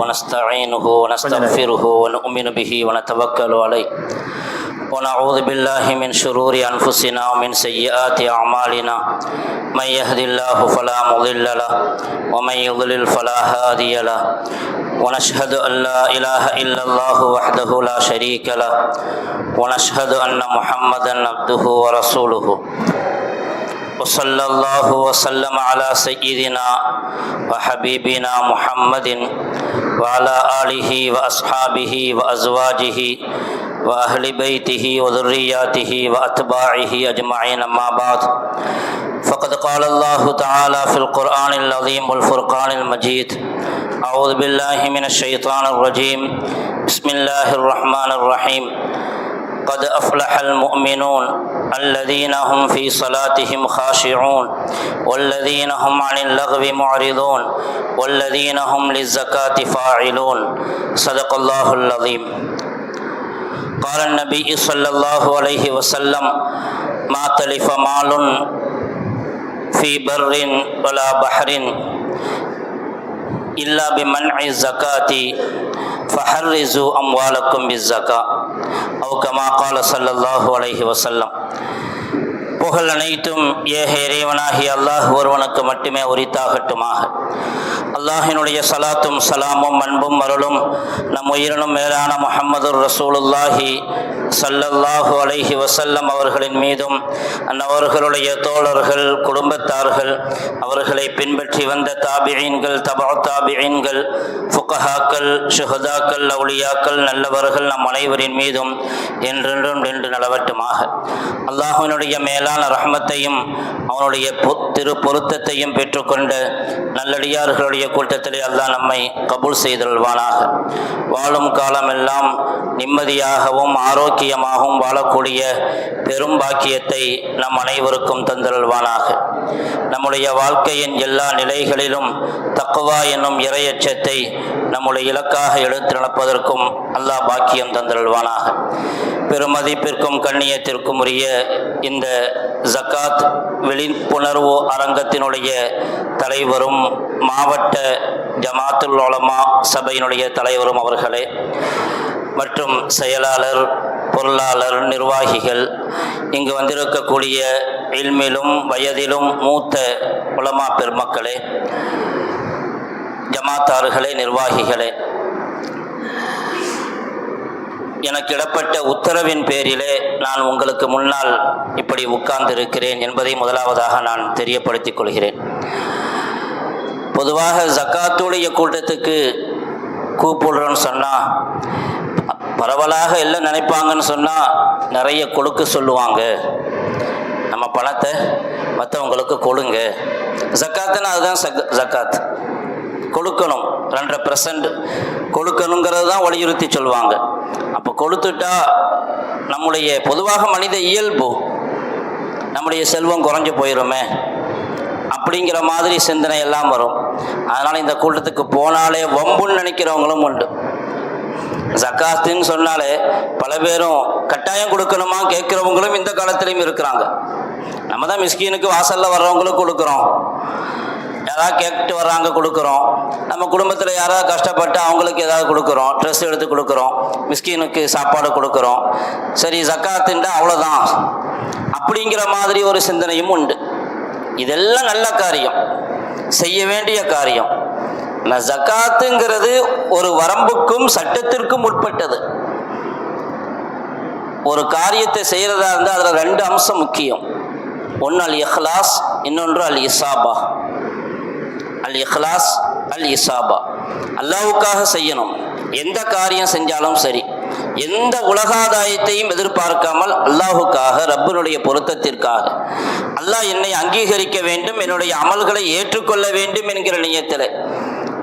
ونستعينه ونستغفره ونؤمن به ونتوكل عليه ونعوذ بالله من شرور أنفسنا ومن سيئات أعمالنا من يهد الله فلا مضل له ومن يضلل فلا هادي له ونشهد أن لا إله إلا الله وحده لا شريك له ونشهد أن محمدا عبده ورسوله وصلى الله وسلم على سيدنا وحبيبنا محمد وعلى آله وأصحابه وأزواجه وأهل بيته وذرياته وأتباعه أجمعين. أما بعد، فقد قال الله تعالى في القرآن العظيم والفرقان المجيد: أعوذ بالله من الشيطان الرجيم، بسم الله الرحمن الرحيم. قد أفلح المؤمنون الذين هم في صلاتهم خاشعون والذين هم عن اللغو معرضون والذين هم للزكاة فاعلون. صدق الله العظيم. قال النبي صلى الله عليه وسلم: ما تلف مال في بر ولا بحر إلا بمنع الزكاة فحرزوا أموالكم بالزكاة أو كما قال صلى الله عليه وسلم. புகழ் அனைத்தும் ஏக இறைவனாகி அல்லாஹ் ஒருவனுக்கு மட்டுமே உரித்தாகட்டுமாக. அல்லாஹினுடைய சலாத்தும் சலாமும் அன்பும் அருளும் நம் உயிரினும் மேலான முஹம்மது ரசூலுல்லாஹி ஸல்லல்லாஹு அலைஹி வஸல்லம் அவர்களின் மீதும் அவர்களுடைய தோழர்கள், குடும்பத்தார்கள், அவர்களை பின்பற்றி வந்த தாபிஈன்கள், தபஅ தாபிஈன்கள், ஃபுகஹாக்கள், ஷுஹதாக்கள், அவுலியாக்கள், நல்லவர்கள் நம் அனைவரின் மீதும் என்றென்றும் நின்று நிலவட்டுமாக. அல்லாஹ்வினுடைய மேலான ரஹ்மத்தையும் அவனுடைய திரு பொருத்தத்தையும் பெற்றுக்கொண்ட நல்லடியார்களுடைய கூட்டத்திலே அல்லாஹ் நம்மை கபூல் செய்தல்வானாக. வாழும் காலமெல்லாம் நிம்மதியாகவும் ஆரோக்கியமாகவும் வாழக்கூடிய பெரும் பாக்கியத்தை நம் அனைவருக்கும் தந்தல்வானாக. நம்முடைய வாழ்க்கையின் எல்லா நிலைகளிலும் தக்வா என்னும் இறையச்சத்தை நம்முடைய இலக்காக எடுத்து நடப்பதற்கும் அல்லாஹ் பாக்கியம் தந்தல்வானாக. பெருமதிப்பிற்கும் கண்ணியத்திற்கும் உரிய இந்த ஜக்காத் விழிப்புணர்வு அரங்கத்தினுடைய தலைவரும் மாவட்ட ஜமாத்துல் உலமா சபையினுடைய தலைவரும் அவர்களே, மற்றும் செயலாளர், பொருளாளர், நிர்வாகிகள், இங்கு வந்திருக்கக்கூடிய இல்மிலும் வயதிலும் மூத்த உலமா பெருமக்களே, ஜமாத்தார்களே, நிர்வாகிகளே, எனக்கு இடப்பட்ட உத்தரவின் பேரிலே நான் உங்களுக்கு முன்னால் இப்படி உட்கார்ந்திருக்கிறேன் என்பதை முதலாவதாக நான் தெரியப்படுத்திக் கொள்கிறேன். பொதுவாக ஜக்காத்துடைய கூட்டத்துக்கு கூப்பிடுறோன்னு சொன்னால் பரவலாக எல்லாம் நினைப்பாங்கன்னு சொன்னால் நிறைய கொடுக்க சொல்லுவாங்க. நம்ம பணத்தை மற்றவங்களுக்கு கொடுங்க. ஜக்காத்துன்னா அதுதான் ஜக்காத், கொடுக்கணும். 2% கொடுக்கணுங்கிறது தான் வலியுறுத்தி சொல்லுவாங்க. அப்போ கொடுத்துட்டா நம்முடைய பொதுவாக மனித இயல்பு, நம்முடைய செல்வம் குறைஞ்சு போயிடுமே அப்படிங்கிற மாதிரி சிந்தனை எல்லாம் வரும். அதனால் இந்த கூட்டத்துக்கு போனாலே வம்புன்னு நினைக்கிறவங்களும் உண்டு. ஜக்காத்துன்னு சொன்னாலே பல பேரும் கட்டாயம் கொடுக்கணுமா கேட்குறவங்களும் இந்த காலத்திலையும் இருக்கிறாங்க. நம்ம தான் மிஸ்கீனுக்கு வாசலில் வர்றவங்களும் கொடுக்குறோம், யாராவது கேட்டு வர்றாங்க கொடுக்குறோம், நம்ம குடும்பத்தில் யாராவது கஷ்டப்பட்டு அவங்களுக்கு ஏதாவது கொடுக்குறோம், ட்ரெஸ் எடுத்து கொடுக்குறோம், மிஸ்கீனுக்கு சாப்பாடு கொடுக்குறோம். சரி, ஜக்காத்துண்டா அவ்வளோதான் அப்படிங்கிற மாதிரி ஒரு சிந்தனையும் உண்டு. இதெல்லாம் நல்ல காரியம், செய்ய வேண்டிய காரியம். ஜக்காத்துங்கிறது ஒரு வரம்புக்கும் சட்டத்திற்கும் உட்பட்டது. ஒரு காரியத்தை செய்கிறதா இருந்தால் அதில் 2 அம்சம் முக்கியம். ஒன்று அல் இஹ்லாஸ், இன்னொன்று அல் இசாபா. அல் இஹ்லாஸ், அல் இசாபா. அல்லாஹ்வுக்காக செய்யணும். எந்த காரியம் செஞ்சாலும் சரி, எந்த உலகாதாயத்தையும் எதிர்பார்க்காமல் அல்லாஹ்வுக்காக, ரப்பினுடைய பொருத்தத்திற்காக, அல்லாஹ் என்னை அங்கீகரிக்க வேண்டும், என்னுடைய அமல்களை ஏற்றுக்கொள்ள வேண்டும் என்கிற நியத்தில்,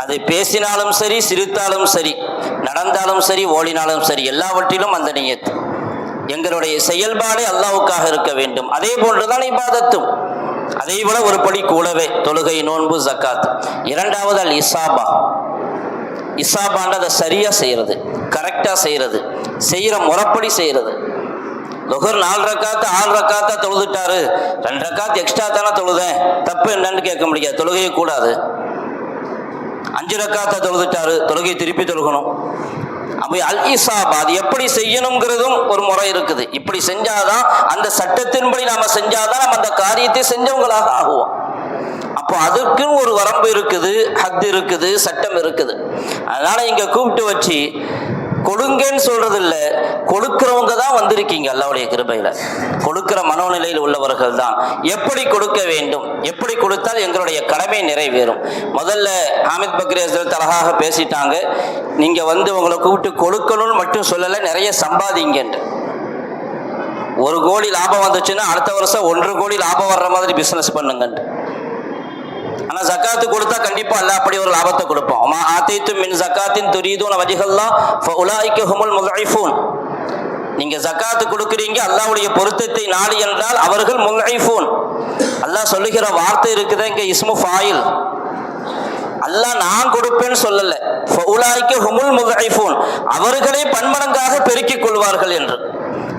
அது பேசினாலும் சரி, சிரித்தாலும் சரி, நடந்தாலும் சரி, ஓடினாலும் சரி, எல்லாவற்றிலும் அந்த நியத்து. எங்களுடைய செயல்பாடு அல்லாஹ்வுக்காக இருக்க வேண்டும். அதே போன்றுதான் இபாதத்தும். அதை விட ஒரு படி கூடவே தொழுகை, நோன்பு, ஜக்காத். இரண்டாவது அல் இசாபா. இசாபான்றதை சரியாக செய்கிறது, கரெக்டாக செய்கிறது, செய்கிற முறைப்படி செய்கிறது. லுஹர் 4 ரக்காத்து 6 ரக்காத்தா தொழுதுட்டாரு, 2 ரக்காத்து எக்ஸ்ட்ரா தானே தொழுதேன், தப்பு என்னன்னு கேட்க முடியாது. தொழுகையே கூடாது. 5 ரக்காத்தை தொழுதுட்டாரு, தொழுகை திருப்பி தொழுகணும். அப்போ அல் இசாபா அது எப்படி செய்யணுங்கிறதும் ஒரு முறை இருக்குது. இப்படி செஞ்சாதான், அந்த சட்டத்தின்படி நாம செஞ்சாதான் நம்ம அந்த காரியத்தை செஞ்சவங்களாக ஆகுவோம். அப்போ அதுக்குன்னு ஒரு வரம்பு இருக்குது, ஹத் இருக்குது, சட்டம் இருக்குது. அதனால இங்க கூப்பிட்டு வச்சு கொடுங்கன்னு சொல்றது இல்லை, கொடுக்கிறவங்க தான் வந்திருக்கீங்க. அல்லாஹ்வுடைய கிருபையில கொடுக்கிற மனோநிலையில் உள்ளவர்கள் தான். எப்படி கொடுக்க வேண்டும், எப்படி கொடுத்தால் எங்களுடைய கடமை நிறைவேறும். முதல்ல ஹாமித் பக்ரி ஹஸ்ரத் அழகாக பேசிட்டாங்க. நீங்க உங்களை கூப்பிட்டு கொடுக்கணும்னு மட்டும் சொல்லலை, நிறைய சம்பாதிங்கன்ட்டு. 1 கோடி லாபம் வந்துச்சுன்னா அடுத்த வருஷம் 1 கோடி லாபம் வர்ற மாதிரி பிசினஸ் பண்ணுங்கன்ட்டு. ஆனா ஜக்காத்து கொடுத்தா கண்டிப்பா அல்லாஹ் அப்படி ஒரு லாபத்தை கொடுப்போம். அம்மா ஆதீத்தும் மின் ஜக்காத்தின் துரீதுன வஜ்ஹல்லாஹ் ஃபஉலாயிக ஹுமுல் முல்ஐஃபூன். நீங்க ஜக்காத்து கொடுக்குறீங்க அல்லாஹ்வுடைய பொருத்தத்தை நாடி என்றால் அவர்கள் முல்ஐஃபூன். அல்லாஹ் சொல்லுகிற வார்த்தை இருக்குது இங்க இஸ்மு ஃபாயில். அல்லாஹ் நான் கொடுப்பேன்னு சொல்லல, ஃபஉலாயிக ஹுமுல் முல்ஐஃபூன், அவர்களே பன்மடங்காக பெருக்கிக் கொள்வார்கள் என்று.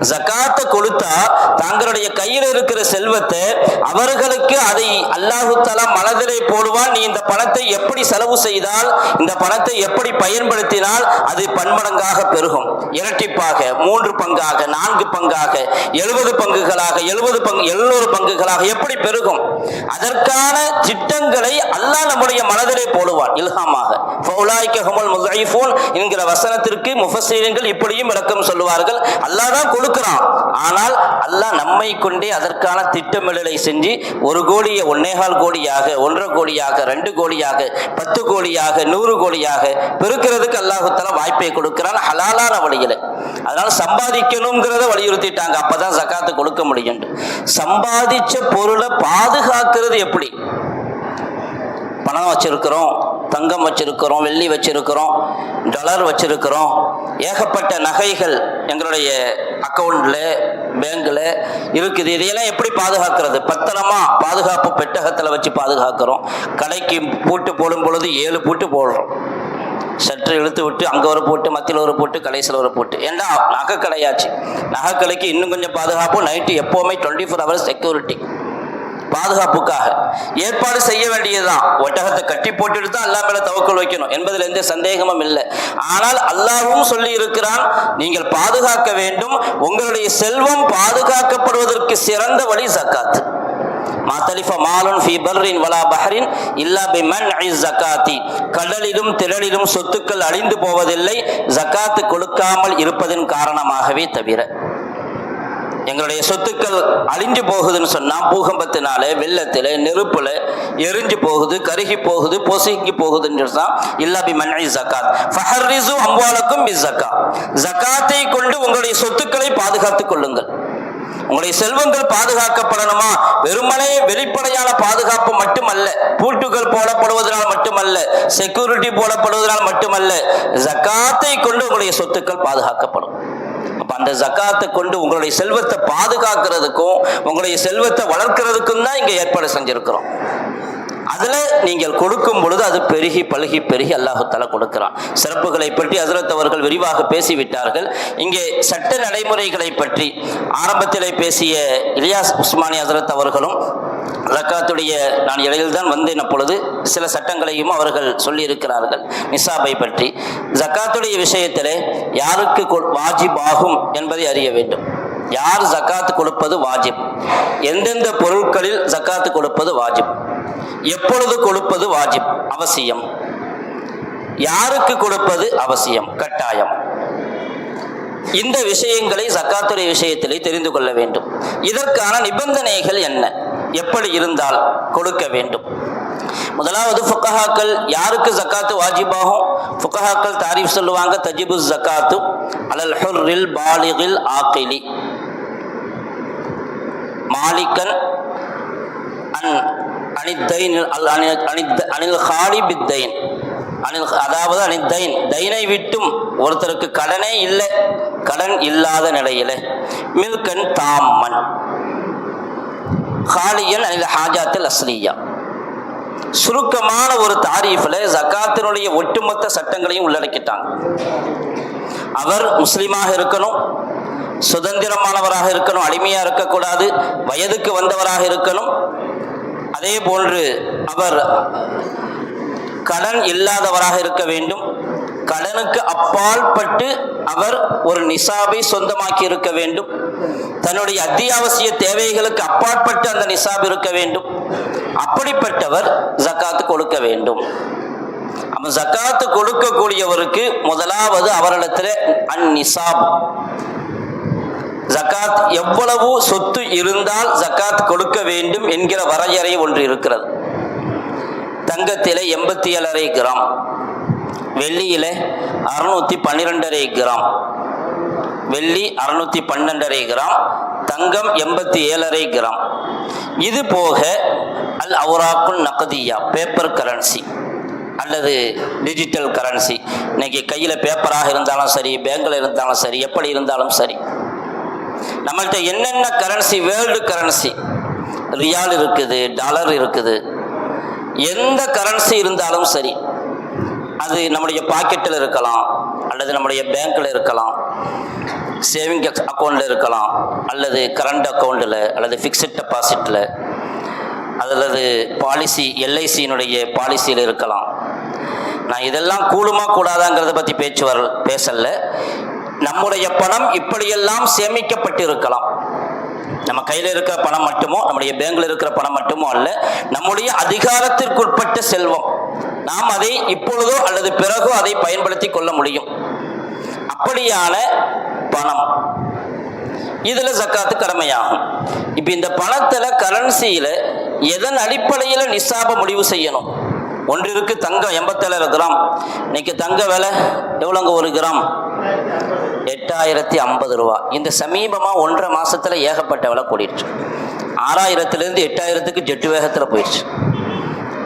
ஜகாத்தை கொடுத்தா தங்களுடைய கையில் இருக்கிற செல்வத்தை அவர்களுக்கு அதை அல்லாஹு தஆலா மனதிலே போடுவான். நீ இந்த பணத்தை எப்படி செலவு செய்தால், இந்த பணத்தை எப்படி பயன்படுத்தினால் அது பன்மடங்காக பெருகும். இரட்டிப்பாக, 3 பங்காக, 4 பங்காக, 70 பங்குகளாக, 700 பங்குகளாக எப்படி பெருகும். அதற்கான திட்டங்களை அல்லாஹ் நம்முடைய மனதிலே போடுவான் இல்ஹாமாக. ஃபஉலாயிக ஹுமுல் முல்ஐஃபூன் என்கிற வசனத்திற்கு முஃபஸ்ஸீரீன்கள் இப்படியும் விளக்கம் சொல்லுவார்கள். அல்லாஹ் தான் கொடுக்கிறான், ஆனால் அல்லாஹ் நம்மை கொண்டே அதற்கான திட்டமிடலை செஞ்சு 1 கோடியை 1.25 கோடியாக, 1.5 கோடியாக, 2 கோடியாக, 10 கோடியாக, 100 கோடியாக பெருக்கிறதுக்கு அல்லாஹ் தஆலா வாய்ப்பை கொடுக்கிறான் ஹலாலான வழியில. அதனால சம்பாதிக்கணுங்கிறத வலியுறுத்திட்டாங்க, அப்பதான் ஜகாத்து கொடுக்க முடியும். சம்பாதிச்ச பொருளை பாதுகாக்கிறது எப்படி? பணம் வச்சிருக்கிறோம், தங்கம் வச்சிருக்கிறோம், வெள்ளி வச்சிருக்கிறோம், டாலர் வச்சிருக்கிறோம், ஏகப்பட்ட நகைகள் எங்களுடைய அக்கௌண்ட்ல பேங்க்ல இருக்குது. இதையெல்லாம் எப்படி பாதுகாக்கிறது? பத்திரமா பாதுகாப்பு பெட்டகத்தில் வச்சு பாதுகாக்கிறோம். கடைக்கு பூட்டு போடும் பொழுது 7 பூட்டு போடுறோம். சற்று இழுத்து விட்டு அங்கே ஒரு போட்டு, மத்தியில் ஒரு போட்டு, கடைசியில் ஒரு போட்டு. ஏன்னா நகை கடையாச்சு, நகை கடைக்கு இன்னும் கொஞ்சம் பாதுகாப்பு. நைட்டு எப்போவுமே 24 hours செக்யூரிட்டி பாதுகாப்புக்காக ஏற்பாடு செய்ய வேண்டியதுதான். ஒட்டகத்தை கட்டி போட்டுட்டு தான் அல்லாஹ் மேல தவக்கல் வைக்கணும் என்பதில் எந்த சந்தேகமும் இல்லை. ஆனால் அல்லாஹ்வும் சொல்லி இருக்கிறான், நீங்கள் பாதுகாக்க வேண்டும். உங்களுடைய செல்வம் பாதுகாக்கப்படுவதற்கு சிறந்த வழி ஜகாத். மாத்தலிஃப மாலுன் ஃபீ பர்ரின் வலா பஹரின் இல்லா பிமன்இ ஸகாத்தி. கடலிலும் திரளிலும் சொத்துக்கள் அழிந்து போவதில்லை ஜகாத் கொடுக்காமல் இருப்பதன் காரணமாகவே தவிர. எங்களுடைய சொத்துக்கள் அழிஞ்சு போகுதுன்னு சொன்னா பூகம்பத்தினால, வெள்ளத்தில், நெருப்புல எரிஞ்சு போகுது, கருகி போகுது, பொசுங்கி போகுதுன்னு சொன்னா இல்லா பிமன்இ ஸகாத் ஃபஹர்ரிஸு அம்வாலக்கும் பிஸ்ஸகாத். ஜகாத்தை கொண்டு உங்களுடைய சொத்துக்களை பாதுகாத்துக் கொள்ளுங்கள். உங்களுடைய செல்வங்கள் பாதுகாக்கப்படணுமா? வெறுமனே வெளிப்படையான பாதுகாப்பு மட்டுமல்ல, பூட்டுகள் போடப்படுவதனால் மட்டுமல்ல, செக்யூரிட்டி போடப்படுவதனால் மட்டுமல்ல, ஜகாத்தை கொண்டு உங்களுடைய சொத்துக்கள் பாதுகாக்கப்படும். அப்ப அந்த ஜகாத்தை கொண்டு உங்களுடைய செல்வத்தை பாதுகாக்கிறதுக்கும் உங்களுடைய செல்வத்தை வளர்க்கிறதுக்கும் தான் இங்க ஏற்பாடு செஞ்சிருக்கிறோம். அதுல நீங்கள் கொடுக்கும் பொழுது அது பெருகி பழுகி பெருகி அல்லாஹ் தஆலா கொடுக்கிறான். சிறப்புகளை பற்றி ஹஜ்ரத் அவர்கள் விரிவாக பேசிவிட்டார்கள். இங்கே சட்ட நடைமுறைகளை பற்றி ஆரம்பத்திலே பேசிய இலியாஸ் உஸ்மானி ஹஜ்ரத் அவர்களும் ஜகாத்துடைய, நான் இடையில் தான் வந்தேன், அப்பொழுது சில சட்டங்களையும் அவர்கள் சொல்லி இருக்கிறார்கள் நிசாபை பற்றி. ஜகாத்துடைய விஷயத்திலே யாருக்கு வாஜிப் ஆகும் என்பதை அறிய வேண்டும். யார் ஜகாத்து கொடுப்பது வாஜிப், எந்தெந்த பொருட்களில் ஜகாத்து கொடுப்பது வாஜிப், எப்பொழுது கொடுப்பது வாஜிப் அவசியம், யாருக்கு கொடுப்பது அவசியம் கட்டாயம், இந்த விஷயங்களை ஜகாத்துடைய விஷயத்திலே தெரிந்து கொள்ள வேண்டும். இதற்கான நிபந்தனைகள் என்ன, எப்படி இருந்தால் கொடுக்க வேண்டும்? முதலாவது ஃபுகஹாக்கள் யாருக்கு ஜகாத்து வாஜிபாகும்? ஃபுகஹாக்கள் தாரீஃப் சொல்லுவாங்க, தஜிபு ஜகாத்து அலல் ஹுர்ரில் பாலிகில் ஆகிலி மாலிகன் அதாவது அனித்தைன், தைனை விட்டும் ஒருத்தருக்கு கடனே இல்லை, கடன் இல்லாத நிலையில, மில்கன் தாம்மன் ஹாலியன் அனில் ஹாஜாத்தில் அஸ்லியா. சுருக்கமான ஒரு தாரீஃபில் ஜகாத்தினுடைய ஒட்டுமொத்த சட்டங்களையும் உள்ளடக்கிட்டாங்க. அவர் முஸ்லீமாக இருக்கணும், சுதந்திரமானவராக இருக்கணும், அடிமையாக இருக்கக்கூடாது, வயதுக்கு வந்தவராக இருக்கணும், அதே போன்று அவர் கடன் இல்லாதவராக இருக்க வேண்டும். கடனுக்கு அப்பால் பட்டு அவர் ஒரு நிசாபை சொந்தமாக்கி இருக்க வேண்டும். தன்னுடைய அத்தியாவசிய தேவைகளுக்கு அப்பாற்பட்டு அந்த நிசாப் இருக்க வேண்டும். அப்படிப்பட்டவர் ஜக்காத்து கொடுக்க வேண்டும். அப்ப ஜக்காத்து கொடுக்கக்கூடியவருக்கு முதலாவது அவரிடத்தில் அந்நிசாப், ஜக்காத் எவ்வளவு சொத்து இருந்தால் ஜக்காத் கொடுக்க வேண்டும் என்கிற வரையறை ஒன்று இருக்கிறது. தங்கத்திலே 87.5 கிராம், வெள்ளியில 612.5 கிராம், வெள்ளி 612.5 கிராம், தங்கம் 87.5 கிராம். இது போக அல் அவுராக்குல் நகதியா, பேப்பர் கரன்சி அல்லது டிஜிட்டல் கரன்சி. இன்னைக்கு கையில் பேப்பராக இருந்தாலும் சரி, பேங்கில் இருந்தாலும் சரி, எப்படி இருந்தாலும் சரி, நம்மள்கிட்ட என்னென்ன கரன்சி, வேர்ல்டு கரன்சி, ரியால் இருக்குது, டாலர் இருக்குது, எந்த கரன்சி இருந்தாலும் சரி, அது நம்முடைய பாக்கெட்டில் இருக்கலாம், அல்லது நம்முடைய பேங்க்கில் இருக்கலாம், சேவிங் அக்கௌண்ட்டில் இருக்கலாம், அல்லது கரண்ட் அக்கௌண்ட்டில், அல்லது ஃபிக்ஸட் டெபாசிட்டில், அல்லது பாலிசி எல்ஐசியினுடைய பாலிசியில் இருக்கலாம். நான் இதெல்லாம் கூடுமா கூடாதாங்கிறத பற்றி பேசல. நம்முடைய பணம் இப்படியெல்லாம் சேமிக்கப்பட்டு இருக்கலாம். நம்ம கையில் இருக்கிற பணம் மட்டுமோ, நம்முடைய பேங்கில் இருக்கிற பணம் மட்டுமோ அல்ல, நம்முடைய அதிகாரத்திற்குட்பட்ட செல்வம். நாம் அதை இப்பொழுதோ அல்லது பிறகோ அதை பயன்படுத்தி கொள்ள முடியும். அப்படியான பணம், இதுல ஜக்காத்து கடமையாகும். இப்ப இந்த பணத்துல, கரன்சியில எதன் அடிப்படையில் நிசாப முடிவு செய்யணும்? ஒன்று இருக்கு, தங்கம் 87 கிராம். இன்னைக்கு தங்க விலை எவ்வளோங்க? 1 கிராம் 8,050 ரூபா. இந்த சமீபமா 1.5 மாசத்துல ஏகப்பட்ட விலை கூடிடுச்சு. 6,000லேருந்து 8,000க்கு ஜெட்டு வேகத்தில் போயிடுச்சு.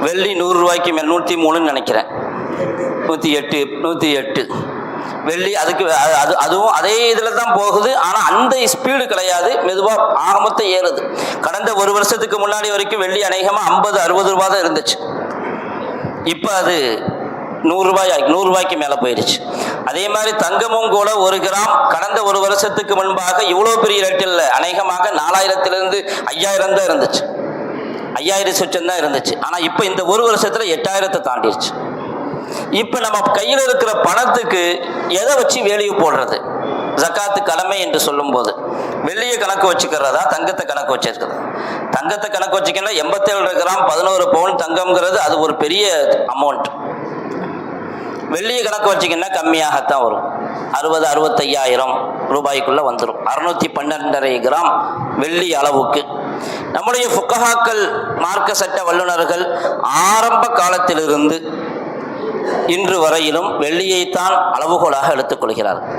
வெள்ளி 100 ரூபாய்க்கு மேல், 103ன்னு நினைக்கிறேன், 108 வெள்ளி. அதுவும் அதே இதில் தான் போகுது. ஆனால் அந்த ஸ்பீடு கிடையாது, மெதுவாக ஆகமத்தை ஏறுது. கடந்த 1 வருஷத்துக்கு முன்னாடி வரைக்கும் வெள்ளி அநேகமாக 50-60 ரூபா தான் இருந்துச்சு. இப்போ அது 100 ரூபாய்க்கு மேலே போயிடுச்சு. அதே மாதிரி தங்கமும் கூட 1 கிராம் கடந்த 1 வருஷத்துக்கு முன்பாக இவ்வளோ பெரிய ரேட் இல்லை, அநேகமாக 4,000லேருந்து 5,000 தான் இருந்துச்சு, 5,000 சொச்சம் தான் இருந்துச்சு. ஆனால் இப்போ இந்த 1 வருஷத்தில் 8,000 தாண்டிடுச்சு. இப்போ நம்ம கையில் இருக்கிற பணத்துக்கு எதை வச்சு வேல்யூ போடுறது? ஜக்காத்து கடமை என்று சொல்லும் போது வெள்ளியை கணக்கு வச்சுக்கிறதா, தங்கத்தை கணக்கு வச்சிருக்கிறதா? தங்கத்தை கணக்கு வச்சுக்கன்னா 87 கிராம் 11 பவுன் தங்கம்ங்கிறது அது ஒரு பெரிய அமௌண்ட். வெள்ளியை கணக்கு வச்சிங்கன்னா கம்மியாகத்தான் வரும், 60-65,000 ரூபாய்க்குள்ள வந்துடும். 612.5 கிராம் வெள்ளி அளவுக்கு நம்முடைய ஃபுகஹாக்கள், மார்க்க சட்ட வல்லுநர்கள் ஆரம்ப காலத்திலிருந்து இன்று வரையிலும் வெள்ளியைத்தான் அளவுகோலாக எடுத்துக்கொள்கிறார்கள்.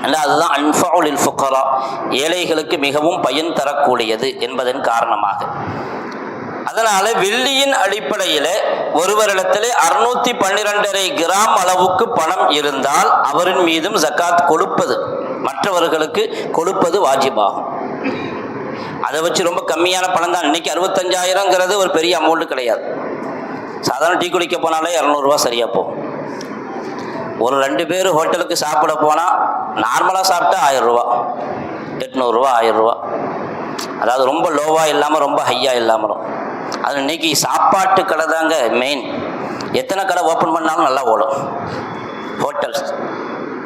அதுதான் அன்ஃபஉலில் ஃபுகரா, ஏழைகளுக்கு மிகவும் பயன் தரக்கூடியது என்பதன் காரணமாக. அதனால வெள்ளியின் அடிப்படையில் ஒருவரிடத்திலே 612.5 கிராம் அளவுக்கு பணம் இருந்தால் அவரின் மீதும் ஜக்காத் கொடுப்பது, மற்றவர்களுக்கு கொடுப்பது வாஜிபாகும். அதை வச்சு ரொம்ப கம்மியான பணம் தான். இன்னைக்கு 65,000ங்கிறது ஒரு பெரிய அமௌண்ட் கிடையாது. சாதாரண டீ குடிக்க போனாலே 200 ரூபா சரியா போகும். ஒரு 2 பேர் ஹோட்டலுக்கு சாப்பிட போனால் நார்மலாக சாப்பிட்டா 1000 ரூபா, 800 ரூபா, 1000 ரூபா. அதாவது ரொம்ப லோவாக இல்லாமல் ரொம்ப ஹையாக இல்லாமலும். அது இன்னைக்கு சாப்பாட்டு கடை தாங்க மெயின். எத்தனை கடை ஓப்பன் பண்ணாலும் நல்லா ஓடும் ஹோட்டல்ஸ்.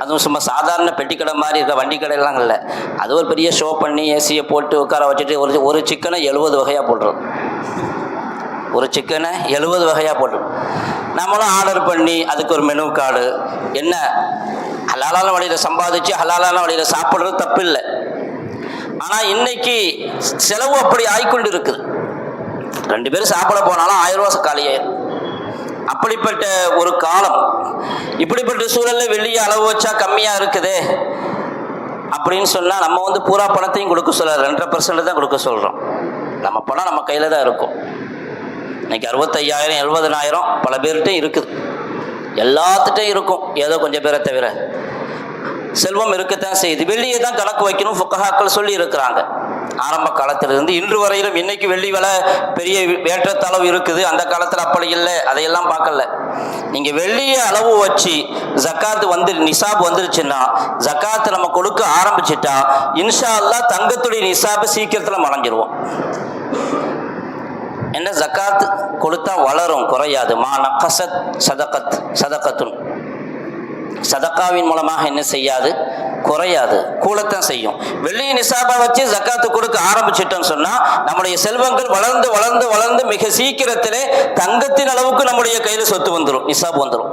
அதுவும் சும்மா சாதாரண பெட்டி கடை மாதிரி இருக்க வண்டி கடையெல்லாம் இல்லை. அது ஒரு பெரிய ஷோ பண்ணி ஏசியை போட்டு உட்கார வச்சுட்டு ஒரு சிக்கனை 70 வகையாக போடுறோம். ஒரு சிக்கனை 70 வகையாக போட்டு நம்மளும் ஆர்டர் பண்ணி அதுக்கு ஒரு மெனு கார்டு. என்ன ஹலாலான வழியில் சம்பாதிச்சு ஹலாலான வழியில் சாப்பிட்றது தப்பு இல்லை. ஆனால் இன்னைக்கு செலவு அப்படி ஆய்கொண்டு இருக்குது. 2 பேர் சாப்பிட போனாலும் 1000 ரூபா காலியாயிரும். அப்படிப்பட்ட ஒரு காலம். இப்படிப்பட்ட சூழலில் வெள்ளியை அளவு வச்சா கம்மியாக இருக்குது அப்படின்னு சொன்னால் நம்ம பூரா பணத்தையும் கொடுக்க சொல்ல 2.5% தான் கொடுக்க சொல்கிறோம். நம்ம பணம் நம்ம கையில் தான் இருக்கும். இன்னைக்கு 65,000 70,000 பல பேர்கிட்டையும் இருக்குது, எல்லாத்துட்டையும் இருக்கும். ஏதோ கொஞ்சம் பேரை தவிர செல்வம் இருக்கத்தான் செய்யுது. வெள்ளியை தான் கணக்கு வைக்கணும் ஃபுகஹாக்கள் சொல்லி இருக்கிறாங்க ஆரம்ப காலத்திலிருந்து இன்று வரையிலும். இன்னைக்கு வெள்ளி விலை பெரிய ஏற்றத்தளவு இருக்குது, அந்த காலத்தில் அப்படி இல்லை. அதையெல்லாம் பார்க்கல. நீங்கள் வெள்ளியை அளவு வச்சு ஜக்காத்து நிசாப் வந்துருச்சுன்னா, ஜக்காத்து நம்ம கொடுக்க ஆரம்பிச்சிட்டா இன்ஷா அல்லாஹ் தங்கத்துடைய நிசாபை சீக்கிரத்தில் மறைஞ்சிருவோம். என்ன ஜக்காத் கொடுத்தா வளரும், குறையாது. மா நகசத் சதகத்துன், சதக்காவின் மூலமாக என்ன செய்யாது, குறையாது, கூடத்தான் செய்யும். வெள்ளி நிசாபா வச்சு ஜக்காத்து கொடுக்க ஆரம்பிச்சிட்டோம்னு சொன்னா நம்முடைய செல்வங்கள் வளர்ந்து வளர்ந்து வளர்ந்து மிக சீக்கிரத்திலே தங்கத்தின் அளவுக்கு நம்முடைய கையில சொத்து வந்துடும், நிசாப் வந்துடும்.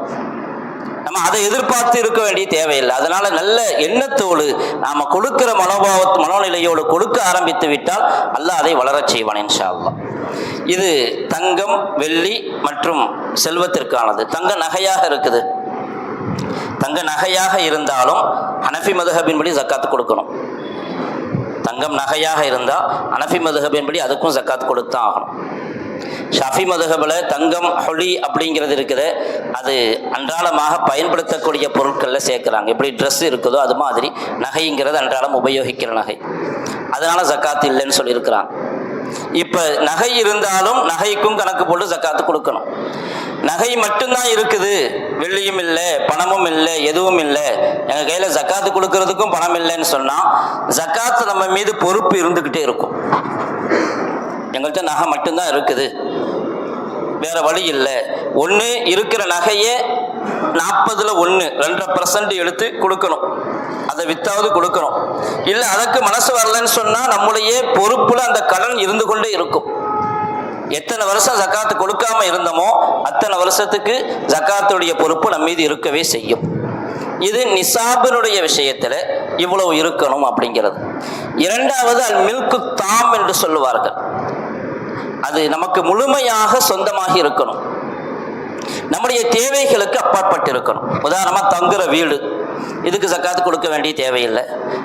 நம்ம அதை எதிர்பார்த்து இருக்க வேண்டிய தேவையில்லை. அதனால நல்ல எண்ணத்தோடு நாம கொடுக்கிற மனோநிலையோடு கொடுக்க ஆரம்பித்து விட்டால் அல்லாஹ் அதை வளரச் செய்வான் இன்ஷா அல்லாஹ். இது தங்கம், வெள்ளி மற்றும் செல்வத்திற்கானது. தங்க நகையாக இருக்குது, தங்க நகையாக இருந்தாலும் ஹனஃபி மதுஹபின்படி ஜக்காத்து கொடுக்கணும். தங்கம் நகையாக இருந்தால் ஹனஃபி மதுஹபின்படி அதுக்கும் ஜக்காத்து கொடுத்தான் ஆகணும். ஷாஃபி மதுஹபில் தங்கம் ஹொலி அப்படிங்கிறது இருக்குது, அது அன்றாடமாக பயன்படுத்தக்கூடிய பொருட்களில் சேர்க்குறாங்க. எப்படி ட்ரெஸ் இருக்குதோ அது மாதிரி நகைங்கிறது அன்றாடம் உபயோகிக்கிற நகை, அதனால ஜக்காத்து இல்லைன்னு சொல்லியிருக்கிறாங்க. இப்போ நகை இருந்தாலும் நகைக்கும் கணக்கு போட்டு ஜக்காத்து கொடுக்கணும். நகை மட்டும்தான் இருக்குது, வெள்ளியும் இல்லை, பணமும் இல்லை, எதுவும் இல்லை, எங்கள் கையில் ஜக்காத்து கொடுக்கறதுக்கும் பணம் இல்லைன்னு சொன்னால் ஜக்காத்து நம்ம மீது பொறுப்பு இருந்துக்கிட்டே இருக்கும். எங்கள்கிட்ட நகை மட்டும்தான் இருக்குது, வேற வழி இல்லை. ஒன்று இருக்கிற நகையே 40ல் 1 2.5% எடுத்து கொடுக்கணும், அதை வித்தாவது கொடுக்கணும். இல்லை அதுக்கு மனசு வரலன்னு சொன்னால் நம்முடைய பொறுப்புல அந்த கடன் இருந்து கொண்டே இருக்கும். எத்தனை வருஷம் ஜக்காத்து கொடுக்காம இருந்தோமோ அத்தனை வருஷத்துக்கு ஜக்காத்துடைய பொறுப்பு நம்ம மீது இருக்கவே செய்யும். இது நிசாபினுடைய விஷயத்தில் இவ்வளவு இருக்கணும் அப்படிங்கிறது. இரண்டாவது அல் மில்கு தாம் என்று சொல்லுவார்கள், அது நமக்கு முழுமையாக சொந்தமாகி இருக்கணும், நம்முடைய தேவைகளுக்கு அப்பாற்பட்டு இருக்கணும். உதாரணமாக தங்குற வீடு, இதுக்கு ஜக்காத்து கொடுக்க வேண்டிய தேவையில்லை.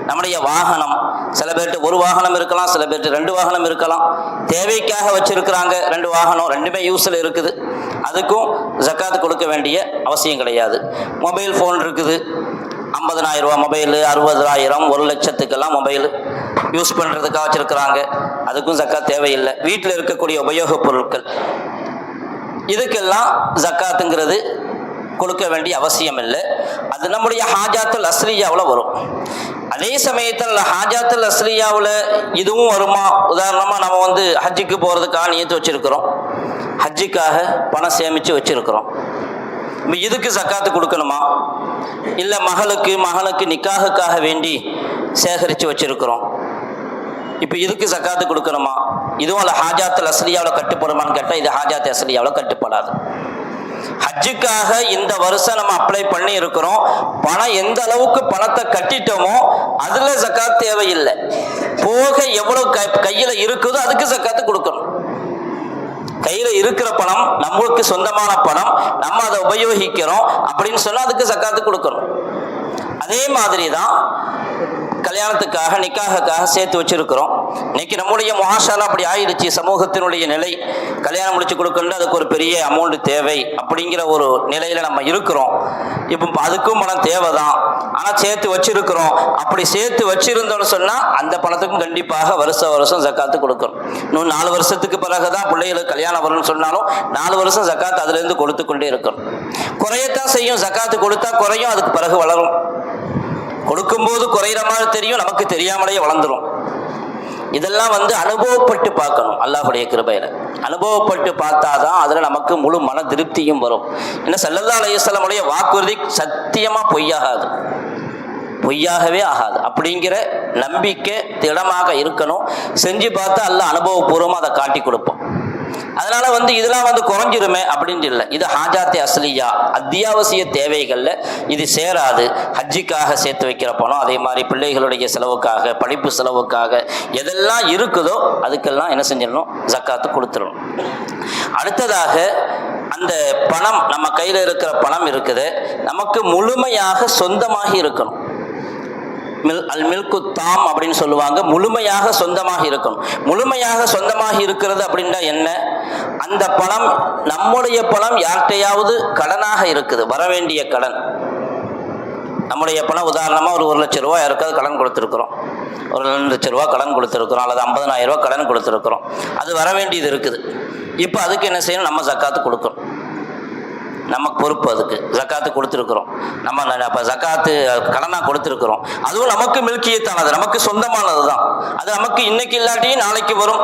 நம்முடைய வாகனம், சில பேர்கிட்ட 1 வாகனம் இருக்கலாம், சில பேர்கிட்ட 2 வாகனம் இருக்கலாம், தேவைக்காக வச்சிருக்கிறாங்க 2 வாகனம், ரெண்டுமே யூஸில் இருக்குது, அதுக்கும் ஜக்காத்து கொடுக்க வேண்டிய அவசியம் கிடையாது. மொபைல் ஃபோன் இருக்குது, 50,000 ரூபா மொபைலு, 60,000 1 லட்சத்துக்கெல்லாம் மொபைலு யூஸ் பண்ணுறதுக்காக வச்சுருக்கிறாங்க, அதுக்கும் ஜக்காத் தேவையில்லை. வீட்டில் இருக்கக்கூடிய உபயோகப் பொருட்கள், இதுக்கெல்லாம் ஜக்காத்துங்கிறது கொடுக்க வேண்டிய அவசியம் இல்லை. அது நம்முடைய ஹாஜாத்துல் அஸ்லியாவில் வரும். அதே சமயத்தில் ஹாஜாத்துல் அஸ்லியாவில் இதுவும் வருமா? உதாரணமாக நம்ம ஹஜ்ஜுக்கு போகிறதுக்காக நியத்து வச்சுருக்கிறோம், ஹஜ்ஜுக்காக பணம் சேமித்து வச்சுருக்கிறோம், இப்போ இதுக்கு ஜக்காத்து கொடுக்கணுமா? இல்லை மகளுக்கு நிக்காஹுக்காக வேண்டி சேகரித்து வச்சுருக்கிறோம், இப்போ இதுக்கு ஜக்காத்து கொடுக்கணுமா? இதுவும் அல்ல ஹாஜாத்துல் அஸ்லியாவில் கட்டுப்படுமான்னு கேட்டால் இது ஹாஜாத் அஸ்லியாவில் கட்டுப்படாது. ஹஜ்ஜுக்காக இந்த வருஷம் நம்ம அப்ளை பண்ணி இருக்கிறோம், பணம் எந்த அளவுக்கு பணத்தை கட்டிட்டோமோ அதில் ஜக்காத் தேவையில்லை, போக எவ்வளவு கையில் இருக்குதோ அதுக்கு ஜக்காத்து கொடுக்கணும். கையில் இருக்கிற பணம் நம்மளுக்கு சொந்தமான பணம், நம்ம அதை உபயோகிக்கிறோம் அப்படின்னு சொன்னால் அதுக்கு ஜக்காத்து கொடுக்கணும். அதே மாதிரி தான் கல்யாணத்துக்காக நிக்காஹுக்காக சேர்த்து வச்சிருக்கிறோம். இன்னைக்கு நம்முடைய முஆஷரா அப்படி ஆயிடுச்சு, சமூகத்தினுடைய நிலை, கல்யாணம் முடிச்சு கொடுக்கணும், அதுக்கு ஒரு பெரிய அமௌண்ட் தேவை அப்படிங்கிற ஒரு நிலையில நம்ம இருக்கிறோம். இப்போ அதுக்கும் பணம் தேவைதான், ஆனால் சேர்த்து வச்சிருக்கிறோம். அப்படி சேர்த்து வச்சிருந்தோம்னு சொன்னால் அந்த பணத்துக்கும் கண்டிப்பாக வருஷம் ஜக்காத்து கொடுக்கணும். இன்னும் 4 வருஷத்துக்கு பிறகுதான் பிள்ளைகளுக்கு கல்யாணம் வரும்னு சொன்னாலும் 4 வருஷம் ஜக்காத்து அதுலேருந்து கொடுத்து கொண்டே இருக்கணும். குறையத்தான் செய்யும், ஜக்காத்து கொடுத்தா குறையும், அதுக்கு பிறகு வளரும். கொடுக்கும்போது குறையிற மாதிரி தெரியும், நமக்கு தெரியாமலேயே வளர்ந்துடும். இதெல்லாம் அனுபவப்பட்டு பார்க்கணும். அல்லாஹ்வுடைய கிருபையில அனுபவப்பட்டு பார்த்தாதான் அதில் நமக்கு முழு மன திருப்தியும் வரும். ஏன்னா ஸல்லல்லாஹு அலைஹி வஸல்லம் உடைய வாக்குறுதி சத்தியமாக பொய்யாகவே ஆகாது அப்படிங்கிற நம்பிக்கை திடமாக இருக்கணும். செஞ்சு பார்த்தா அல்லாஹ் அனுபவபூர்வமாக அதை காட்டி கொடுப்போம். அதனால இதெல்லாம் குறைஞ்சிருமே அப்படின்னு இல்லை. இது ஹாஜாத்தே அஸ்லியா, அத்தியாவசிய தேவைகளில் இது சேராது. ஹஜ்ஜுக்காக சேர்த்து வைக்கிற பணம், அதே மாதிரி பிள்ளைகளுடைய செலவுக்காக, படிப்பு செலவுக்காக எதெல்லாம் இருக்குதோ அதுக்கெல்லாம் என்ன செஞ்சிடணும், ஜக்காத்து கொடுத்துடணும். அடுத்ததாக அந்த பணம், நம்ம கையில் இருக்கிற பணம் இருக்குது, நமக்கு முழுமையாக சொந்தமாகி இருக்கணும். அல் மில்கு தாம் அப்படின்னு சொல்லுவாங்க, முழுமையாக சொந்தமாக இருக்கணும். முழுமையாக சொந்தமாக இருக்கிறது அப்படின்னா என்ன? அந்த பணம் நம்முடைய பணம் யார்கிட்டையாவது கடனாக இருக்குது, வர வேண்டிய கடன். நம்முடைய பணம் உதாரணமாக ஒரு 1 லட்ச ரூபா யாருக்காவது கடன் கொடுத்துருக்குறோம், ஒரு 2 லட்ச ரூபா கடன் கொடுத்துருக்குறோம், அல்லது 50,000 ரூபா கடன் கொடுத்துருக்குறோம், அது வர வேண்டியது இருக்குது. இப்போ அதுக்கு என்ன செய்யணும், நம்ம ஜக்காத்து கொடுக்கணும். நமக்கு பொறுப்பு. அதுக்கு ஜக்காத்து கொடுத்துருக்குறோம் நம்ம. இப்போ ஜக்காத்து கடனாக கொடுத்துருக்குறோம், அதுவும் நமக்கு மில்கியத்தானது, நமக்கு சொந்தமானது தான். அது நமக்கு இன்னைக்கு இல்லாட்டி நாளைக்கு வரும்,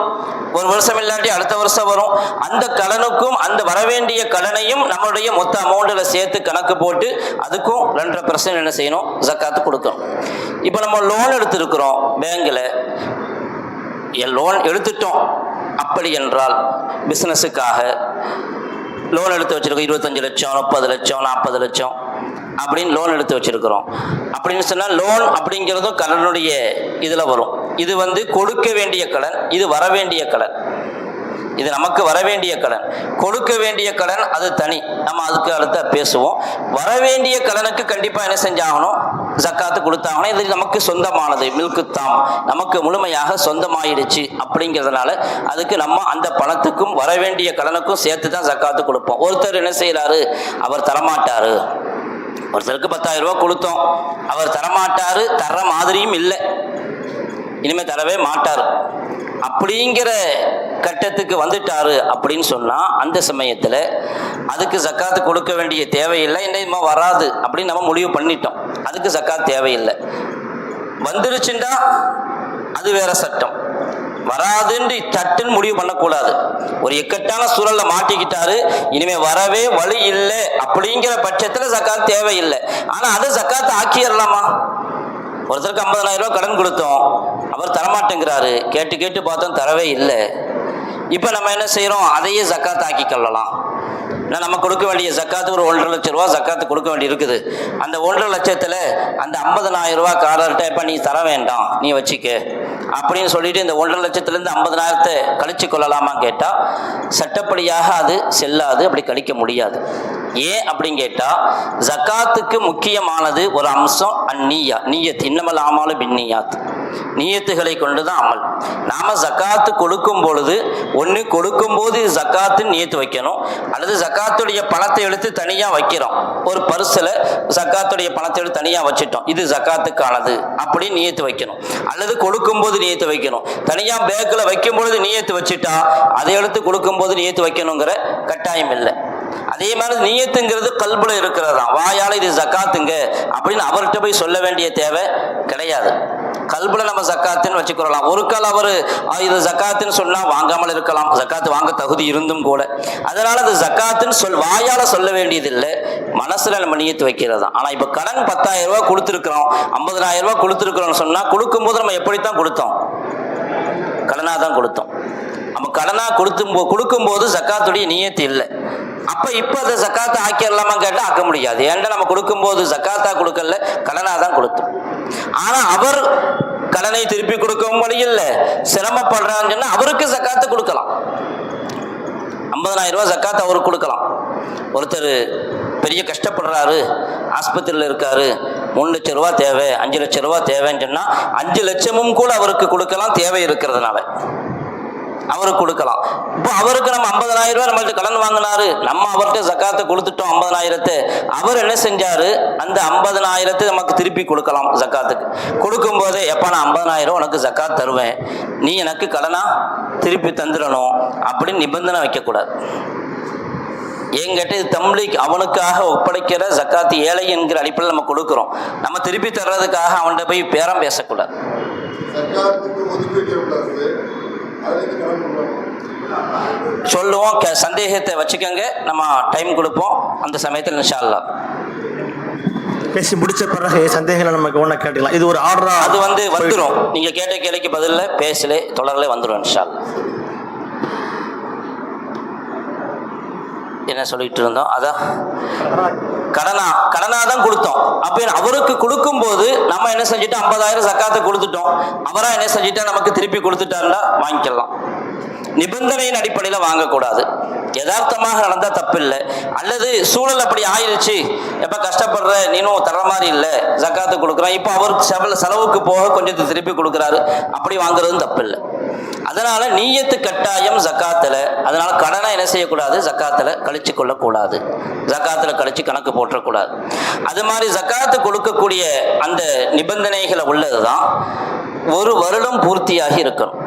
ஒரு வருஷம் இல்லாட்டி அடுத்த வருஷம் வரும். அந்த கடனுக்கும் அந்த வரவேண்டிய கடனையும் நம்மளுடைய மொத்த அமௌண்ட்டில் சேர்த்து கணக்கு போட்டு அதுக்கும் 2.5% என்ன செய்யணும், ஜக்காத்து கொடுக்கணும். இப்போ நம்ம லோன் எடுத்துருக்குறோம் பேங்கில், லோன் எடுத்துட்டோம். அப்படி என்றால் பிஸ்னஸுக்காக லோன் எடுத்து வச்சுருக்கோம், 25 லட்சம் 30 லட்சம் 40 லட்சம் அப்படின்னு லோன் எடுத்து வச்சுருக்கிறோம். அப்படின்னு சொன்னால் லோன் அப்படிங்கிறதும் கடனுடைய இதில் வரும். இது வந்து கொடுக்க வேண்டிய கடன், இது வர வேண்டிய கடன். இது நமக்கு வர வேண்டிய கடன். கொடுக்க வேண்டிய கடன் அது தனி, நம்ம அதுக்கு அடுத்த பேசுவோம். வர வேண்டிய கடனுக்கு கண்டிப்பாக என்ன செஞ்சாகணும், ஜக்காத்து கொடுத்தாகணும். இது நமக்கு சொந்தமானது, மில்குத்தாம், நமக்கு முழுமையாக சொந்தமாயிடுச்சு. அப்படிங்கிறதுனால அதுக்கு நம்ம அந்த பணத்துக்கும் வர வேண்டிய கடனுக்கும் சேர்த்து தான் ஜக்காத்து கொடுப்போம். ஒருத்தர் என்ன செய்கிறாரு, அவர் தரமாட்டாரு. ஒருத்தருக்கு 10,000 ரூபா கொடுத்தோம், அவர் தரமாட்டாரு, தர்ற மாதிரியும் இல்லை, இனிமேல் தரவே மாட்டார் அப்படிங்கிற கட்டத்துக்கு வந்துட்டாரு அப்படின்னு சொன்னால் அந்த சமயத்தில் அதுக்கு ஜக்காத்து கொடுக்க வேண்டிய தேவையில்லை. இன்னும் வராது அப்படின்னு நம்ம முடிவு பண்ணிட்டோம், அதுக்கு ஜக்காத் தேவையில்லை. வந்துருச்சுண்டா அது வேற சட்டம். வராதுன்னு சட்டுன்னு முடிவு பண்ணக்கூடாது. ஒரு இக்கட்டான சூழல்ல மாட்டிக்கிட்டாரு, இனிமே வரவே வழி இல்லை அப்படிங்கிற பட்சத்தில் ஜக்காத் தேவையில்லை. ஆனால் அதை ஜக்காத்து ஆக்கிடலாமா? ஒருத்தருக்கு 50,000 ரூபா கடன் கொடுத்தோம், அவர் தரமாட்டேங்கிறாரு, கேட்டு கேட்டு பார்த்தோம் தரவே இல்லை. இப்போ நம்ம என்ன செய்கிறோம், அதையே ஜக்காத் ஆக்கி கொள்ளலாம். ஏன்னா நம்ம கொடுக்க வேண்டிய ஜக்காத்து ஒரு 1.5 லட்சம் ரூபா ஜக்காத்து கொடுக்க வேண்டி இருக்குது. அந்த 1.5 லட்சத்தில் அந்த 50,000 ரூபா காரர்கிட்ட இப்போ நீ தர வேண்டாம், நீ வச்சுக்க அப்படின்னு சொல்லிட்டு இந்த 1.5 லட்சத்துலேருந்து 50,000 கழிச்சு கொள்ளலாமா கேட்டால் சட்டப்படியாக அது செல்லாது, அப்படி கழிக்க முடியாது. ஏன் அப்படின்னு கேட்டால் ஜக்காத்துக்கு முக்கியமானது ஒரு அம்சம் அந்நியா, நீயத், இன்னமல் ஆமாலு பின்னியாத், நீயத்துகளை கொண்டு தான் அமல். நாம ஜக்காத்து கொடுக்கும் பொழுது ஒன்று கொடுக்கும்போது ஜக்காத்துன்னு நீயத்து வைக்கணும், அல்லது ஜக்காத்துடைய பணத்தை எடுத்து தனியாக வைக்கிறோம், ஒரு பர்ஸில் ஜக்காத்துடைய பணத்தை எடுத்து தனியாக வச்சுட்டோம், இது ஜக்காத்துக்கானது அப்படின்னு நீயத்து வைக்கணும். அல்லது கொடுக்கும்போது நீயத்து வைக்கணும். தனியாக பேக்கில் வைக்கும் பொழுது நீயத்து வச்சுட்டா அதை எடுத்து கொடுக்கும்போது நீயத்து வைக்கணுங்கிற கட்டாயம் இல்லை. அதே மாதிரி நீயத்துங்கிறது கல்புல இருக்கிறதா, வாயால் இது ஜக்காத்துங்க அப்படின்னு அவர்கிட்ட போய் சொல்ல வேண்டிய தேவை கிடையாது. கல்புல நம்ம ஜக்காத்துன்னு வச்சுக்கிறலாம். ஒரு கால் அவர் இது ஜக்காத்துன்னு சொன்னால் வாங்காமல் இருக்கலாம், ஜக்காத்து வாங்க தகுதி இருந்தும் கூட. அதனால அது ஜக்காத்துன்னு வாயால் சொல்ல வேண்டியதில்லை, மனசில் நம்ம நீயத்து வைக்கிறது தான். ஆனால் இப்போ கடன் 10,000 ரூபா கொடுத்துருக்குறோம், 50,000 ரூபா கொடுத்துருக்குறோம்னு சொன்னால் கொடுக்கும்போது நம்ம எப்படித்தான் கொடுத்தோம், கடனாக தான் கொடுத்தோம். நம்ம கடனாக கொடுக்கும்போது ஜக்காத்துடைய நீயத்து இல்லை. அப்போ இப்போ அதை ஜக்காத்தை ஆக்கிடலாமா கேட்டால் ஆக்க முடியாது. ஏன்டா நம்ம கொடுக்கும்போது ஜக்காத்தா கொடுக்கல, கடனாக தான் கொடுத்தோம். ஆனால் அவர் கடனை திருப்பி கொடுக்கவும் வழியில் சிரமப்படுறான்னு சொன்னால் அவருக்கு ஜக்காத்து கொடுக்கலாம். 50,000 ரூபா ஜக்காத்து அவருக்கு கொடுக்கலாம். ஒருத்தர் பெரிய கஷ்டப்படுறாரு, ஆஸ்பத்திரியில் இருக்காரு, 3 லட்சம் ரூபா தேவை, 5 லட்சம் ரூபா தேவைன்னு சொன்னால் 5 லட்சமும் கூட அவருக்கு கொடுக்கலாம், தேவை இருக்கிறதுனால அவருக்கு கொடுக்கலாம். இப்போ அவருக்கு நம்ம 50,000 ரூபா நம்மள்ட்ட கடன் வாங்கினாரு, நம்ம அவர்கிட்ட ஜக்காத்தை கொடுத்துட்டோம் 50,000. அவர் என்ன செஞ்சாரு, அந்த 50,000 நமக்கு திருப்பி கொடுக்கலாம். ஜக்காத்துக்கு கொடுக்கும் போதே எப்போ நான் 50,000 உனக்கு ஜக்காத் தருவேன், நீ எனக்கு கடனா திருப்பி தந்துடணும் அப்படின்னு நிபந்தனை வைக்கக்கூடாது. என்கிட்ட இது தம்லீக், அவனுக்காக ஒப்படைக்கிற ஜக்காத்து ஏழை என்கிற அடிப்படையில் நம்ம கொடுக்குறோம், நம்ம திருப்பி தர்றதுக்காக அவன்கிட்ட போய் பேரம் பேசக்கூடாது. சொல்லுவோம், சந்தேகத்தை வச்சுக்கோங்க, நம்ம டைம் கொடுப்போம் அந்த சமயத்தில் இன்ஷா அல்லாஹ். பேசி முடிச்ச பிறகு சந்தேகங்களை நமக்கு ஒன்றா கேட்டுக்கலாம். இது ஒரு ஆர்டரா அது வந்துடும். நீங்க கேட்ட கேள்விக்கு பதில பேசல தொடர்ல வந்துடும் இன்ஷா அல்லாஹ். என்ன சொல்லிட்டு இருந்தோம், அதான் கடனா தான் கொடுத்தோம். அப்ப அவருக்கு கொடுக்கும் போது நம்ம என்ன செஞ்சுட்டோம், 50,000 ஜக்காத்தை கொடுத்துட்டோம், அவரா என்ன செஞ்சுட்டா நமக்கு திருப்பி கொடுத்துட்டாருன்னா வாங்கிக்கலாம். நிபந்தனையின் அடிப்படையில் வாங்கக்கூடாது. யதார்த்தமாக நடந்தால் தப்பு இல்லை. அல்லது சூழல் அப்படி ஆயிடுச்சு, எப்போ கஷ்டப்படுற நீனும் தர மாதிரி இல்லை, ஜக்காத்து கொடுக்குறான், இப்போ அவருக்கு செலவுக்கு போக கொஞ்சத்தை திருப்பி கொடுக்குறாரு, அப்படி வாங்குறதும் தப்பு இல்லை. அதனால நீயத்து கட்டாயம் ஜக்காத்தில். அதனால கடனை என்ன செய்யக்கூடாது, ஜக்காத்தில் கழிச்சு கொள்ளக்கூடாது, ஜக்காத்தில் கழிச்சு கணக்கு போட்டக்கூடாது. அது மாதிரி ஜக்காத்து கொடுக்கக்கூடிய அந்த நிபந்தனைகளை உள்ளது தான் 1 வருடம் பூர்த்தியாகி இருக்கணும்.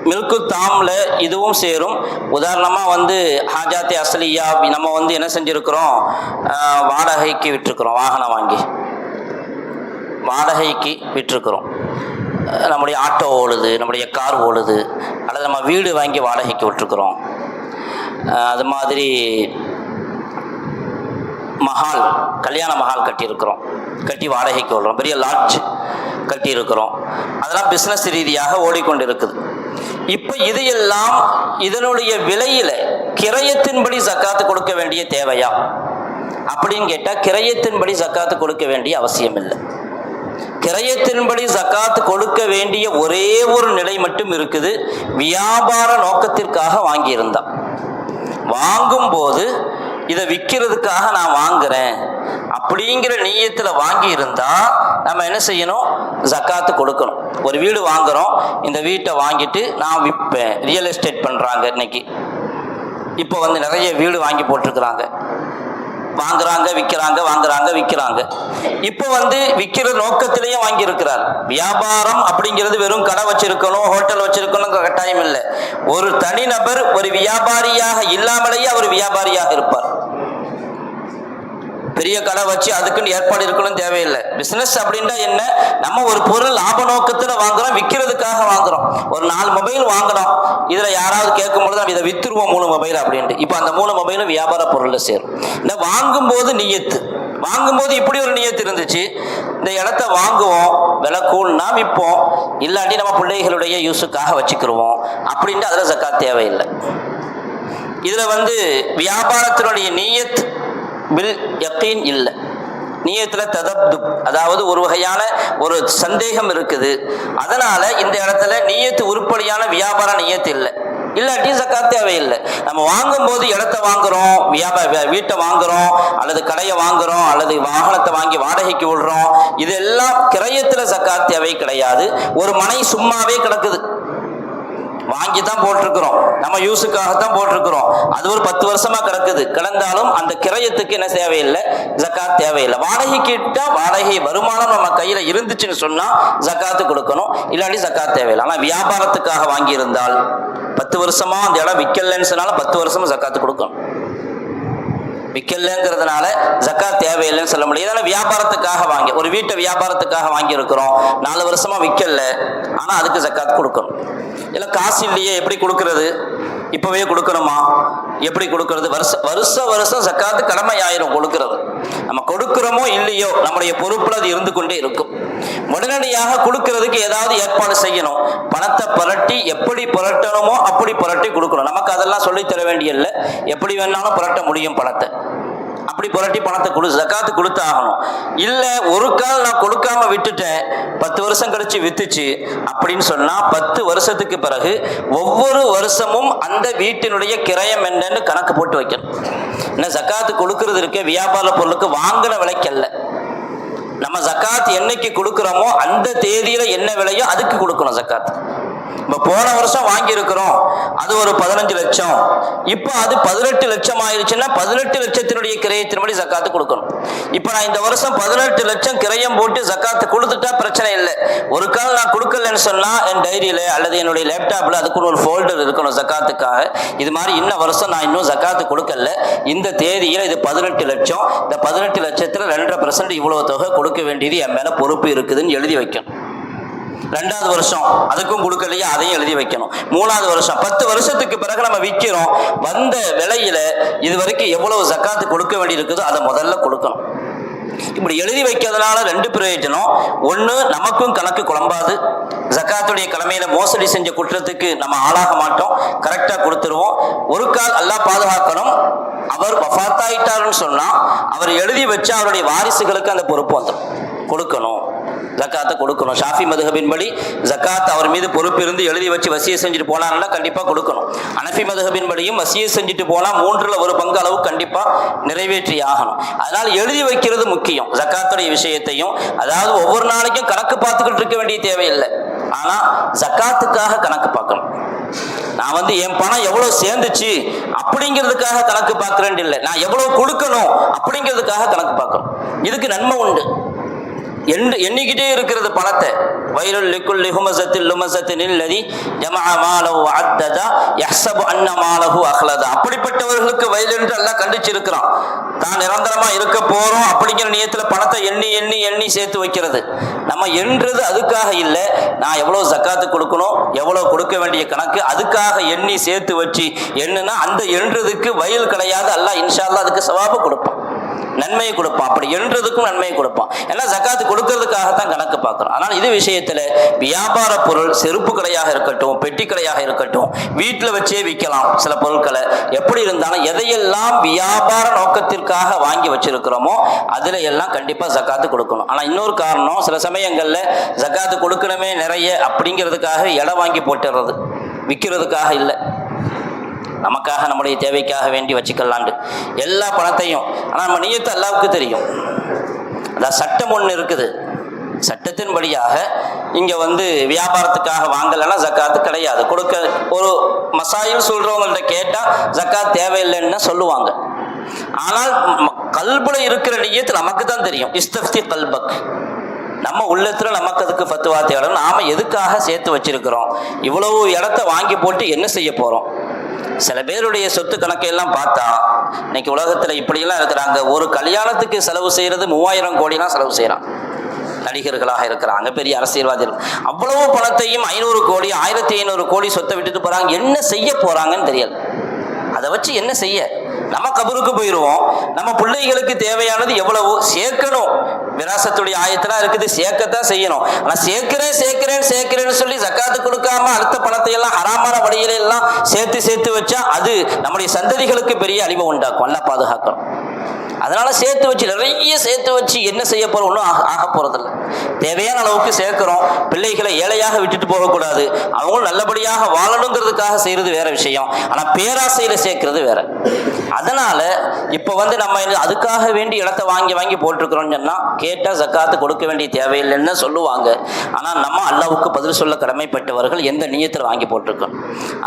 மில்கு தாமில் இதுவும் சேரும். உதாரணமாக வந்து ஹாஜாத்தே அஸ்லியா நம்ம வந்து என்ன செஞ்சுருக்கிறோம், வாடகைக்கு விட்டுருக்குறோம், வாகனம் வாங்கி வாடகைக்கு விட்டுருக்குறோம். நம்முடைய ஆட்டோ ஓடுது, நம்முடைய கார் ஓடுது, அல்லது நம்ம வீடு வாங்கி வாடகைக்கு விட்டுருக்குறோம். அது மாதிரி மஹால், கல்யாண மஹால் கட்டியிருக்கிறோம், கட்டி வாடகைக்கு விடுறோம். பெரிய லாட்ஜ் கட்டியிருக்கிறோம். அதெல்லாம் பிஸ்னஸ் ரீதியாக ஓடிக்கொண்டு இருக்குது. இப்போ இது எல்லாம் இதனுடைய விலையில் கிரயத்தின்படி ஜக்காத்து கொடுக்க வேண்டிய தேவையா அப்படின்னு கேட்டால், கிரயத்தின்படி ஜக்காத்து கொடுக்க வேண்டிய அவசியம் இல்லை. கிரயத்தின்படி ஜக்காத்து கொடுக்க வேண்டிய ஒரே ஒரு நிலை மட்டும் இருக்குது. வியாபார நோக்கத்திற்காக வாங்கியிருந்தான், வாங்கும்போது இதை விற்கிறதுக்காக நான் வாங்குறேன் அப்படிங்கிற நீயத்தில் வாங்கி இருந்தா நம்ம என்ன செய்யணும், ஜக்காத்து கொடுக்கணும். ஒரு வீடு வாங்குறோம், இந்த வீட்டை வாங்கிட்டு நான் விற்பேன். ரியல் எஸ்டேட் பண்ணுறாங்க இன்னைக்கு. இப்போ வந்து நிறைய வீடு வாங்கி போட்டிருக்கிறாங்க, வாங்குறாங்க விற்கிறாங்க, வாங்குறாங்க விற்கிறாங்க. இப்போ வந்து விற்கிற நோக்கத்திலேயே வாங்கியிருக்கிறார். வியாபாரம் அப்படிங்கிறது வெறும் கடை வச்சிருக்கணும், ஹோட்டல் வச்சிருக்கணும் கட்டாயம் இல்லை. ஒரு தனிநபர் ஒரு வியாபாரியாக இல்லாமலேயே அவர் வியாபாரியாக இருப்பார். பெரிய கடை வச்சு அதுக்குன்னு ஏற்பாடு இருக்கணும் தேவையில்லை. பிசினஸ் அப்படின்னா என்ன, நம்ம ஒரு பொருள் லாப நோக்கத்தில் வாங்குறோம், விற்கிறதுக்காக வாங்குறோம். ஒரு 4 மொபைல் வாங்குறோம், இதில் யாராவது கேட்கும்பொழுது நம்ம இதை விற்றுருவோம் 3 மொபைல் அப்படின்ட்டு. இப்போ அந்த 3 மொபைலும் வியாபார பொருளில் சேரும். இந்த வாங்கும்போது நியத்து, வாங்கும்போது இப்படி ஒரு நியத்து இருந்துச்சு, இந்த இடத்த வாங்குவோம், விலை கூழ்னா விற்போம், இல்லாட்டி நம்ம பிள்ளைகளுடைய யூஸுக்காக வச்சுக்கிடுவோம் அப்படின்ட்டு அதில் ஜக்காத் தேவையில்லை. இதில் வந்து வியாபாரத்தினுடைய நியத் பில் யக்கீன் இல்லை. நியத்தில் ததப்துப், அதாவது ஒரு வகையான ஒரு சந்தேகம் இருக்குது. அதனால இந்த இடத்துல நியத்து உருப்படியான வியாபார நியத்து இல்லை, இல்லாட்டி ஜக்காத் தேவையில்லை. நம்ம வாங்கும்போது இடத்த வாங்குறோம், வீட்டை வாங்குறோம், அல்லது கடையை வாங்குறோம், அல்லது வாகனத்தை வாங்கி வாடகைக்கு விடுறோம், இதெல்லாம் கிரயத்தில் ஜக்காத் தேவை கிடையாது. ஒரு மனை சும்மாவே கிடக்குது, வாங்கி தான் போட்டிருக்கிறோம், நம்ம யூஸுக்காகத்தான் போட்டிருக்கிறோம், அது ஒரு 10 வருஷமா கிடக்குது, கிடந்தாலும் அந்த கிரயத்துக்கு என்ன தேவையில்லை, ஜக்காத் தேவையில்லை. வாடகை கிட்ட வாடகை வருமானம் நம்ம கையில இருந்துச்சுன்னு சொன்னா ஜக்காத்து கொடுக்கணும், இல்லாட்டி ஜக்காத் தேவையில்லை. ஆனால் வியாபாரத்துக்காக வாங்கி இருந்தால் 10 வருஷமா அந்த இடம் விற்கலன்னு சொன்னாலும் 10 வருஷமா ஜக்காத்து கொடுக்கணும். விற்கலங்கிறதுனால ஜக்காத் தேவையில்லைன்னு சொல்ல முடியாது. அதனால வியாபாரத்துக்காக வாங்கி, ஒரு வீட்டை வியாபாரத்துக்காக வாங்கி இருக்கிறோம், 4 வருஷமா விற்கல, ஆனா அதுக்கு ஜக்காத் கொடுக்கணும். இல்லை காசு இல்லையே எப்படி கொடுக்கறது, இப்பவே கொடுக்கணுமா, எப்படி கொடுக்கறது, வருஷம் ஜக்காத்து கடமை ஆயிரும் கொடுக்கறது. நம்ம கொடுக்கிறோமோ இல்லையோ நம்முடைய பொறுப்புல அது இருந்து கொண்டே இருக்கும். உடனடியாக கொடுக்கறதுக்கு ஏதாவது ஏற்பாடு செய்யணும். பணத்தை புரட்டி எப்படி புரட்டணுமோ அப்படி புரட்டி கொடுக்கணும். நமக்கு அதெல்லாம் சொல்லித்தர வேண்டிய இல்லை, எப்படி வேணாலும் புரட்ட முடியும் பணத்தை. அப்படி புரட்டி பணத்தை ஜக்காத்து கொடுத்து ஆகணும். இல்லை ஒரு கால் நான் கொடுக்காம விட்டுட்டேன், 10 வருஷம் கழிச்சு வித்துச்சு அப்படின்னு சொன்னா 10 வருஷத்துக்கு பிறகு ஒவ்வொரு வருஷமும் அந்த வீட்டினுடைய கிரயம் என்னன்னு கணக்கு போட்டு வைக்கணும். என்ன ஜக்காத்து கொடுக்கறது இருக்க வியாபார பொருளுக்கு வாங்கின விலைக்கல்ல, நம்ம ஜக்காத் என்னைக்கு கொடுக்குறோமோ அந்த தேதியில என்ன விலையோ அதுக்கு கொடுக்கணும் ஜக்காத். இப்போ போன வருஷம் வாங்கி இருக்கிறோம், அது ஒரு 15 லட்சம், இப்போ அது 18 லட்சம் ஆயிடுச்சுன்னா 18 லட்சத்தினுடைய கிரயத்தின்படி ஜக்காத்து கொடுக்கணும். இப்போ நான் இந்த வருஷம் 18 லட்சம் கிரயம் போட்டு ஜக்காத்து கொடுத்துட்டா பிரச்சனை இல்லை. ஒரு கால் நான் கொடுக்கலன்னு சொன்னா என் டைரியில அல்லது என்னுடைய லேப்டாப்ல அதுக்கு ஒரு ஃபோல்டர் இருக்கணும் ஜக்காத்துக்காக. இது மாதிரி இன்ன வருஷம் நான் இன்னும் ஜக்காத்து கொடுக்கல, இந்த தேதியில இது 18 லட்சம், இந்த 18 லட்சத்துல 2.5% இவ்வளவு தொகை கொடுக்க வேண்டியது என் மேல பொறுப்பு இருக்குதுன்னு எழுதி வைக்கணும். 2வது வருஷம் அதுக்கும் கொடுக்கலையே, அதையும் எழுதி வைக்கணும். 3வது வருஷம் 10 வருஷத்துக்கு பிறகு நம்ம விற்கிறோம், வந்த விலையில இது வரைக்கும் எவ்வளவு ஜக்காத்து கொடுக்க வேண்டி இருக்குதோ அதை முதல்ல கொடுக்கணும். இப்படி எழுதி வைக்கிறதுனால 2 பிரயோஜனம். ஒன்று, நமக்கும் கணக்கு குழம்பாது, ஜக்காத்துடைய கடமையில மோசடி செஞ்ச குற்றத்துக்கு நம்ம ஆளாக மாட்டோம், கரெக்டாக கொடுத்துருவோம். ஒரு கால் அல்லாஹ் பாதுகாக்கணும், அவர் வஃபாத்தாயிட்டாருன்னு சொன்னா அவர் எழுதி வச்சு அவருடைய வாரிசுகளுக்கு அந்த பொறுப்பு வந்துடும், கொடுக்கணும், ஜக்காத்தை கொடுக்கணும். ஷாஃபி மதுஹபின்படி ஜக்காத் அவர் மீது பொறுப்பு இருந்து எழுதி வச்சு வசியை செஞ்சுட்டு போனான்னா கண்டிப்பாக கொடுக்கணும். ஹனஃபி மதுஹபின்படியும் வசியை செஞ்சுட்டு போனால் 3ல் 1 பங்கு அளவு கண்டிப்பாக நிறைவேற்றி ஆகணும். அதனால் எழுதி வைக்கிறது முக்கியம் ஜக்காத்துடைய விஷயத்தையும். அதாவது ஒவ்வொரு நாளைக்கும் கணக்கு பார்த்துக்கிட்டு இருக்க வேண்டிய தேவையில்லை, ஆனால் ஜக்காத்துக்காக கணக்கு பார்க்கணும். நான் என் பணம் எவ்வளோ சேர்ந்துச்சு அப்படிங்கிறதுக்காக கணக்கு பார்க்குறேன் இல்லை, நான் எவ்வளோ கொடுக்கணும் அப்படிங்கிறதுக்காக கணக்கு பார்க்கணும். இதுக்கு நன்மை உண்டு. எண்ணிக்கிட்டே இருக்கிறது பணத்தை. வயலுல் லிக்குல்லி ஹுமஸத்தில் லுமஸத்தின் அல்லதி ஜமஅ மாலஹு வஅத்தத யஹ்ஸபு அன்ன மாலஹு அஹ்லத. அப்படிப்பட்டவர்களுக்கு வயல் என்று அல்லாஹ் கண்டிச்சிருக்கிறான். தான் நிரந்தரமா இருக்க போறோம் அப்படிங்கிற நியத்துல பணத்தை எண்ணி எண்ணி எண்ணி சேர்த்து வைக்கிறது. நம்ம என்றது அதுக்காக இல்லை, நான் எவ்வளவு ஜக்காத்து கொடுக்கணும், எவ்வளவு கொடுக்க வேண்டிய கணக்கு, அதுக்காக எண்ணி சேர்த்து வச்சு என்னன்னா அந்த என்றதுக்கு வயல் கிடையாது. அல்லாஹ் இன்ஷா அல்லாஹ் அதுக்கு சவாபு கொடுப்பான், நன்மையை கொடுப்பான். அப்படி என்றதுக்கும் நன்மையை கொடுப்பான். ஏன்னா ஜக்காத்து கொடுக்கறதுக்காகத்தான் கணக்கு பார்க்கிறோம். ஆனால் இது விஷயத்துல வியாபார பொருள், செருப்பு கடையாக இருக்கட்டும், பெட்டி கடையாக இருக்கட்டும், வீட்டில் வச்சே விற்கலாம் சில பொருட்களை. எப்படி இருந்தாலும் எதையெல்லாம் வியாபார நோக்கத்திற்காக வாங்கி வச்சிருக்கிறோமோ அதுல எல்லாம் கண்டிப்பா ஜக்காத்து கொடுக்கணும். ஆனா இன்னொரு காரணம், சில சமயங்கள்ல ஜக்காத்து கொடுக்கணுமே நிறைய அப்படிங்கிறதுக்காக இடம் வாங்கி போட்டுறது, விற்கிறதுக்காக இல்லை, நமக்காக நம்முடைய தேவைக்காக வேண்டி வச்சுக்கலாண்டு எல்லா பணத்தையும். ஆனால் நம்ம நியத்து அல்லாஹ்வுக்கு தெரியும். அதான் சட்டம் ஒன்று இருக்குது, சட்டத்தின்படியாக இங்கே வியாபாரத்துக்காக வாங்கலைன்னா ஜக்காத்து கிடையாது. கொடுக்க ஒரு மசாயில் சொல்கிறவங்கள்ட்ட கேட்டால் ஜக்காத் தேவையில்லைன்னு சொல்லுவாங்க. ஆனால் கல்புல இருக்கிற நியத்து நமக்கு தான் தெரியும். இஸ்தஃப்தி கல்பக், நம்ம உள்ளத்துல நமக்கு அதுக்கு ஃபத்வா தேவை. நாம எதுக்காக சேர்த்து வச்சிருக்கிறோம், இவ்வளவு இடத்த வாங்கி போட்டு என்ன செய்ய போறோம்? சில பேருடைய சொத்து கணக்கையெல்லாம் பார்த்தா இன்னைக்கு உலகத்துல இப்படியெல்லாம் இருக்கிறாங்க. ஒரு கல்யாணத்துக்கு செலவு செய்யறது 3000 கோடிலாம் செலவு செய்யறான். நடிகர்களாக இருக்கிறாங்க, பெரிய அரசியல்வாதிகள், அவ்வளவு பணத்தையும் 500 கோடி 1500 கோடி சொத்தை விட்டுட்டு போறாங்க. என்ன செய்ய போறாங்கன்னு தெரியல. அதை வச்சு என்ன செய்ய? நம்ம கபருக்கு போயிடுவோம். நம்ம பிள்ளைகளுக்கு தேவையானது எவ்வளவு சேர்க்கணும், விராசத்துடைய ஆயத்தெல்லாம் இருக்குது, சேர்க்கத்தான் செய்யணும். ஆனா சேர்க்கிறேன்னு சொல்லி ஜக்காத்து கொடுக்காம அடுத்த பணத்தை எல்லாம் ஹராமான வழியில எல்லாம் சேர்த்து வச்சா அது நம்முடைய சந்ததிகளுக்கு பெரிய அழிவை உண்டாக்கும். நல்லா பாதுகாக்கணும். அதனால சேர்த்து வச்சு நிறைய சேர்த்து வச்சு என்ன செய்ய போறோம்? ஒன்றும் ஆக போறதில்லை. தேவையான அளவுக்கு சேர்க்கிறோம். பிள்ளைகளை ஏழையாக விட்டுட்டு போகக்கூடாது, அவங்களும் நல்லபடியாக வாழணுங்கிறதுக்காக செய்யறது வேற விஷயம். ஆனா பேராசையில சேர்க்கிறது வேற. அதனால இப்ப நம்ம அதுக்காக வேண்டி இடத்த வாங்கி போட்டிருக்கிறோம்னு சொன்னா கேட்டா ஜக்காத்து கொடுக்க வேண்டிய தேவையில்லைன்னு சொல்லுவாங்க. ஆனா நம்ம அல்லாஹ்வுக்கு பதில் சொல்ல கடமைப்பட்டவர்கள் எந்த நியத்தில் வாங்கி போட்டிருக்கோம்.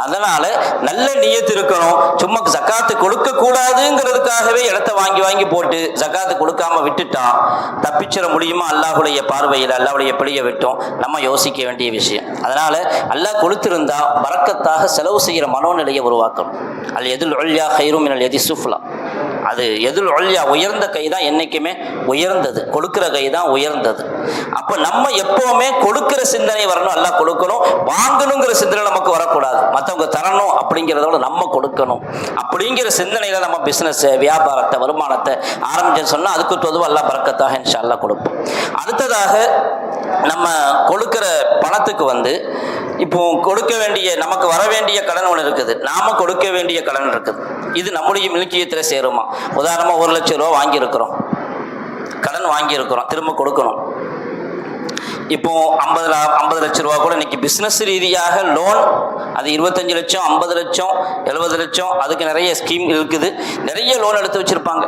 அதனால நல்ல நியத்து இருக்கணும். சும்மா ஜக்காத்து கொடுக்க கூடாதுங்கிறதுக்காகவே இடத்த வாங்கி போட்டு ஜக்காத்து கொடுக்காம விட்டுட்டா தப்பிச்சிட முடியுமா? அல்லாஹ்வுடைய பார்வையில் அல்லாஹ்வுடைய பிடியை விட்டோம் நம்ம யோசிக்க வேண்டிய விஷயம். அதனால அல்லாஹ் கொடுத்திருந்தா பரக்கத்தாக செலவு செய்கிற மனோநிலையை உருவாக்கணும். அல் எதுல் உல்யா கைரும் மினல் எதி சுஃப்லா. அது எதுல் உல்யா, உயர்ந்த கை தான் என்னைக்குமே உயர்ந்தது, கொடுக்கிற கை தான் உயர்ந்தது. அப்ப நம்ம எப்பவுமே கொடுக்கிற சிந்தனை வரணும். அல்லாஹ் கொடுக்கணும், வாங்கணுங்கிற சிந்தனை நமக்கு வரக்கூடாது. மற்றவங்க தரணும் அப்படிங்கிறதோட நம்ம கொடுக்கணும் அப்படிங்கிற சிந்தனையில நம்ம பிசினஸ் வியாபாரத்தை வருமானத்தை ஆரம்பிச்சேன்னு சொன்னா அதுக்கு பொதுவாக அல்லாஹ் பரக்கத்தாக இன்ஷா அல்லாஹ் கொடுப்போம். அடுத்ததாக நம்ம கொடுக்கிற பணத்துக்கு இப்போ கொடுக்க வேண்டிய நமக்கு வர வேண்டிய கடன் ஒன்று இருக்குது, நாம கொடுக்க வேண்டிய கடன் இருக்குது. இது நம்முடைய மில்கியத்தில் சேருமா? உதாரணமா 1 லட்சம் ரூபா வாங்கியிருக்கிறோம், கடன் வாங்கியிருக்கிறோம், திரும்ப கொடுக்கணும். இப்போ 50 லட்சம் ரூபா கூட இன்னைக்கு பிசினஸ் ரீதியாக லோன், அது 25 லட்சம் 50 லட்சம் 70 லட்சம், அதுக்கு நிறைய ஸ்கீம் இருக்குது. நிறைய லோன் எடுத்து வச்சிருப்பாங்க.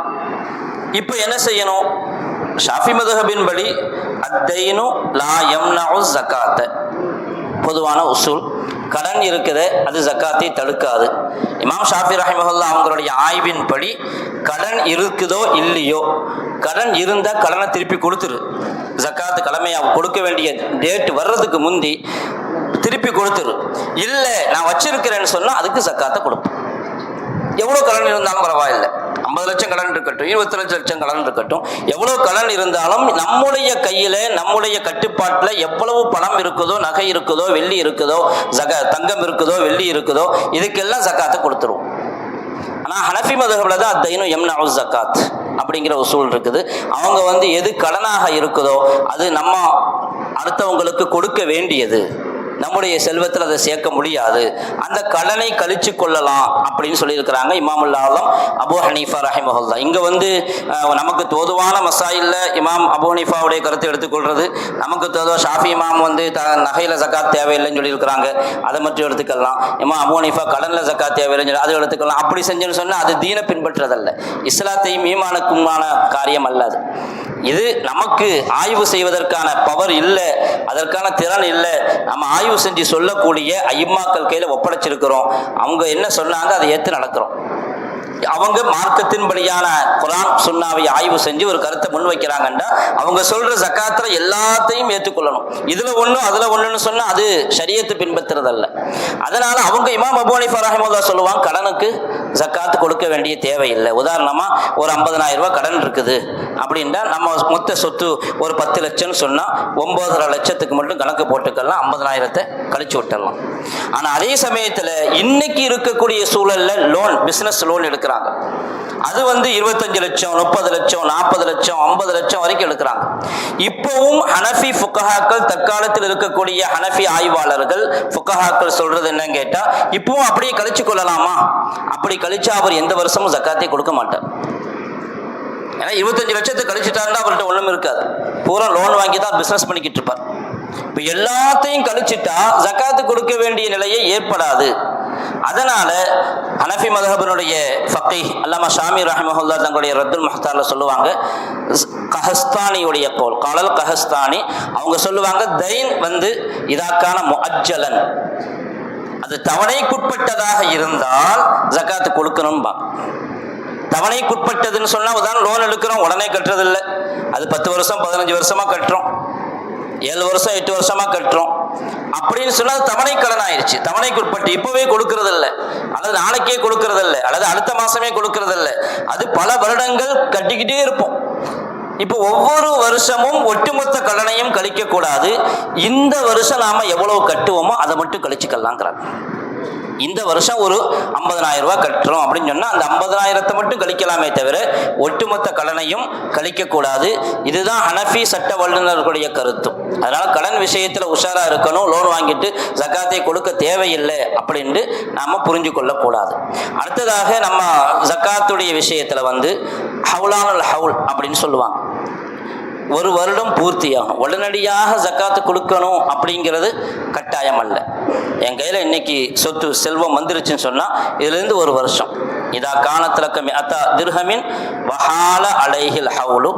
இப்போ என்ன செய்யணும்? ஷாஃபி மதுஹபின் படி அத்தைனு லா யம்னஉ ஸகாத்த, பொதுவான உசூல். கடன் இருக்குது, அது ஜக்காத்தை தடுக்காது. இமாம் ஷாஃபி ரஹிமஹுல்லாஹ் அவங்களுடைய ஆய்வின் படி கடன் இருக்குதோ இல்லையோ, கடன் இருந்தால் கடனை திருப்பி கொடுத்துரு. ஜக்காத்து கடமையாக கொடுக்க வேண்டிய டேட் வர்றதுக்கு முந்தி திருப்பி கொடுத்துரு. இல்லை நான் வச்சிருக்கிறேன்னு சொன்னால் அதுக்கு ஜக்காத்தை கொடுப்போம். எவ்வளோ கடன் இருந்தாலும் பரவாயில்லை. 50 லட்சம் கடன் இருக்கட்டும், 25 லட்சம் கடன் இருக்கட்டும், எவ்வளோ கடன் இருந்தாலும் நம்முடைய கையில் நம்முடைய கட்டுப்பாட்டில் எவ்வளவு பணம் இருக்குதோ, நகை இருக்குதோ, வெள்ளி இருக்குதோ, தங்கம் இருக்குதோ, வெள்ளி இருக்குதோ, இதுக்கெல்லாம் ஜக்காத்தை கொடுத்துருவோம். ஆனால் ஹனஃபி மதுஹப்ல தான் அத்தைனு யம்னஉ ஸகாத் அப்படிங்கிற உசூல் இருக்குது. அவங்க எது கடனாக இருக்குதோ அது நம்ம அடுத்தவங்களுக்கு கொடுக்க வேண்டியது, நம்முடைய செல்வத்தில் அதை சேர்க்க முடியாது, அந்த கடனை கழிச்சு கொள்ளலாம் அப்படின்னு சொல்லியிருக்கிறாங்க இமாமுல் ஆலம் அபு ஹனீஃபா ரஹிமஹுல்லாஹ். இங்கே நமக்கு தோதுவான மசாயில்ல இமாம் அபு ஹனீஃபாவுடைய கருத்தை எடுத்துக்கொள்றது, நமக்கு தோதுவா ஷாஃபி இமாம் நகையில் ஜக்காத் தேவையில்லைன்னு சொல்லியிருக்கிறாங்க, அதை மட்டும் எடுத்துக்கலாம். இமாம் அபு ஹனீஃபா கடனில் ஜக்காத் தேவையில்லைன்னு சொல்லி அதை எடுத்துக்கலாம். அப்படி செஞ்சுன்னு சொன்னால் அது தீனை பின்பற்றதல்ல, இஸ்லாத்தையும் ஈமானுக்குமான காரியம் அல்லது. இது நமக்கு ஆய்வு செய்வதற்கான பவர் இல்லை, அதற்கான திறன் இல்லை. நம்ம ஆய்வு செஞ்சு சொல்லக்கூடிய ஐம்மாக்கள் கையில் ஒப்படைச்சிருக்கிறோம். அவங்க என்ன சொன்னாங்க அதை ஏற்று நடக்கிறோம். அவங்க மார்க்கத்தின்படியான குர்ஆன் சுன்னாவை ஆய்வு செஞ்சு ஒரு கருத்தை முன்வைக்கிறாங்கன்னா அவங்க சொல்ற ஜக்காத்துல எல்லாத்தையும் ஏற்றுக்கொள்ளணும். இதுல ஒண்ணு அதுல ஒண்ணுன்னு சொன்னா அது ஷரியத்தை பின்பற்றுறது அல்ல. அதனால அவங்க இமாம் அபூ ஹனீஃபா ரஹிமஹுல்லாஹ் சொல்லுவாங்க, கடனுக்கு ஜக்காத்து கொடுக்க வேண்டிய தேவையில்லை. உதாரணமா ஒரு 50,000 ரூபாய் கடன் இருக்குது அப்படின்னா நம்ம மொத்த சொத்து ஒரு 10 லட்சம்னு சொன்னா 9.5 லட்சத்துக்கு மட்டும் கணக்கு போட்டுக்கலாம், 50,000 கழிச்சு விட்டுடலாம். ஆனா அதே சமயத்துல இன்னைக்கு இருக்கக்கூடிய சூழல்ல லோன், பிசினஸ் லோன் எடுக்கிறாங்க. அது 25 லட்சம், 30 லட்சம், 40 லட்சம், 50 லட்சம் வரைக்கும் எடுக்கிறாங்க. இப்பவும் ஹனஃபி ஃபுகஹாக்கள், தற்காலத்தில் இருக்கக்கூடிய ஹனஃபி ஆய்வாளர்கள் ஃபுகஹாக்கள் சொல்றது என்னன்னு கேட்டா, இப்பவும் அப்படியே கழிச்சு கொள்ளலாமா? அப்படி கழிச்சா அவர் எந்த வருஷமும் ஜக்காத்தை கொடுக்க மாட்டார். ஏன்னா 25 லட்சத்தை கழிச்சுட்டாருன்னா அவர்கிட்ட ஒண்ணும் இருக்காது, பூரா லோன் வாங்கி தான் பிசினஸ் பண்ணிக்கிட்டு இருப்பார். இப்ப எல்லாத்தையும் கழிச்சுட்டா ஜக்காத்து கொடுக்க வேண்டிய நிலையே ஏற்படாது. அதனால ஹனஃபி மذஹபினுடைய ஃபக்கீஹ் அல்லாமா ஷாமி ரஹிமஹுல்லாஹ் தங்களுடைய ரத்துல் முஹ்தார்ல சொல்லுவாங்க, கஹஸ்தானியுடைய கோல் காலல் கஹஸ்தானி அவங்க சொல்லுவாங்க, தைன் இதாக்கான முஅஜ்ஜலன், அது தவணைக்குட்பட்டதாக இருந்தால் ஜக்காத்து கொடுக்கணும்பா. தவணைக்குட்பட்டதுன்னு சொன்னா உதாரணம் லோன் எடுக்கிறோம், உடனே கட்டுறது இல்லை, அது 10 வருஷம் 15 வருஷமா கட்டுறோம், 7 வருஷம் 8 வருஷமா கட்டுறோம் அப்படின்னு சொன்னா தவணை கடன் ஆயிடுச்சு. தவணைக்கு உட்பட்டு இப்பவே கொடுக்கறது இல்லை, அல்லது நாளைக்கே கொடுக்கறது இல்லை, அல்லது அடுத்த மாசமே கொடுக்கறது இல்லை, அது பல வருடங்கள் கட்டிக்கிட்டே இருப்போம். இப்போ ஒவ்வொரு வருஷமும் ஒட்டுமொத்த கடனையும் கழிக்க கூடாது. இந்த வருஷம் நாம எவ்வளவு கட்டுவோமோ அதை மட்டும் கழிச்சுக்கலாங்கிறாங்க. இந்த வருஷம் ஒரு 50,000 ரூபாய் கட்டுறோம் அப்படின்னு சொன்னா அந்த 50,000 மட்டும் கழிக்கலாமே தவிர ஒட்டுமொத்த கடனையும் கழிக்க கூடாது. இதுதான் ஹனஃபி சட்ட வல்லுநர்களுடைய கருத்தும். அதனால கடன் விஷயத்துல உஷாரா இருக்கணும். லோன் வாங்கிட்டு ஜக்காத்தை கொடுக்க தேவையில்லை அப்படின்னு நாம புரிஞ்சு கொள்ள கூடாது. அடுத்ததாக நம்ம ஜக்காத்துடைய விஷயத்துல ஹவுலானுல் ஹவுல் அப்படின்னு சொல்லுவாங்க. ஒரு வருடம் பூர்த்தியாகும், உடனடியாக ஜக்காத்து கொடுக்கணும் அப்படிங்கிறது கட்டாயம் அல்ல. என் கையில் இன்னைக்கு சொத்து செல்வம் வந்துருச்சுன்னு சொன்னா இதுலேருந்து ஒரு வருஷம் இதா காணத்திலக்கம் அத்தா திர்ஹமின் வஹால அலைஹில் ஹவுலு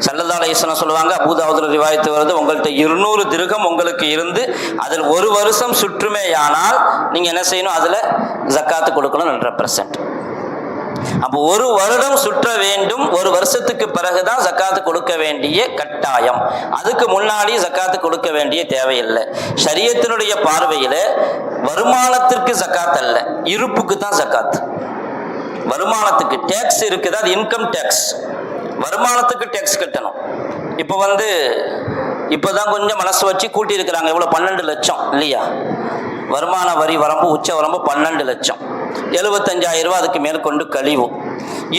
ஸல்லல்லாஹு அலைஹி வஸல்லம் சொல்லுவாங்க, அபூ தாவூதுல ரிவாயத்து வருது, உங்கள்கிட்ட 200 திர்ஹம் உங்களுக்கு இருந்து அதில் ஒரு வருஷம் சுற்றுமேயானால் நீங்க என்ன செய்யணும், அதுல ஜக்காத்து கொடுக்கணும் 100%. அப்போ ஒரு வருடம் சுற்ற வேண்டும், ஒரு வருஷத்துக்கு பிறகுதான் ஜக்காத்து கொடுக்க வேண்டிய கட்டாயம். அதுக்கு முன்னாடி ஜக்காத்து கொடுக்க வேண்டிய தேவையில்லை. ஷரியத்தினுடைய பார்வையில வருமானத்திற்கு ஜக்காத் அல்ல, இருப்புக்கு தான் ஜக்காத். வருமானத்துக்கு டேக்ஸ் இருக்குது, அது இன்கம் டேக்ஸ். வருமானத்துக்கு டேக்ஸ் கட்டணும். இப்போ இப்போதான் கொஞ்சம் மனசு வச்சு கூட்டி இருக்கிறாங்க, இவ்வளோ 12 லட்சம் இல்லையா, வருமான வரி வரம்பு உச்ச வரம்பு 12 லட்சம், 75,000 ரூபாய் அதுக்கு மேற்கொண்டு கழிவு.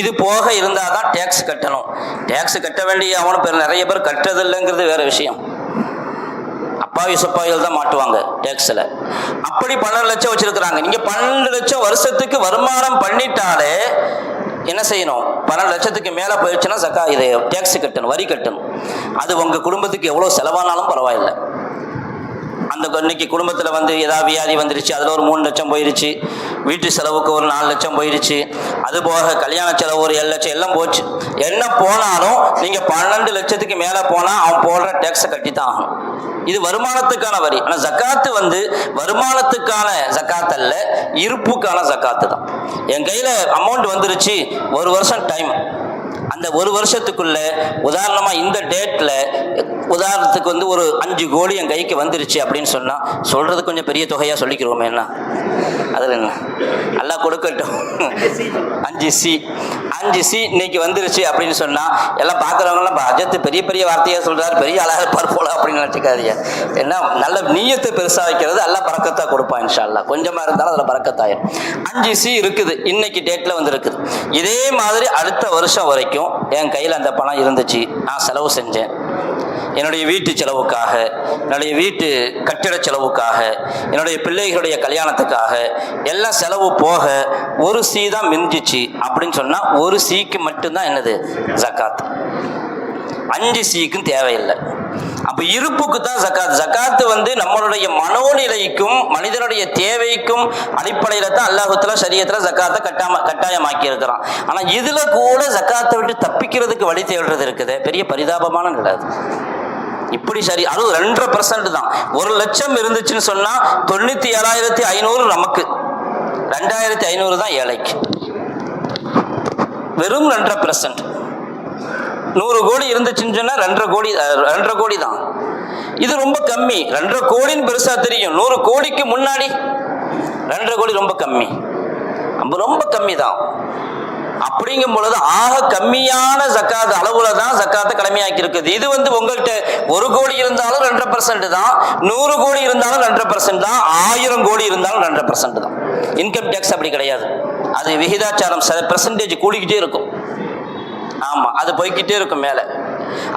இது போக இருந்தால் தான் டேக்ஸ் கட்டணும். டேக்ஸ் கட்ட வேண்டிய அவனு நிறைய பேர் கட்டுறது இல்லைங்கிறது வேற விஷயம். அப்பாவி சொப்பாவிகள் தான் மாட்டுவாங்க டேக்ஸில். அப்படி 12 லட்சம் வச்சிருக்கிறாங்க. நீங்கள் 12 லட்சம் வருஷத்துக்கு வருமானம் பண்ணிட்டாலே என்ன செய்யணும், 12 லட்சத்துக்கு மேலே போயிடுச்சுன்னா இது டேக்ஸ் கட்டணும், வரி கட்டணும். அது உங்கள் குடும்பத்துக்கு எவ்வளோ செலவானாலும் பரவாயில்லை. அந்த இன்னைக்கு குடும்பத்தில் ஏதாவது வியாதி வந்துருச்சு, அதில் ஒரு 3 லட்சம் போயிடுச்சு, வீட்டு செலவுக்கு ஒரு 4 லட்சம் போயிடுச்சு, அது போக கல்யாண செலவு ஒரு 7 லட்சம், எல்லாம் போச்சு. என்ன போனாலும் நீங்கள் 12 லட்சத்துக்கு மேலே போனால் அவன் போடுற டேக்ஸை கட்டி தான் ஆகணும். இது வருமானத்துக்கான வரி. ஆனால் ஜக்காத்து வருமானத்துக்கான ஜக்காத் அல்ல, இருப்புக்கான ஜக்காத்து தான். என் கையில் அமௌண்ட் வந்துருச்சு, ஒரு வருஷம் டைம், அந்த ஒரு வருஷத்துக்குள்ள உதாரணமா இந்த டேட்ல உதாரணத்துக்கு ஒரு 5 கோடி என் கைக்கு வந்துருச்சு அப்படின்னு சொன்னா சொல்றது கொஞ்சம் பெரிய தொகையா சொல்லிக்கிறோமே, என்ன அதுல என்ன எல்லாம் கொடுக்கட்டும். 5C இன்னைக்கு வந்துருச்சு அப்படின்னு சொன்னா எல்லாம் பாக்குறவங்க அஜத்து பெரிய பெரிய வார்த்தையா சொல்றாரு, பெரிய அழகா இருப்பார் போல அப்படின்னு நினைச்சுக்காதீங்க. ஏன்னா நல்ல நீயத்தை பெருசா வைக்கிறது அல்ல பறக்கத்தா கொடுப்பான் இன்ஷா அல்லாஹ். கொஞ்சமா இருந்தாலும் அதுல பறக்கத்தாயிரும். 5C இருக்குது, இன்னைக்கு டேட்ல இருக்குது. இதே மாதிரி அடுத்த வருஷம் வரைக்கும் என் கையில் அந்த பணம் இருந்துச்சு, நான் செலவு செஞ்சேன். என்னுடைய வீட்டு செலவுக்காக, என்னுடைய வீட்டு கட்டிட செலவுக்காக, என்னுடைய பிள்ளைகளுடைய கல்யாணத்துக்காக எல்லாம் செலவு போக ஒரு C தான் மிஞ்சிச்சு அப்படின்னு சொன்னா ஒரு Cக்கு மட்டும்தான் என்னது ஜக்காத். 5Cக்கும் தேவையில்லை. அப்ப இருப்புக்கு தான் ஜக்காத். ஜக்காத்து நம்மளுடைய மனோநிலைக்கும் மனிதனுடைய தேவைக்கும் அடிப்படையில தான் அல்லாஹ் தஆலா ஷரியத்துல ஜக்காத்தை கட்டாயமாக்கி இருக்கிறான். ஆனா இதுல கூட ஜக்காத்தை விட்டு தப்பிக்கிறதுக்கு வழி தேடுறது இருக்குது, பெரிய பரிதாபமான நிலை. இப்படி சரி, அதுவும் 2% தான். 1 லட்சம் இருந்துச்சுன்னு சொன்னா 97,500 நமக்கு, 2,500 தான் ஏழைக்கு. வெறும் 2.5%. 100 கோடி இருந்துச்சுன்னு சொன்னால் 2.5 கோடி தான். இது ரொம்ப கம்மி. 2.5 கோடின்னு பெருசா தெரியும். 100 கோடிக்கு முன்னாடி 2.5 கோடி ரொம்ப கம்மி, ரொம்ப கம்மி தான். அப்படிங்கும் பொழுது ஆக கம்மியான ஜக்காத் அளவுல தான் ஜக்காத்தை கடமையாக்கி இருக்குது. இது உங்கள்கிட்ட 1 கோடி இருந்தாலும் 2.5% தான், 100 கோடி இருந்தாலும் 2.5% தான், 1000 கோடி இருந்தாலும் 2.5% தான். இன்கம் டேக்ஸ் அப்படி கிடையாது. அது விகிதாச்சாரம் பெர்சன்டேஜ் கூடிக்கிட்டே இருக்கும். ஆமா, அது போய்கிட்டே இருக்கும் மேல.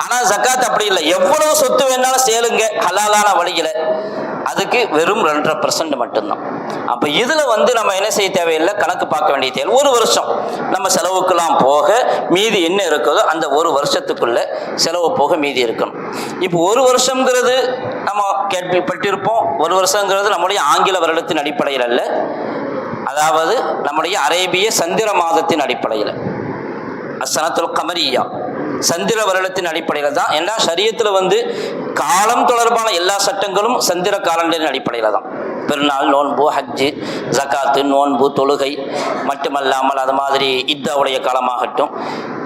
ஆனா ஜக்காத் அப்படி இல்லை. எவ்வளவு சொத்து வேணாலும் சேலுங்க ஹலாலான வழியில, அதுக்கு வெறும் 2.5% மட்டும்தான். அப்ப இதுல நம்ம என்ன செய்ய தேவையில்லை, கணக்கு பார்க்க வேண்டிய தேவை. 1 வருஷம் நம்ம செலவுக்கெல்லாம் போக மீதி என்ன இருக்குதோ அந்த 1 வருஷத்துக்குள்ள செலவு போக மீதி இருக்கணும். இப்போ 1 வருஷங்கிறது நம்ம கேள்விப்பட்டிருப்போம். 1 வருஷங்கிறது நம்முடைய ஆங்கில வருடத்தின் அடிப்படையில் அல்ல, அதாவது நம்முடைய அரேபிய சந்திர மாதத்தின் அடிப்படையில், அஸ்ஸனத்துல் கமரியா சந்திர வருடத்தின் அடிப்படையில் தான். ஏன்னா ஷரியத்தில் காலம் தொடர்பான எல்லா சட்டங்களும் சந்திர காலண்டரின் அடிப்படையில் தான். பெருநாள், நோன்பு, ஹஜ்ஜு, ஜக்காத்து, நோன்பு, தொழுகை மட்டுமல்லாமல் அது மாதிரி இத்தாவுடைய காலமாகட்டும்,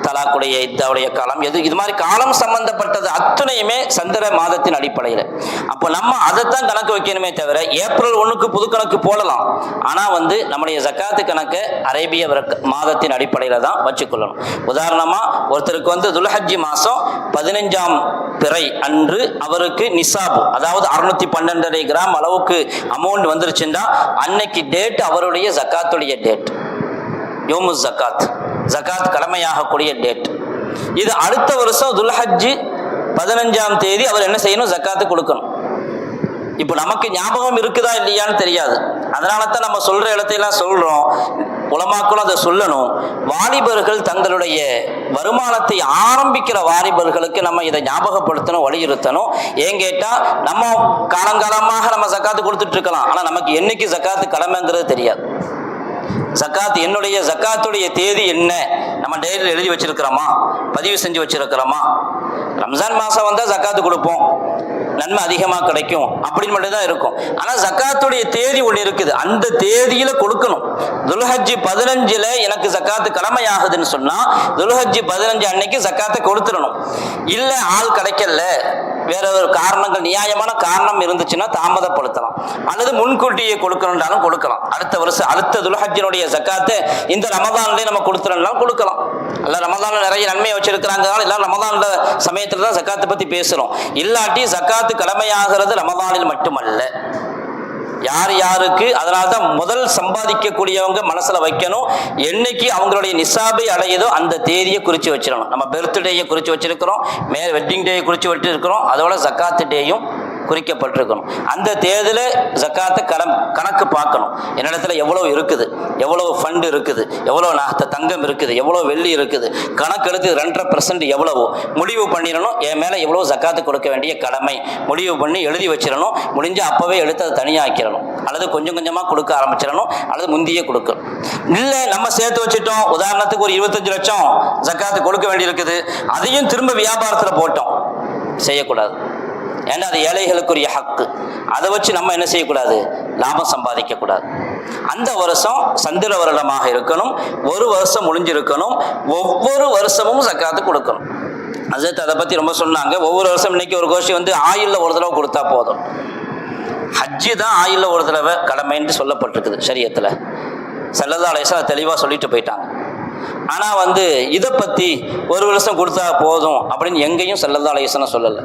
தலாக்குடைய இத்தாவுடைய காலம், இது மாதிரி காலம் சம்பந்தப்பட்டது அத்தனையுமே சந்திர மாதத்தின் அடிப்படையில். அப்போ நம்ம அதைத்தான் கணக்கு வைக்கணுமே தவிர ஏப்ரல் 1க்கு புது கணக்கு போடலாம். ஆனால் நம்முடைய ஜக்காத்து கணக்கை அரேபிய மாதத்தின் அடிப்படையில் தான் வச்சுக்கொள்ளணும். உதாரணமாக ஒருத்தருக்கு துல்ஹஜ்ஜி மாதம் 15ஆம் பிறை அன்று அவருக்கு நிசாபு, அதாவது 612.5 கிராம் அளவுக்கு அமௌண்ட் வந்துருச்சுன்னா அன்னைக்கு டேட் அவருடைய ஜக்காத்துடைய டேட், யோமு ஜக்காத், ஜக்காத் கடமையாகக்கூடிய டேட். இது அடுத்த வருஷம் துல்ஹஜ்ஜி 15ஆம் தேதி அவர் என்ன செய்யணும், ஜக்காத்து கொடுக்கணும். இப்போ நமக்கு ஞாபகம் இருக்குதா இல்லையான்னு தெரியாது. அதனால தான் நம்ம சொல்ற இடத்தையெல்லாம் சொல்றோம். உலமாக்களும் அதை சொல்லணும். வாலிபர்கள் தங்களுடைய வருமானத்தை ஆரம்பிக்கிற வாலிபர்களுக்கு நம்ம இதை ஞாபகப்படுத்தணும், வலியுறுத்தணும். ஏன் கேட்டா, நம்ம காலங்காலமாக நம்ம ஜக்காத்து கொடுத்துட்டு இருக்கலாம், ஆனா நமக்கு என்னைக்கு ஜக்காத்து கடமைங்கிறது தெரியாது. ஜக்காத், என்னுடைய ஜக்காத்துடைய தேதி என்ன நம்ம டைரியில் எழுதி வச்சிருக்கிறோமா, பதிவு செஞ்சு வச்சிருக்கிறோமா? ரம்ஜான் மாசம் வந்தால் ஜக்காத்து கொடுப்போம், நன்மை அதிகமாக கிடைக்கும் அப்படின்னு மட்டும் தான் இருக்கும். ஆனால் ஜக்காத்துடைய தேதி ஒன்று இருக்குது, அந்த தேதியில கொடுக்கணும். துல்ஹஜ்ஜி 15 எனக்கு ஜக்காத்து கடமையாகுதுன்னு சொன்னா துல்ஹஜ்ஜி 15 அன்னைக்கு ஜக்காத்தை கொடுத்துடணும். இல்ல ஆள் கிடைக்கல, வேற ஒரு காரணங்கள், நியாயமான காரணம் இருந்துச்சுன்னா தாமதப்படுத்தலாம், அல்லது முன்கூட்டியே கொடுக்கணும்னாலும் கொடுக்கலாம். அடுத்த வருஷம் அடுத்த துல்ஹஜ்ஜினுடைய ஜக்காத்தை இந்த ரமதான்லயே நம்ம கொடுத்துறோம்னாலும் கொடுக்கலாம். அல்ல ரமதான்ல நிறைய நன்மையை வச்சிருக்கிறாங்க, எல்லாம் ரமதான்ல சமயத்துல தான் ஜக்காத்தை பத்தி பேசுறோம். இல்லாட்டி ஜக்காத்து கடமையாகிறது ரமதானில் மட்டுமல்ல, யார் யாருக்கு. அதனால்தான் முதல் சம்பாதிக்கக்கூடியவங்க மனசுல வைக்கணும், என்னைக்கு அவங்களுடைய நிசாபை அடையுதோ அந்த தேதியை குறித்து வச்சிடணும். நம்ம பர்த்டேயை குறித்து வச்சிருக்கிறோம், வெட்டிங் டேயை குறித்து வச்சிருக்கிறோம், அதோட ஜக்காத்து டேயும் குறிக்கப்பட்டிருக்கணும். அந்த தேதியில ஜக்காத்தை கணக்கு பார்க்கணும். என்னிடத்துல எவ்வளவு இருக்குது, எவ்வளவு ஃபண்ட் இருக்குது, எவ்வளவு தங்கம் இருக்குது, எவ்வளவு வெள்ளி இருக்குது, கணக்கு எடுத்து 2.5% எவ்வளவு முடிவு பண்ணிடணும். என் மேல எவ்வளவு ஜக்காத்து கொடுக்க வேண்டிய கடமை முடிவு பண்ணி எழுதி வச்சிடணும். முடிஞ்ச அப்பவே எடுத்து அதை தனியாக்கிடணும், அல்லது கொஞ்சம் கொஞ்சமா கொடுக்க ஆரம்பிச்சிடணும், அல்லது முந்தியே கொடுக்கணும். இல்லை நம்ம சேர்த்து வச்சுட்டோம், உதாரணத்துக்கு ஒரு 25 லட்சம் ஜக்காத்து கொடுக்க வேண்டி இருக்குது, அதையும் திரும்ப வியாபாரத்துல போட்டோம், செய்யக்கூடாது. ஏன்னா அது ஏழைகளுக்குரிய ஹக்கு. அதை வச்சு நம்ம என்ன செய்யக்கூடாது, லாபம் சம்பாதிக்க கூடாது. அந்த வருஷம் சந்திர வருடமாக இருக்கணும், 1 வருஷம் முடிஞ்சிருக்கணும், ஒவ்வொரு வருஷமும் ஜக்காத்து கொடுக்கணும். ஹஜ்ரத் அதை பத்தி ரொம்ப சொன்னாங்க. ஒவ்வொரு வருஷம் இன்னைக்கு ஒரு கோஷ்டி ஆயுள்ல ஒரு தடவை கொடுத்தா போதும். ஹஜ்ஜி தான் ஆயுள்ல ஒரு தடவை கடமைன்னு சொல்லப்பட்டிருக்குது ஷரியத்துல. ஸல்லல்லாஹு அலைஹி வஸல்லம் தெளிவா சொல்லிட்டு போயிட்டாங்க. ஆனா இதை பத்தி 1 வருஷம் கொடுத்தா போதும் அப்படின்னு எங்கேயும் ஸல்லல்லாஹு அலைஹி வஸல்லம் சொல்லல.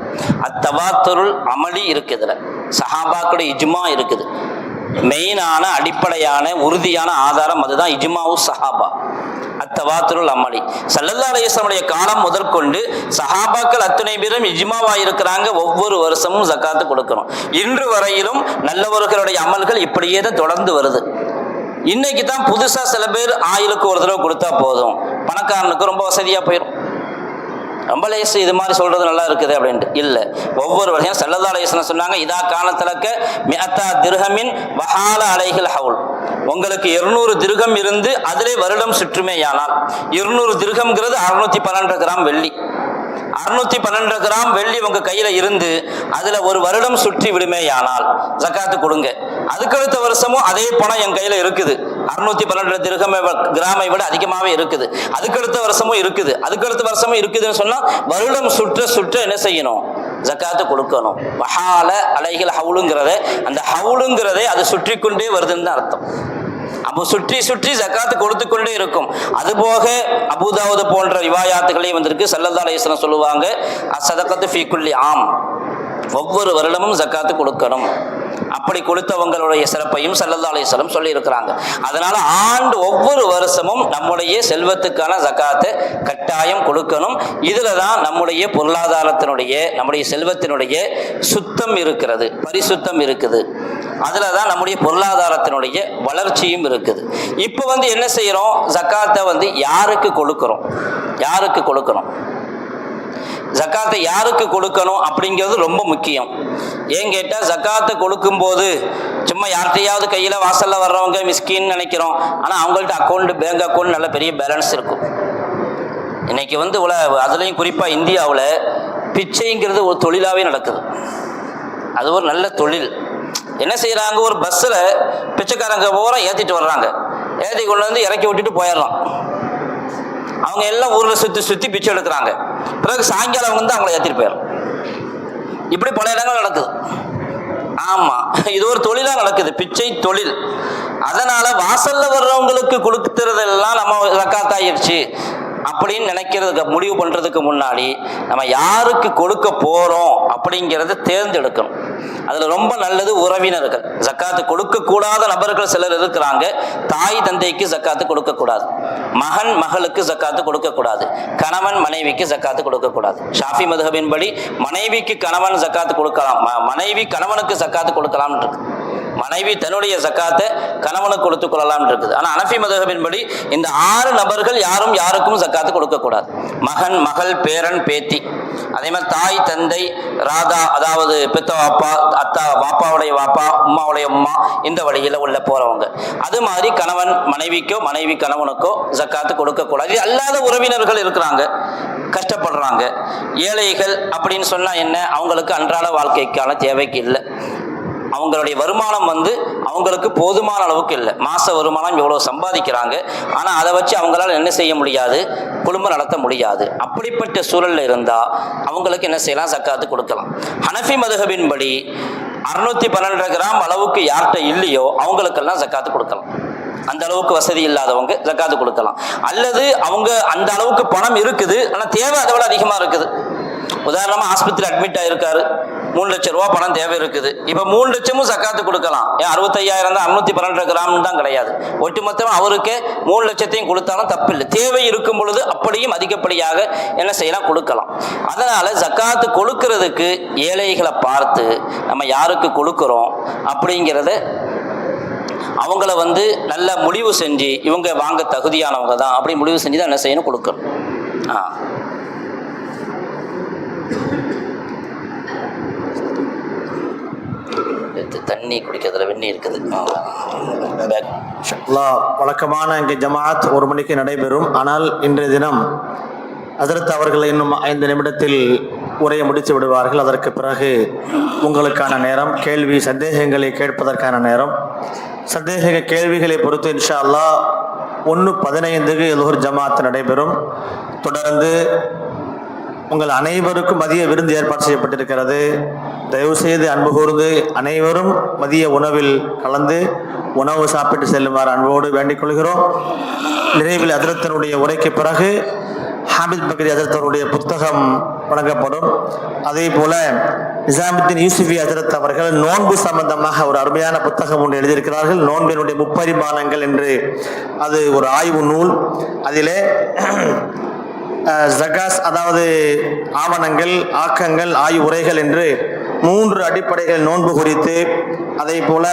அத்தவாத்துருல் அமலி இருக்குதுல, சஹாபாக்களுடைய இஜ்மா இருக்குது. மெயினான அடிப்படையான உறுதியான ஆதாரம் அதுதான் இஜ்மாவு சஹாபா, அத்தவாத்துருல் அமலி. ஸல்லல்லாஹு அலைஹி வஸல்லம் காலம் முதற்கொண்டு சஹாபாக்கள் அத்தனை பேரும் இஜ்மாவா இருக்கிறாங்க, ஒவ்வொரு வருஷமும் ஜக்காத்து கொடுக்கணும். இன்று வரையிலும் நல்லவர்களுடைய அமல்கள் இப்படியே தான் தொடர்ந்து வருது. இன்னைக்கு தான் புதுசா சில பேர் ஆயுளுக்கு ஒரு தடவை கொடுத்தா போதும், பணக்காரனுக்கு ரொம்ப வசதியா போயிடும், ரொம்ப லேசு, இது மாதிரி சொல்றது நல்லா இருக்குது அப்படின்ட்டு இல்லை. ஒவ்வொரு வருஷம் ஸல்லல்லாஹு அலைஹி வஸல்லம் சொன்னாங்க, இதா காலத்திலக்க மிஅத்தா திர்ஹமின் வஹால அலைஹில் ஹவுல், உங்களுக்கு 200 திர்ஹம் இருந்து அதிலே வருடம் சுற்றுமேயானால், 200 திர்ஹம்ங்கிறது 612 கிராம் வெள்ளி, 612 கிராம் வெள்ளி உங்க கையில இருந்து அதுல ஒரு வருடம் சுற்றி விடுமேயானால் ஜக்காத்து கொடுங்க. அதுக்கடுத்த வருஷமும் அதே பணம் என் கையில இருக்குது, 612 திர்ஹம் கிராமை விட அதிகமாகவே இருக்குது, அதுக்கடுத்த வருஷமும் இருக்குது, அதுக்கடுத்த வருஷமும் இருக்குதுன்னு சொன்னா வருடம் சுற்ற சுற்ற என்ன செய்யணும்? ஜக்காத்து கொடுக்கணும். வஹால அலைஹில் ஹவுலுங்கிறதே, அந்த ஹவுலுங்கிறதே அது சுற்றி கொண்டே வருதுன்னு தான் அர்த்தம். அப்போ சுற்றி சுற்றி ஜக்காத்து கொடுத்து கொண்டே இருக்கும். அதுபோக அபூதாவுது போன்ற ரிவாயாத்துகளே வந்திருக்கு. ஸல்லல்லாஹு அலைஹி வஸல்லம் சொல்லுவாங்க, அஸ்ஸதகத்து ஃபீ குல்லி ஆம், ஒவ்வொரு வருடமும் ஜக்காத்து கொடுக்கணும். அப்படி கொடுத்தவங்களுடைய சிறப்பையும் ஸல்லல்லாஹு அலைஹி வஸல்லம் சொல்லி இருக்கிறாங்க. அதனால ஆண்டு ஒவ்வொரு வருஷமும் நம்முடைய செல்வத்துக்கான ஜக்காத்தை கட்டாயம் கொடுக்கணும். இதுல தான் நம்முடைய பொருளாதாரத்தினுடைய, நம்முடைய செல்வத்தினுடைய சுத்தம் இருக்கிறது, பரிசுத்தம் இருக்குது. அதுல தான் நம்முடைய பொருளாதாரத்தினுடைய வளர்ச்சியும் இருக்குது. இப்போ என்ன செய்யறோம்? ஜக்காத்தை யாருக்கு கொடுக்கிறோம்? யாருக்கு கொடுக்கணும்? ஜக்காத்தை யாருக்கு கொடுக்கணும் அப்படிங்கிறது ரொம்ப முக்கியம். ஏன் கேட்டால், ஜக்காத்தை கொடுக்கும்போது சும்மா யார்கிட்டையாவது கையில் வாசலில் வர்றவங்க மிஸ்கின்னு நினைக்கிறோம். ஆனால் அவங்கள்ட்ட அக்கௌண்ட், பேங்க் அக்கௌண்ட் நல்ல பெரிய பேலன்ஸ் இருக்கும். இன்னைக்கு அதுலேயும் குறிப்பாக இந்தியாவில் பிச்சைங்கிறது ஒரு தொழிலாகவே நடக்குது. அது ஒரு நல்ல தொழில். என்ன செய்கிறாங்க? ஒரு பஸ்ஸில் பிச்சைக்காரங்க பூரா ஏற்றிட்டு வர்றாங்க, ஏற்றி கொண்டு வந்து இறக்கி விட்டுட்டு போயிடலாம். அவங்க எல்லாம் ஊரில் சுற்றி சுற்றி பிச்சை எடுக்கிறாங்க. பிறகு சாயங்காலம் அவங்க அவங்கள ஏற்றிட்டு போயிடலாம். இப்படி பல இடங்கள் நடக்குது. ஆமாம், இது ஒரு தொழிலாக நடக்குது, பிச்சை தொழில். அதனால வாசல்ல வர்றவங்களுக்கு கொடுத்துறதெல்லாம் நம்ம ஜக்காத்தாயிருச்சு அப்படின்னு நினைக்கிறதுக்கு, முடிவு பண்றதுக்கு முன்னாடி நம்ம யாருக்கு கொடுக்க போறோம் அப்படிங்கிறத தேர்ந்தெடுக்கணும். அதுல ரொம்ப நல்லது உறவினர்கள். ஜக்காத்து கொடுக்க கூடாத நபர்கள் சிலர் இருக்கிறாங்க. தாய் தந்தைக்கு ஜக்காத்து கொடுக்க கூடாது, மகன் மகளுக்கு ஜக்காத்து கொடுக்க கூடாது, கணவன் மனைவிக்கு ஜக்காத்து கொடுக்க கூடாது. ஷாஃபி மதுஹபின் படி மனைவிக்கு கணவன் ஜக்காத்து கொடுக்கலாம், மனைவி கணவனுக்கு ஜக்காத்து கொடுக்கலாம் இருக்கு. மனைவி தன்னுடைய ஜக்காத்தை கணவனுக்கு கொடுத்துக் கொள்ளலாம் இருக்குது. ஆனால் ஹனஃபி மதுஹபின் படி இந்த 6 நபர்கள் யாரும் யாருக்கும் ஜக்காத்து கொடுக்கக்கூடாது. மகன், மகள், பேரன், பேத்தி, அதே மாதிரி தாய், தந்தை, ராதா, அதாவது பெத்த வாப்பா, அத்தா, வாப்பாவுடைய வாப்பா, உம்மாவுடைய உம்மா, இந்த வழியில் உள்ள போறவங்க. அது மாதிரி கணவன் மனைவிக்கோ, மனைவி கணவனுக்கோ ஜக்காத்து கொடுக்கக்கூடாது. அல்லாத உறவினர்கள் இருக்கிறாங்க, கஷ்டப்படுறாங்க, ஏழைகள் அப்படின்னு சொன்னா என்ன? அவங்களுக்கு அன்றாட வாழ்க்கைக்கான தேவைக்கு இல்லை. அவங்களுடைய வருமானம் அவங்களுக்கு போதுமான அளவுக்கு இல்லை. மாச வருமானம் எவ்வளவு சம்பாதிக்கிறாங்க, ஆனால் அதை வச்சு அவங்களால என்ன செய்ய முடியாது? குடும்பம் நடத்த முடியாது. அப்படிப்பட்ட சூழல்ல இருந்தா அவங்களுக்கு என்ன செய்யலாம்? ஜக்காத்து கொடுக்கலாம். ஹனஃபி மதுஹபின் படி 612 கிராம் அளவுக்கு யார்கிட்ட இல்லையோ அவங்களுக்கெல்லாம் ஜக்காத்து கொடுக்கலாம். அந்த அளவுக்கு வசதி இல்லாதவங்க ஜக்காத்து கொடுக்கலாம். அல்லது அவங்க அந்த அளவுக்கு பணம் இருக்குது, ஆனால் தேவை அதை விட அதிகமாக இருக்குது. உதாரணமா ஆஸ்பத்திரி அட்மிட் ஆயிருக்காரு, 3 லட்சம் ரூபா பணம் தேவை இருக்குது. இப்ப 3 லட்சமும் ஜக்காத்து கொடுக்கலாம். ஏன் 65,000 தான், 612 கிராம் தான் கிடையாது. ஒட்டுமொத்தமா அவருக்கு 3 லட்சத்தையும் கொடுத்தாலும் தப்பில்லை. தேவை இருக்கும் பொழுது அப்படியும் அதிகப்படியாக என்ன செய்யலாம்? கொடுக்கலாம். அதனால ஜக்காத்து கொடுக்கறதுக்கு ஏழைகளை பார்த்து நம்ம யாருக்கு கொடுக்கிறோம் அப்படிங்கிறத அவங்கள நல்ல முடிவு செஞ்சு, இவங்க வாங்க தகுதியானவங்க தான் அப்படி முடிவு செஞ்சு தான் என்ன செய்யணும்? கொடுக்கணும். தண்ணி குடிக்கிறதுல வெண்ணி இருக்குது. வழக்கமான இங்கே ஜமாத் 1 மணிக்கு நடைபெறும். ஆனால் இன்றைய தினம் ஹஜ்ரத் அவர்கள் இன்னும் 5 நிமிடத்தில் உரையை முடித்து விடுவார்கள். அதற்கு பிறகு உங்களுக்கான நேரம், கேள்வி சந்தேகங்களை கேட்பதற்கான நேரம். சந்தேக கேள்விகளை பொறுத்து இன்ஷா அல்லாஹ் 1:15க்கு லுஹர் ஜமாத் நடைபெறும். தொடர்ந்து உங்கள் அனைவருக்கும் மதிய விருந்து ஏற்பாடு செய்யப்பட்டிருக்கிறது. தயவு செய்து அன்பு கூர்ந்து அனைவரும் மதிய உணவில் கலந்து உணவு சாப்பிட்டு செல்லுமாறு அன்போடு வேண்டிக் கொள்கிறோம். நிறைவில் ஹஜ்ரத்தினுடைய உரைக்கு பிறகு ஹாமித் பக்ரி ஹஜ்ரத்தருடைய புத்தகம் வழங்கப்படும். அதே போல நிசாமுத்தீன் யூசுஃபி ஹஜ்ரத் அவர்கள் நோன்பு சம்பந்தமாக ஒரு அருமையான புத்தகம் ஒன்று எழுதியிருக்கிறார்கள், நோன்பினுடைய முப்பரிமாணங்கள் என்று. அது ஒரு ஆய்வு நூல். அதிலே ஜகாஸ், அதாவது ஆவணங்கள், ஆக்கங்கள், ஆய்வுரைகள் என்று 3 அடிப்படைகள் நோன்பு குறித்து, அதே போல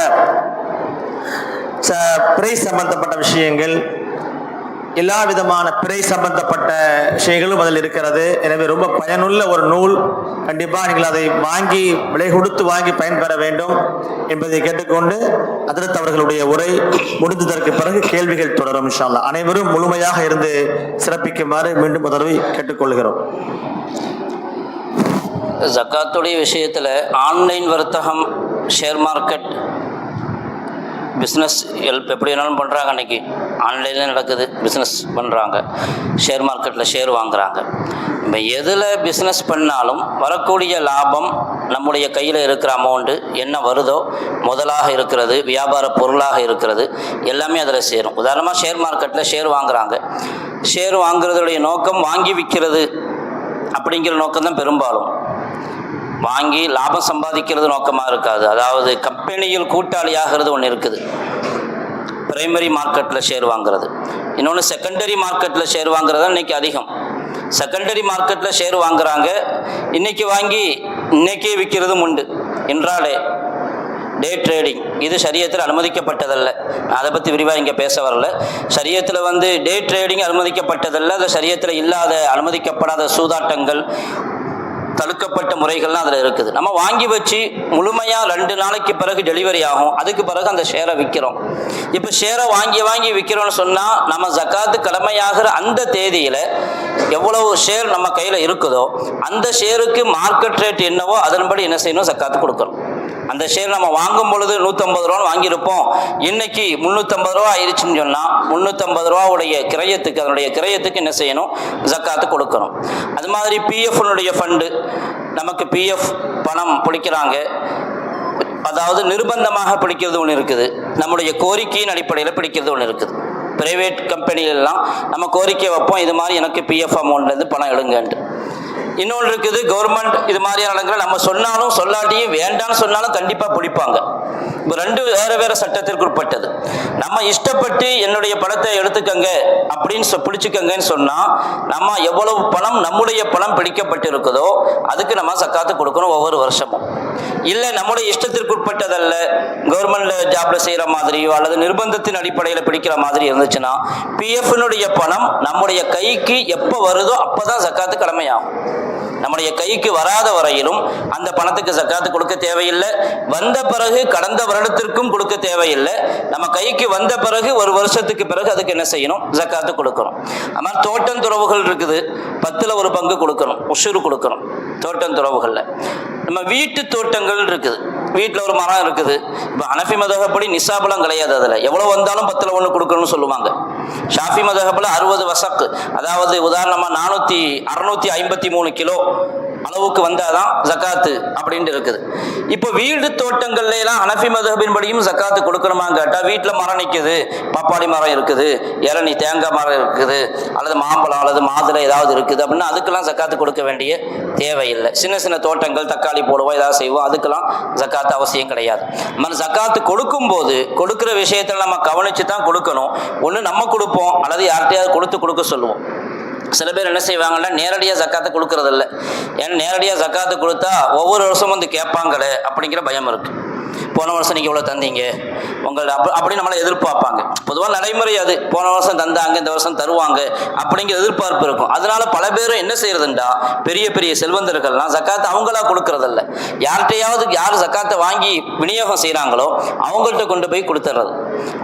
பிறை சம்பந்தப்பட்ட விஷயங்கள், எல்லா விதமான பிறை சம்பந்தப்பட்ட விஷயங்களும் அதில் இருக்கிறது. எனவே ரொம்ப பயனுள்ள ஒரு நூல். கண்டிப்பாக நீங்கள் அதை வாங்கி, விலை கொடுத்து வாங்கி பயன்பெற வேண்டும் என்பதை கேட்டுக்கொண்டு ஹஜ்ரத் அவர்களுடைய உரை முடிந்ததற்கு பிறகு கேள்விகள் தொடரும் இன்ஷா அல்லாஹ். அனைவரும் முழுமையாக இருந்து சிறப்பிக்குமாறு மீண்டும் ஒரு தடவை கேட்டுக்கொள்கிறோம். ஜக்காத்துடைய விஷயத்தில் ஆன்லைன் வர்த்தகம், ஷேர் மார்க்கெட், பிஸ்னஸ் எப்படி வேணாலும் பண்ணுறாங்க. அன்றைக்கி ஆன்லைனில் நடக்குது, பிஸ்னஸ் பண்ணுறாங்க, ஷேர் மார்க்கெட்டில் ஷேர் வாங்குகிறாங்க. இப்போ எதில் பிஸ்னஸ் பண்ணாலும் வரக்கூடிய லாபம் நம்முடைய கையில் இருக்கிற அமௌண்ட்டு என்ன வருதோ, முதலாக இருக்கிறது, வியாபார பொருளாக இருக்கிறது, எல்லாமே அதில் சேரும். உதாரணமாக ஷேர் மார்க்கெட்டில் ஷேர் வாங்குகிறாங்க. ஷேர் வாங்குறதுடைய நோக்கம் வாங்கி விற்கிறது அப்படிங்கிற நோக்கம்தான் பெரும்பாலும். வாங்கி லாபம் சம்பாதிக்கிறது நோக்கமாக இருக்காது. அதாவது கம்பெனியில் கூட்டாளியாகிறது ஒன்று இருக்குது, பிரைமரி மார்க்கெட்டில் ஷேர் வாங்குறது. இன்னொன்று செகண்டரி மார்க்கெட்டில் ஷேர் வாங்குறது தான் இன்றைக்கி அதிகம். செகண்டரி மார்க்கெட்டில் ஷேர் வாங்குறாங்க, இன்றைக்கி வாங்கி இன்றைக்கே விற்கிறதும் உண்டு. இன்ட்ராடே, டே ட்ரேடிங், இது ஷரியத்தில் அனுமதிக்கப்பட்டதல்ல. அதை பற்றி விரிவாக இங்கே பேச வரல. ஷரியத்தில் டே ட்ரேடிங் அனுமதிக்கப்பட்டதல்ல. அது ஷரியத்தில் இல்லாத, அனுமதிக்கப்படாத சூதாட்டங்கள், தடுக்கப்பட்ட முறைகள்லாம் அதில் இருக்குது. நம்ம வாங்கி வச்சு முழுமையாக 2 நாளைக்கு பிறகு டெலிவரி ஆகும். அதுக்கு பிறகு அந்த ஷேரை விற்கிறோம். இப்போ ஷேரை வாங்கி விற்கிறோன்னு சொன்னால் நம்ம ஜக்காத்து கடமையாகிற அந்த தேதியில் எவ்வளவு ஷேர் நம்ம கையில் இருக்குதோ அந்த ஷேருக்கு மார்க்கெட் ரேட் என்னவோ அதன்படி என்ன செய்யணும், ஜக்காத்து கொடுக்கணும். அந்த ஷேர் நம்ம வாங்கும் பொழுது 150 ரூபான்னு வாங்கியிருப்போம், இன்னைக்கு 350 ரூபா ஆயிடுச்சுன்னு சொன்னால் 350 ரூபாவுடைய கிரயத்துக்கு, அதனுடைய கிரயத்துக்கு என்ன செய்யணும், ஜக்காத்து கொடுக்கணும். அது மாதிரி பிஎஃப்னுடைய ஃபண்டு, நமக்கு பிஎஃப் பணம் பிடிக்கிறாங்க, அதாவது நிர்பந்தமாக பிடிக்கிறது ஒன்று இருக்குது, நம்முடைய கோரிக்கையின் அடிப்படையில் பிடிக்கிறது ஒன்று இருக்குது. பிரைவேட் கம்பெனிலெல்லாம் நம்ம கோரிக்கை வைப்போம், இது மாதிரி எனக்கு பிஎஃப் அமௌண்ட்லேருந்து பணம் எடுங்கன்ட்டு. இன்னொன்று இருக்குது கவர்மெண்ட். இது மாதிரியான இடங்களை நம்ம சொன்னாலும் சொல்லாட்டியும் வேண்டான்னு சொன்னாலும் கண்டிப்பாக பிடிப்பாங்க. இப்போ 2 வேறு சட்டத்திற்கு உட்பட்டது. நம்ம இஷ்டப்பட்டு என்னுடைய பணத்தை எடுத்துக்கங்க அப்படின்னு பிடிச்சிக்கங்கன்னு சொன்னால் நம்ம எவ்வளவு பணம் நம்முடைய பணம் பிடிக்கப்பட்டு இருக்குதோ அதுக்கு நம்ம ஜக்காத்து கொடுக்கணும் ஒவ்வொரு வருஷமும். இல்லை நம்முடைய இஷ்டத்திற்கு உட்பட்டதல்ல, கவர்மெண்ட் ஜாப்ல செய்கிற மாதிரியோ அல்லது நிர்பந்தத்தின் அடிப்படையில் பிடிக்கிற மாதிரி இருந்துச்சுன்னா பிஎஃப்னுடைய பணம் நம்முடைய கைக்கு எப்போ வருதோ அப்போ தான் ஜக்காத்து கடமையாகும். நம்முடைய கைக்கு வராத வரையிலும் அந்த பணத்துக்கு ஜக்காத்து கொடுக்க தேவையில்லை. வந்த பிறகு கடந்த வருடத்திற்கும் கொடுக்க தேவையில்லை. நம்ம கைக்கு வந்த பிறகு ஒரு வருஷத்துக்கு பிறகு அதுக்கு என்ன செய்யணும், ஜக்காத்து கொடுக்கணும். ஆனால் தோட்டம் துறவுகள் இருக்குது, 10ல் 1 பங்கு கொடுக்கணும், உஷுரு கொடுக்கணும். தோட்டம் துறவுகளில் நம்ம வீட்டு தோட்டங்கள் இருக்குது, வீட்டில் ஒரு மரம் இருக்குது. இப்போ ஹனஃபி மதஹப்படி நிசாபெல்லாம் கிடையாது, அதில் எவ்வளோ வந்தாலும் 10ல் 1 கொடுக்கணும்னு சொல்லுவாங்க. ஷாஃபி மதஹப்பில் 60 வசக்கு, அதாவது உதாரணமாக 653 கிலோ அளவுக்கு வந்தாதான் ஜக்காத்து அப்படின்ட்டு இருக்குது. இப்போ வீடு தோட்டங்கள்ல எல்லாம் ஹனஃபி மதஹபின் படியும் ஜக்காத்து கொடுக்கணுமான்னு கேட்டால், வீட்டில் மரம் நிற்குது, பப்பாளி மரம் இருக்குது, இளநீ தேங்காய் மரம் இருக்குது, அல்லது மாம்பழம் அல்லது மாதுளை ஏதாவது இருக்குது அப்படின்னா அதுக்கெல்லாம் ஜக்காத்து கொடுக்க வேண்டிய தேவையில்லை. சின்ன சின்ன தோட்டங்கள், தக்காளி போடுவோம், ஏதாவது செய்வோம், அதுக்கெல்லாம் ஜக்காத்து அவசியம் கிடையாது. நம்ம ஜக்காத்து கொடுக்கும்போது கொடுக்குற விஷயத்தில் நம்ம கவனித்து தான் கொடுக்கணும். ஒன்று நம்ம கொடுப்போம் அல்லது யார்கிட்டையாவது கொடுக்க சொல்லுவோம். சில பேர் என்ன செய்வாங்கன்னா நேரடியாக ஜக்காத்தை கொடுக்கறதில்ல. ஏன்னா நேரடியாக ஜக்காத்து கொடுத்தா ஒவ்வொரு வருஷமும் கேட்பாங்களே அப்படிங்கிற பயம் இருக்குது. போன வருஷம் நீங்கள் இவ்வளோ தந்தீங்க உங்கள் அப்படி நம்மளை எதிர்பார்ப்பாங்க. பொதுவாக நடைமுறை அது, போன வருஷம் தந்தாங்க இந்த வருஷம் தருவாங்க அப்படிங்கிற எதிர்பார்ப்பு இருக்கும். அதனால பல பேரும் என்ன செய்யறதுண்டா, பெரிய பெரிய செல்வந்தர்கள்லாம் ஜக்காத்தை அவங்களா கொடுக்கறதில்ல, யார்கிட்டையாவது யார் ஜக்காத்தை வாங்கி விநியோகம் செய்கிறாங்களோ அவங்கள்ட்ட கொண்டு போய் கொடுத்துட்றது.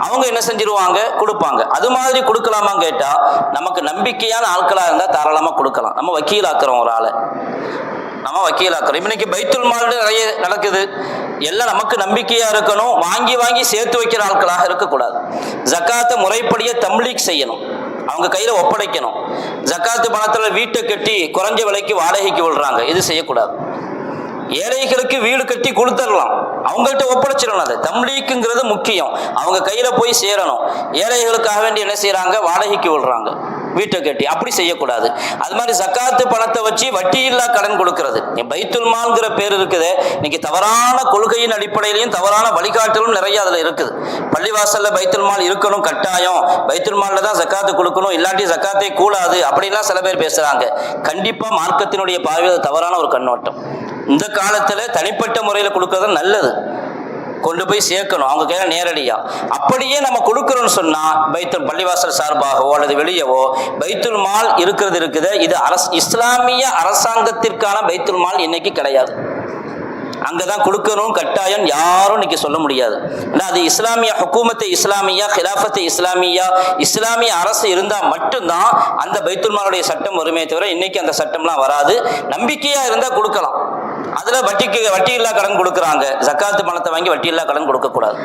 அவங்க என்ன செஞ்சிருவாங்க, கொடுப்பாங்க. அது மாதிரி கொடுக்கலாமான்னு கேட்டால் நமக்கு நம்பிக்கையான ஆட்களாக இருந்தால் தாராளமாக கொடுக்கலாம். நம்ம வக்கீலாக்குறோம் ஒரு ஆளை, நம்ம வக்கீலாக்குறோம். இன்னைக்கு பைத்துல் மால் நிறைய நடக்குது. எல்லாம் நமக்கு நம்பிக்கையா இருக்கணும், வாங்கி சேர்த்து வைக்கிற ஆட்களாக இருக்கக்கூடாது. ஜக்காத்தை முறைப்படியே தம்லீக் செய்யணும், அவங்க கையில ஒப்படைக்கணும். ஜக்காத்து பணத்துல வீட்டை கட்டி குறைஞ்ச விலைக்கு வாடகைக்கு விடுறாங்க, இது செய்யக்கூடாது. ஏழைகளுக்கு வீடு கட்டி கொடுத்துடலாம், அவங்கள்ட்ட ஒப்படைச்சிடணும். அது தம்லீக்குங்கிறது முக்கியம், அவங்க கையில போய் சேரணும். ஏழைகளுக்காக வேண்டி என்ன செய்யறாங்க, வாடகைக்கு விடுறாங்க வீட்டை கட்டி, அப்படி செய்யக்கூடாது. அது மாதிரி ஜக்காத்து பணத்தை வச்சு வட்டியில்லா கடன் கொடுக்கறது, பைத்துல் மால்ங்கிற பேர் இருக்குது. இன்னைக்கு தவறான கொள்கையின் அடிப்படையிலையும் தவறான வழிகாட்டலும் நிறைய அதுல இருக்குது. பள்ளிவாசல்ல பைத்துல் மால் இருக்கணும் கட்டாயம், பைத்துல் மால்ல தான் ஜக்காத்து கொடுக்கணும், இல்லாட்டி ஜக்காத்தே கூடாது அப்படின்லாம் சில பேர் பேசுறாங்க. கண்டிப்பா மார்க்கத்தினுடைய பார்வையில் தவறான ஒரு கண்ணோட்டம். இந்த காலத்துல தனிப்பட்ட முறையில் கொடுக்கறது நல்லது, கொண்டு போய் சேர்க்கணும் அவங்க கையில நேரடியா. அப்படியே நம்ம கொடுக்கறோம்னு சொன்னா பைத்துல் பள்ளிவாசல் சார்பாகவோ அல்லது வெளியவோ பைத்துல் மால் இருக்குது. இது இஸ்லாமிய அரசாங்கத்திற்கான பைத்துல் மால் இன்னைக்கு கிடையாது. அங்கதான் கொடுக்கணும் கட்டாயம் யாரும் இன்னைக்கு சொல்ல முடியாது. அது இஸ்லாமிய ஹுக்கூமத்தை இஸ்லாமியா, ஹிலாஃபத்தை இஸ்லாமியா, இஸ்லாமிய அரசு இருந்தா மட்டும்தான் அந்த பைத்துல் மாலுடைய சட்டம் வருமே தவிர இன்னைக்கு அந்த சட்டம்லாம் வராது. நம்பிக்கையா இருந்தா கொடுக்கலாம். அதில் வட்டி இல்லா கடன் கொடுக்குறாங்க. ஜக்காத்து பணத்தை வாங்கி வட்டி இல்லா கடன் கொடுக்கக்கூடாது.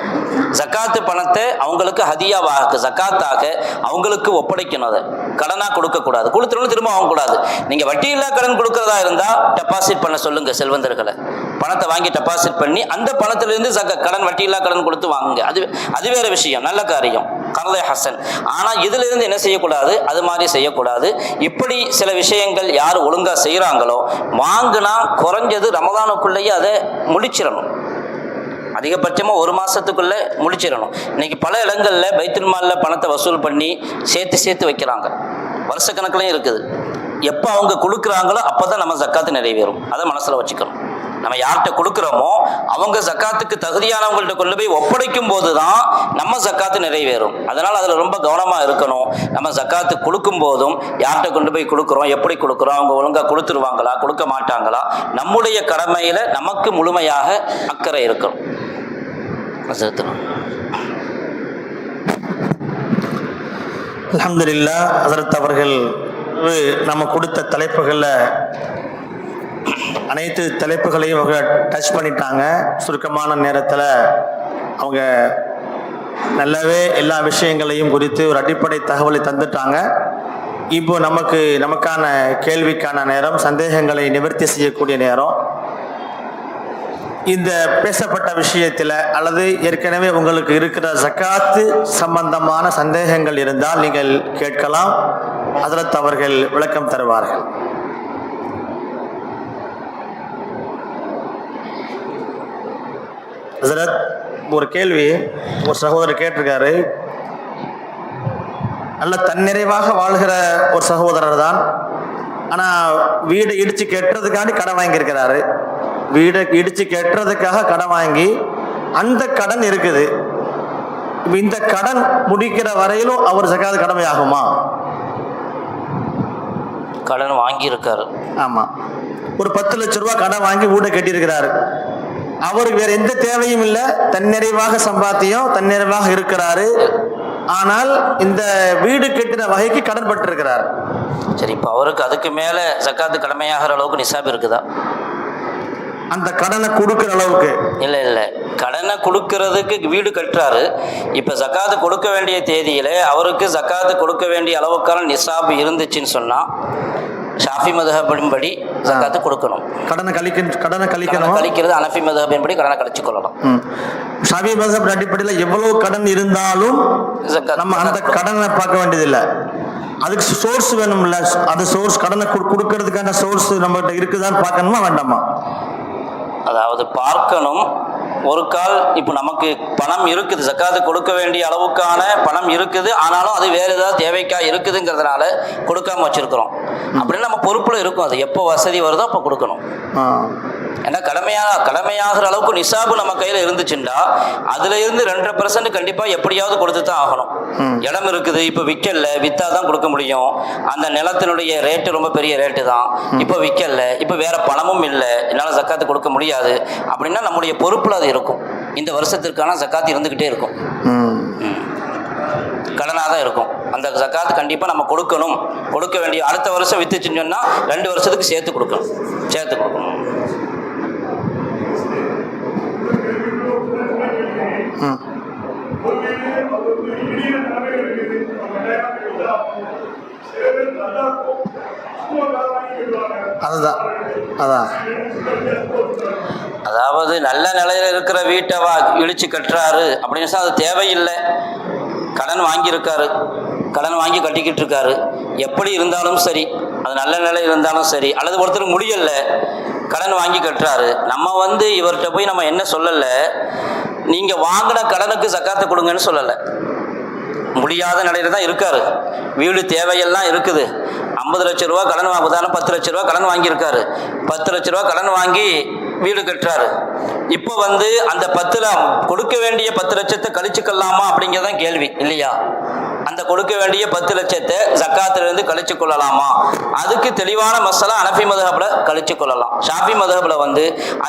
ஜக்காத்து பணத்தை அவங்களுக்கு ஹதியாவாக ஜக்காத்தாக அவங்களுக்கு ஒப்படைக்கணும். அதை கடனாக கொடுக்கக்கூடாது. கொடுத்துட்டு திரும்ப வாங்கக்கூடாது. நீங்கள் வட்டி இல்லா கடன் கொடுக்கறதா இருந்தால் டெபாசிட் பண்ண சொல்லுங்கள் செல்வந்தர்களை. பணத்தை வாங்கி டெபாசிட் பண்ணி அந்த பணத்திலிருந்து கடன் வட்டி இல்லா கடன் கொடுத்து வாங்குங்க. அது வேற விஷயம், நல்ல காரியம், கர்லே ஹசன். ஆனால் இதுல இருந்து என்ன செய்யக்கூடாது, அது மாதிரி செய்யக்கூடாது. இப்படி சில விஷயங்கள் யார் ஒழுங்கா செய்யறாங்களோ வாங்கினா குறைஞ்சது ரமதானுக்குள்ளேயே அதை முடிச்சிடணும். அதிகபட்சமாக ஒரு மாதத்துக்குள்ளே முடிச்சிடணும். இன்னைக்கு பல இடங்களில் பைத்துல் மாலில் பணத்தை வசூல் பண்ணி சேர்த்து வைக்கிறாங்க. வருஷக்கணக்கிலையும் இருக்குது. எப்போ அவங்க கொடுக்குறாங்களோ அப்போ தான் நம்ம ஜக்காத்து நிறைவேறும். அதை மனசில் வச்சுக்கணும். நம்ம யார்கிட்ட கொடுக்குறோமோ அவங்க ஜக்காத்துக்கு தகுதியானவங்கள்ட்ட கொண்டு போய் ஒப்படைக்கும் போது தான் நம்ம ஜக்காத்து நிறைவேறும். அதனால் அதில் ரொம்ப கவனமாக இருக்கணும். நம்ம ஜக்காத்து கொடுக்கும் போதும் யார்கிட்ட கொண்டு போய் கொடுக்குறோம், எப்படி கொடுக்குறோம், அவங்க ஒழுங்காக கொடுத்துருவாங்களா, கொடுக்க மாட்டாங்களா, நம்முடைய கடமையில் நமக்கு முழுமையாக அக்கறை இருக்கணும். அல்ஹம்துலில்லாஹ். ஹஸரத் அவர்கள் நம்ம கொடுத்த தலைப்புகளில் அனைத்து தலைப்புகளையும் அவங்க டச் பண்ணிட்டாங்க. சுருக்கமான நேரத்தில் அவங்க நல்லாவே எல்லா விஷயங்களையும் குறித்து ஒரு அடிப்படை தகவலை தந்துட்டாங்க. இப்போ நமக்கான கேள்விக்கான நேரம், சந்தேகங்களை நிவர்த்தி செய்யக்கூடிய நேரம். இந்த பேசப்பட்ட விஷயத்தில் அல்லது ஏற்கனவே உங்களுக்கு இருக்கிற ஜக்காத்து சம்பந்தமான சந்தேகங்கள் இருந்தால் நீங்கள் கேட்கலாம். ஹஸரத் அவர்கள் விளக்கம் தருவார்கள். ஹஸரத், ஒரு கேள்வி ஒரு சகோதரர் கேட்டிருக்காரு. நல்ல தன்னிறைவாக வாழ்கிற ஒரு சகோதரர் தான். ஆனால் வீடை இடித்து கட்டுறதுக்காண்டி கடன் வாங்கியிருக்கிறாரு. வீடை இடித்து கட்டுறதுக்காக கடன் வாங்கி அந்த கடன் இருக்குது. இந்த கடன் முடிக்கிற வரையிலும் அவர் ஜக்காத் கடமை ஆகுமா? கடன் வாங்கியிருக்காரு. ஆமாம், ஒரு 10 லட்ச ரூபா கடன் வாங்கி வீடை கட்டியிருக்கிறாரு. அவருக்கு வேற எந்த தேவையும் இல்லை, தன்னிறைவாக சம்பாத்தியம், தன்னிறைவாக இருக்கிறாரு. ஆனால் இந்த வீடு கட்டின வகைக்கு கடன் பட்டிருக்கிறார். சரி, இப்போ அவருக்கு அதுக்கு மேலே ஜக்காத்து கடமையாகிற அளவுக்கு நிசாப் இருக்குதா? அந்த கடனை கொடுக்குற அளவுக்கு இல்லை, கடனை கொடுக்கறதுக்கு வீடு கட்டுறாரு. இப்போ ஜக்காத்து கொடுக்க வேண்டிய தேதியில் அவருக்கு ஜக்காத்து கொடுக்க வேண்டிய அளவுக்கான நிசாப் இருந்துச்சுன்னு சொன்னால் ஷாஃபி மதுஹபின்படி ஜக்காத்து கொடுக்கணும். கடனை கழிக்கிறது ஹனஃபி மதுஹபின்படி கடனை கழிச்சு கொள்ளலாம். ஷாஃபி மதுஹப் அடிப்படையில் எவ்வளவு கடன் இருந்தாலும் நம்ம அந்த கடனை பார்க்க வேண்டியதில்லை. அதுக்கு சோர்ஸ் வேணும்ல. அது சோர்ஸ், கடனை கொடுக்கறதுக்கான சோர்ஸ் நம்மகிட்ட இருக்குதான்னு பார்க்கணுமா வேண்டாமா? அதாவது பார்க்கணும். ஒரு கால் இப்போ நமக்கு பணம் இருக்குது, ஜக்காத்து கொடுக்க வேண்டிய அளவுக்கான பணம் இருக்குது. ஆனாலும் அது வேறு ஏதாவது தேவைக்காக இருக்குதுங்கிறதுனால கொடுக்காம வச்சிருக்கிறோம். அப்படின்னு நம்ம பொறுப்பில் இருக்கும். அது எப்போ வசதி வருதோ அப்போ கொடுக்கணும். ஏன்னா கடமையாகிற அளவுக்கு நிசாபு நம்ம கையில் இருந்துச்சுண்டா அதுல இருந்து 2.5% கண்டிப்பாக எப்படியாவது கொடுத்து தான் ஆகணும். இடம் இருக்குது, இப்போ விற்கல, விற்றா தான் கொடுக்க முடியும். அந்த நிலத்தினுடைய ரேட்டு ரொம்ப பெரிய ரேட்டு தான், இப்போ விற்கல, இப்போ வேற பணமும் இல்லை, என்னால் ஜக்காத்து கொடுக்க முடியாது அப்படின்னா நம்முடைய பொறுப்பில் அது இருக்கும். இந்த வருஷத்திற்கான ஜக்காத்து இருந்துக்கிட்டே இருக்கும், கடனாக தான் இருக்கும். அந்த ஜக்காத்து கண்டிப்பாக நம்ம கொடுக்கணும். கொடுக்க வேண்டிய அடுத்த வருஷம் விற்றுச்சுன்னு சொன்னால் 2 வருஷத்துக்கு சேர்த்து கொடுக்கணும். அதாவது நல்ல நிலையில இருக்கிற வீட்டை இடிச்சு கட்டுறாரு அப்படின்னு சொன்னா அது தேவையில்லை. கடன் வாங்கியிருக்காரு, கடன் வாங்கி கட்டிக்கிட்டு இருக்காரு. எப்படி இருந்தாலும் சரி, அது நல்ல நிலை இருந்தாலும் சரி, அல்லது ஒருத்தருக்கு முடியல, கடன் வாங்கி கட்டுறாரு. நம்ம இவர்கிட்ட போய் நம்ம என்ன சொல்லலை, நீங்க வாங்கின கடனுக்கு ஜக்காத்தை கொடுங்கன்னு சொல்லலை. முடியாத நிலையில தான் இருக்காரு, வீடு தேவையெல்லாம் இருக்குது. 50 லட்ச ரூபா கடன் உதாரணம் 10 லட்ச ரூபா கடன் வாங்கியிருக்காரு. 10 லட்ச ரூபா கடன் வாங்கி வீடு கட்டுறாரு. இப்போ அந்த 10 கொடுக்க வேண்டிய 10 லட்சத்தை கழிச்சுக்கலாமா அப்படிங்கிறதான் கேள்வி இல்லையா? அந்த கொடுக்க வேண்டிய 10 லட்சத்தை ஜக்காத்திலிருந்து கழிச்சு கொள்ளலாமா? அதுக்கு தெளிவான மசாலா ஹனஃபி மதுஹப்ல கழிச்சு கொள்ளலாம். ஷாஃபி மதுஹப்ல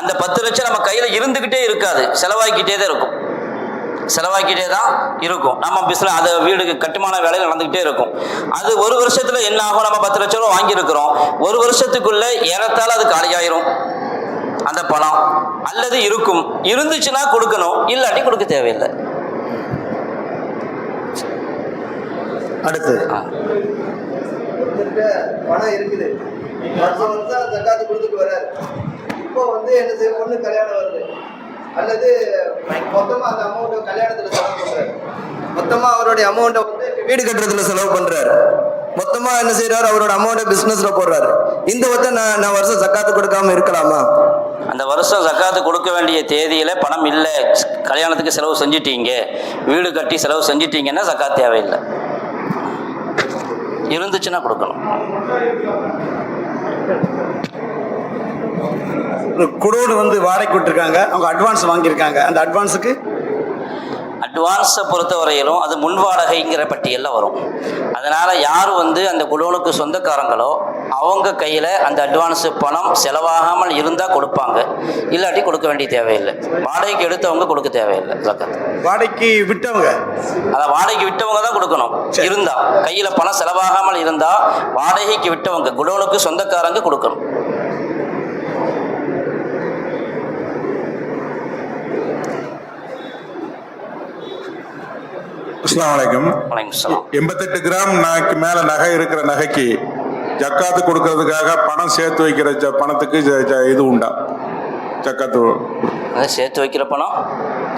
அந்த 10 லட்சம் நம்ம கையில இருந்துகிட்டே இருக்காது, செலவாக்கிட்டே தான் இருக்கும். நம்ம பிஸ்னஸ், அது வீடுக்கு கட்டுமான வேலையில் நடந்துகிட்டே இருக்கும். அது ஒரு வருஷத்துல என்ன ஆகும், நம்ம 10 லட்சம் ரூபா வாங்கியிருக்கிறோம், ஒரு வருஷத்துக்குள்ள ஏறத்தாழ அது காலியாயிரும். அந்த பணம், அல்லது இருக்கும், இருந்துச்சுன்னா கொடுக்கணும், இல்லாட்டி கொடுக்க தேவையில்லை. அடுத்து பணம் இருக்குது, வருஷம் ஜக்காத்து கொடுத்துட்டு வர்றாரு. இப்போ என்ன செய்ய, பொண்ணு கல்யாணம் வருது, அல்லது மொத்தமா அந்த அமௌண்ட்டை கல்யாணத்துல செலவு பண்றாரு, மொத்தமா அவருடைய அமௌண்ட்டை வீடு கட்டுறதுல செலவு பண்றாரு, மொத்தமா என்ன செய்யறாரு, அவரோட அமௌண்ட்டை பிசினஸ்ல போடுறாரு. இந்த நான் வருஷம் ஜக்காத்து கொடுக்காம இருக்கலாமா? அந்த வருஷம் ஜக்காத்து கொடுக்க வேண்டிய தேதியில பணம் இல்லை, கல்யாணத்துக்கு செலவு செஞ்சிட்டீங்க, வீடு கட்டி செலவு செஞ்சிட்டீங்கன்னா ஜக்காத் தேவையில்லை. இருந்துச்சுன்னா கொடுக்கணும். குடோடு வாடகைக்கு விட்டுருக்காங்க, அவங்க அட்வான்ஸ் வாங்கியிருக்காங்க. அந்த அட்வான்ஸை பொறுத்த வரையிலும் அது முன் வாடகைங்கிற பட்டியலில் வரும். அதனால் யார் அந்த குடோனுக்கு சொந்தக்காரங்களோ அவங்க கையில் அந்த அட்வான்ஸு பணம் செலவாகாமல் இருந்தால் கொடுப்பாங்க, இல்லாட்டி கொடுக்க வேண்டிய தேவையில்லை. வாடகைக்கு எடுத்தவங்க கொடுக்க தேவையில்லை ஜக்காத். வாடகைக்கு விட்டவங்க, அதான் வாடகைக்கு விட்டவங்க தான் கொடுக்கணும். இருந்தால் கையில் பணம் செலவாகாமல் இருந்தால் வாடகைக்கு விட்டவங்க, குடோனுக்கு சொந்தக்காரங்க கொடுக்கணும். அஸ்ஸலாமு அலைக்கும். 88 கிராம் மேல நகை இருக்கிற நகைக்கு ஜக்காத்து கொடுக்கறதுக்காக பணம் சேர்த்து வைக்கிற பணத்துக்கு இது உண்டா? ஜக்காத்து சேர்த்து வைக்கிற பணம்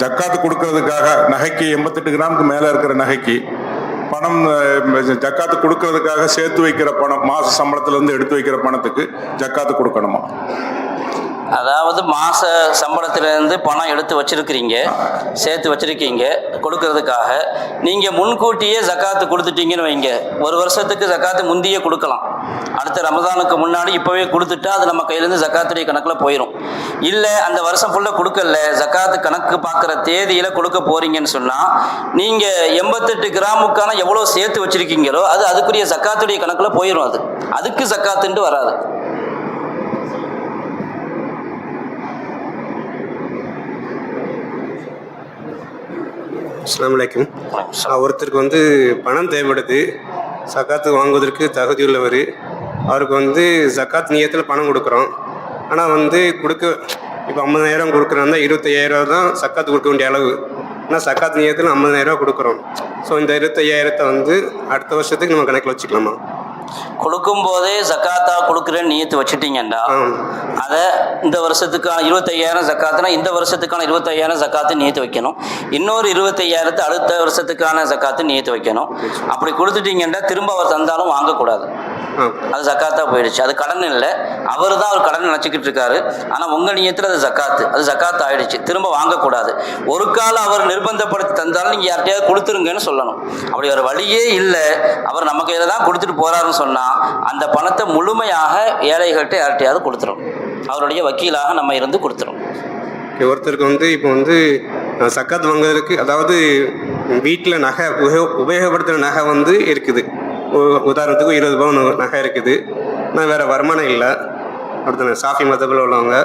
ஜக்காத்து கொடுக்கறதுக்காக நகைக்கு 88 கிராமுக்கு மேல இருக்கிற நகைக்கு பணம் ஜக்காத்து கொடுக்கறதுக்காக சேர்த்து வைக்கிற பணம், மாச சம்பளத்துல இருந்து எடுத்து வைக்கிற பணத்துக்கு ஜக்காத்து கொடுக்கணுமா? அதாவது மாத சம்பளத்திலேருந்து பணம் எடுத்து வச்சுருக்கிறீங்க, சேர்த்து வச்சுருக்கீங்க கொடுக்கறதுக்காக, நீங்கள் முன்கூட்டியே ஜக்காத்து கொடுத்துட்டீங்கன்னு வைங்க, ஒரு வருஷத்துக்கு ஜக்காத்து முந்தியே கொடுக்கலாம். அடுத்த ரமதானுக்கு முன்னாடி இப்போவே கொடுத்துட்டா அது நம்ம கையிலேருந்து ஜக்காத்துடைய கணக்கில் போயிடும். இல்லை அந்த வருஷம் ஃபுல்லாக கொடுக்கல, ஜக்காத்து கணக்கு பார்க்குற தேதியில் கொடுக்க போகிறீங்கன்னு சொன்னால் நீங்கள் 88 கிராமுக்கான எவ்வளோ சேர்த்து வச்சுருக்கீங்களோ அது அதுக்குரிய ஜக்காத்துடைய கணக்கில் போயிடும். அதுக்கு ஜக்காத்துன்ட்டு வராது. அஸ்ஸலாமு அலைக்கும். ஒருத்தருக்கு பணம் தேவைப்படுது, ஜக்காத்து வாங்குவதற்கு தகுதியுள்ளவர். அவருக்கு ஜக்காத் நியத்தில் பணம் கொடுக்குறோம். ஆனால் கொடுக்க இப்போ 50,000 கொடுக்குறோம்னா 25,000 தான் ஜக்காத்து கொடுக்க வேண்டிய அளவு. ஆனால் ஜக்காத் நியத்தில் 50,000 கொடுக்குறோம். ஸோ இந்த 25,000 அடுத்த வருஷத்துக்கு நம்ம கணக்கில் வச்சுக்கலாமா? கொடுக்கும் போதே ஜக்காத்தா கொடுக்குறேன்னு நியத்து வச்சுட்டீங்கண்டா அதை இந்த வருஷத்துக்கான 25,000 ஜக்காத்துனா இந்த வருஷத்துக்கான 25,000 ஜக்காத்து நியத்து வைக்கணும். இன்னொரு 25,000 அடுத்த வருஷத்துக்கான ஜக்காத்து நியத்து வைக்கணும். அப்படி கொடுத்துட்டீங்கன்னா திரும்ப அவர் தந்தாலும் வாங்கக்கூடாது. அது ஜக்காத்தா போயிடுச்சு. அது கடன் இல்லை, அவர் தான் அவர் கடன் நினச்சிக்கிட்டு இருக்காரு. ஆனால் உங்கள் நியத்தில் அது ஜக்காத்து ஆயிடுச்சு, திரும்ப வாங்கக்கூடாது. ஒரு காலம் அவர் நிர்பந்தப்படுத்தி தந்தாலும் நீங்கள் யார்கிட்டயாவது கொடுத்துருங்கன்னு சொல்லணும். அப்படி ஒரு வழியே இல்லை, அவர் நம்ம கையில் தான் கொடுத்துட்டு போகிறாருன்னு சொன்னால் அந்த பணத்தை முழுமையாக ஏழைகள்கிட்ட யார்கிட்டையாவது கொடுத்துரும். அவருடைய வக்கீலாக நம்ம இருந்து கொடுத்துரும். ஒருத்தருக்கு இப்போ ஜக்காத் வாங்குறதுக்கு, அதாவது வீட்டில் நகை உபயோகப்படுத்துகிற நகை இருக்குது. உதாரணத்துக்கு 20 பவுன் நகை இருக்குது. நான் வேறு வருமானம் இல்லை, அடுத்த சாஃபி மதபில் உள்ளவங்க.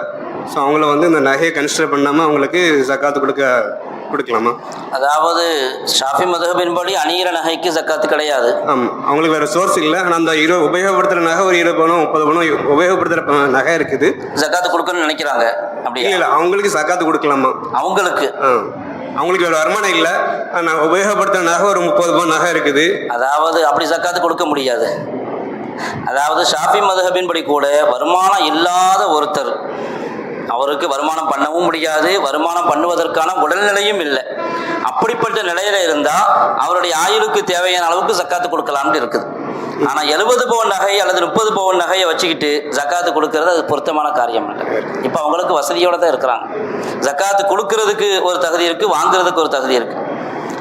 ஸோ அவங்கள இந்த நகையை கன்சிடர் பண்ணாமல் அவங்களுக்கு ஜக்காத்து கொடுக்கலாமா? அதாவது ஷாஃபி மதஹபின்படி அணியிற நகைக்கு ஜக்காத்து கிடையாது. ஆமாம், அவங்களுக்கு வேறு சோர்ஸ் இல்லை. ஆனால் அந்த உபயோகப்படுத்துகிற நகை ஒரு 20 பவுனோ 30 பவுனோ உபயோகப்படுத்துகிற நகை இருக்குது, ஜக்காத்து கொடுக்கணும்னு நினைக்கிறாங்க. அப்படி இல்லை, அவங்களுக்கு ஜக்காத்து கொடுக்கலாமா? அவங்களுக்கு வேறு வருமானம் இல்லை, நான் உபயோகப்படுத்துகிற நகை ஒரு 30 பவுன் நகை இருக்குது. அதாவது அப்படி ஜக்காத்து கொடுக்க முடியாது. அதாவது ஷாஃபி மதஹபின்படி கூட வருமானம் இல்லாத ஒருத்தர், அவருக்கு வருமானம் பண்ணவும் முடியாது, வருமானம் பண்ணுவதற்கான உடல்நிலையும் இல்லை. அப்படிப்பட்ட நிலையில இருந்தால் அவருடைய ஆயுளுக்கு தேவையான அளவுக்கு ஜக்காத்து கொடுக்கலாம்னு இருக்குது. ஆனால் 70 பவுன் நகை அல்லது 30 பவுன் நகையை வச்சுக்கிட்டு ஜக்காத்து கொடுக்கறது அது பொருத்தமான காரியம் இல்லை. இப்போ அவங்களுக்கு வசதியோடு தான் இருக்கிறாங்க. ஜக்காத்து கொடுக்கறதுக்கு ஒரு தகுதி இருக்குது, வாங்குறதுக்கு ஒரு தகுதி இருக்குது.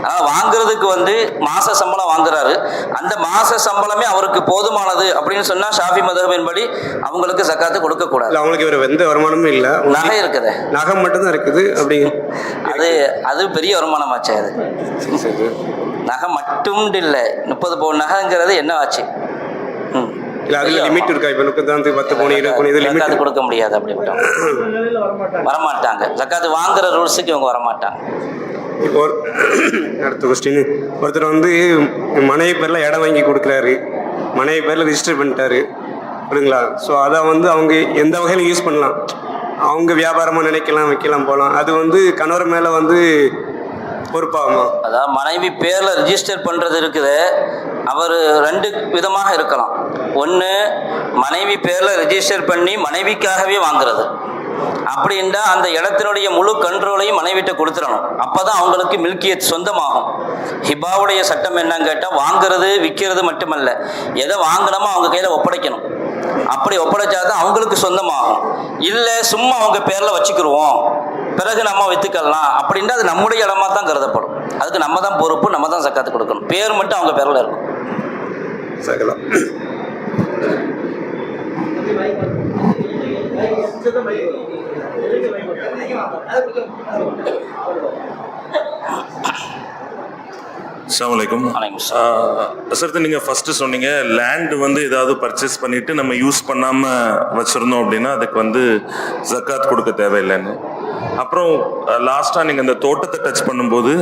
ஆனால் வாங்குறதுக்கு மாச சம்பளம் வாங்குறாரு, அந்த மாச சம்பளமே அவருக்கு போதுமானது அப்படின்னு சொன்னால் ஷாஃபி மதஹபின்படி அவங்களுக்கு ஜக்காத்து கொடுக்கக்கூடாது. அவங்களுக்கு வேறு எந்த வருமானமும் இல்லை, நகை இருக்குது, நகை மட்டும்தான் இருக்குது. அப்படி அது பெரிய வருமானமாச்சு. அது நகை மட்டும் இல்லை, 30 பவுன் நகைங்கிறது என்ன ஆச்சு? லிமிட் இருக்கா? இப்போ 10 பவுன் 20 பவுன் இது லிமிட் கொடுக்க முடியாது. அப்படிப்பட்ட வரமாட்டாங்க, ஜக்காத்து வாங்குற ரூல்ஸுக்கு இவங்க வரமாட்டாங்க. இப்போ அடுத்த கொஸ்டின், ஒருத்தர் மனைவி பேரில் இடம் வாங்கி கொடுக்குறாரு, மனைவி பேரில் ரிஜிஸ்டர் பண்ணிட்டாரு, புரியுங்களா? ஸோ அதை அவங்க எந்த வகையில் யூஸ் பண்ணலாம்? அவங்க வியாபாரமாக நினைக்கலாம், வைக்கலாம், போகலாம். அது வந்து கணவர் மேலே வந்து பொறுப்பாகுமா? அதாவது மனைவி பேரில் ரிஜிஸ்டர் பண்ணுறது இருக்குது, அவர் 2 விதமாக இருக்கலாம். ஒன்று, மனைவி பேரில் ரிஜிஸ்டர் பண்ணி மனைவிக்காகவே வாங்குறது. அப்படின்னா அந்த இடத்தினுடைய முழு கண்ட்ரோலையும் மனைவிட்ட கொடுத்துடணும். அப்போ தான் அவங்களுக்கு மில்கியத் சொந்தமாகும். ஹிபாவுடைய சட்டம் என்னன்னு கேட்டால், வாங்குறது விற்கிறது மட்டுமல்ல, எதை வாங்கினமோ அவங்க கையில் ஒப்படைக்கணும். அப்படி ஒப்படைச்சாதான் அவங்களுக்கு சொந்தமாகும். இல்லை சும்மா அவங்க பேரில் வச்சுக்கிடுவோம், பிறகு நம்ம விற்றுக்கலாம் அப்படின்னா அது நம்முடைய இடமா தான் கருதப்படும். அதுக்கு நம்ம தான் பொறுப்பு, நம்ம தான் சக்காத்து கொடுக்கணும். பேர் மட்டும் அவங்க பேரில் இருக்கும். சகலம். அஸ்ஸலாமு அலைக்கும். சார், நீங்கள் ஃபஸ்ட்டு சொன்னீங்க லேண்டு வந்து ஏதாவது பர்ச்சேஸ் பண்ணிவிட்டு நம்ம யூஸ் பண்ணாமல் வச்சுருந்தோம் அப்படின்னா அதுக்கு வந்து ஜக்காத் கொடுக்க தேவையில்லைன்னு. அப்புறம் லாஸ்ட்டாக நீங்கள் இந்த தோட்டத்தை டச் பண்ணும்போது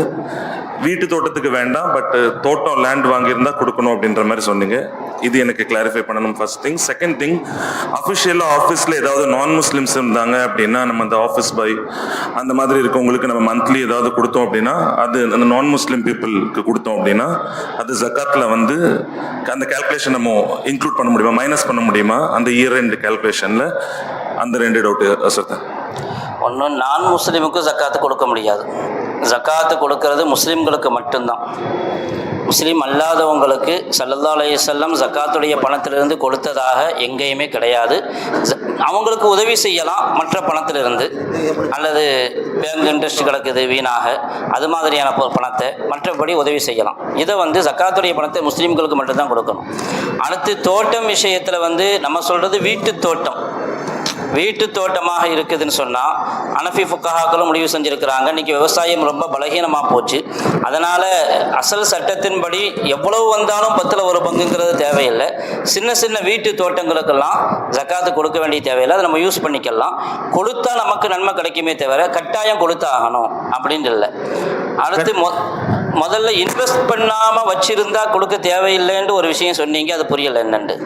வீட்டு தோட்டத்துக்கு வேண்டாம், பட் தோட்டம் லேண்ட் வாங்கியிருந்தா கொடுக்கணும் அப்படின்ற மாதிரி சொன்னீங்க. இது எனக்கு கிளாரிஃபை பண்ணணும், ஃபர்ஸ்ட் திங். செகண்ட் திங், அஃபிஷியலாக ஆஃபீஸில் ஏதாவது நான் முஸ்லிம்ஸ் இருந்தாங்க அப்படின்னா நம்ம அந்த ஆஃபீஸ் பாய் அந்த மாதிரி இருக்கவங்களுக்கு நம்ம மந்த்லி ஏதாவது கொடுத்தோம் அப்படின்னா, அது அந்த நான் முஸ்லிம் பீப்புளுக்கு கொடுத்தோம் அப்படின்னா அது ஜக்காத்தில் வந்து அந்த கேல்குலேஷன் நம்ம இன்க்ளூட் பண்ண முடியுமா, மைனஸ் பண்ண முடியுமா அந்த இயர் எண்ட் கேல்குலேஷனில்? அந்த 2 டவுட்டு சார். ஒன்று, நான் முஸ்லீமுக்கு ஜக்காத்து கொடுக்க முடியாது. ஜக்காத்து கொடுக்கறது முஸ்லீம்களுக்கு மட்டும்தான். முஸ்லீம் அல்லாதவங்களுக்கு ஸல்லல்லாஹு அலைஹி வஸல்லம் ஜக்காத்துடைய பணத்திலிருந்து கொடுத்ததாக எங்கேயுமே கிடையாது. அவங்களுக்கு உதவி செய்யலாம் மற்ற பணத்திலிருந்து, அல்லது பேங்க் இன்ட்ரெஸ்ட் கிடக்குது வீணாக, அது மாதிரியான பணத்தை மற்றபடி உதவி செய்யலாம். இதை வந்து ஜக்காத்துடைய பணத்தை முஸ்லீம்களுக்கு மட்டும்தான் கொடுக்கணும். அடுத்து தோட்டம் விஷயத்தில் வந்து நம்ம சொல்கிறது வீட்டு தோட்டம். வீட்டு தோட்டமாக இருக்குதுன்னு சொன்னால் அனஃபி ஃபுக்கஹாக்களும் முடிவு செஞ்சுருக்கிறாங்க. இன்றைக்கி விவசாயம் ரொம்ப பலகீனமாக போச்சு. அதனால் அசல் சட்டத்தின்படி எவ்வளவு வந்தாலும் 10ல் 1 பங்குங்கிறது தேவையில்லை. சின்ன சின்ன வீட்டு தோட்டங்களுக்கெல்லாம் ஜக்காத்து கொடுக்க வேண்டிய தேவையில்லை, அதை நம்ம யூஸ் பண்ணிக்கலாம். கொடுத்தா நமக்கு நன்மை கிடைக்குமே தவிர கட்டாயம் கொடுத்து ஆகணும் அப்படின்னு இல்லை. அடுத்து முதல்ல இன்வெஸ்ட் பண்ணாமல் வச்சுருந்தா கொடுக்க தேவையில்லைன்னு ஒரு விஷயம் சொன்னீங்க, அது புரியலை என்னண்டு.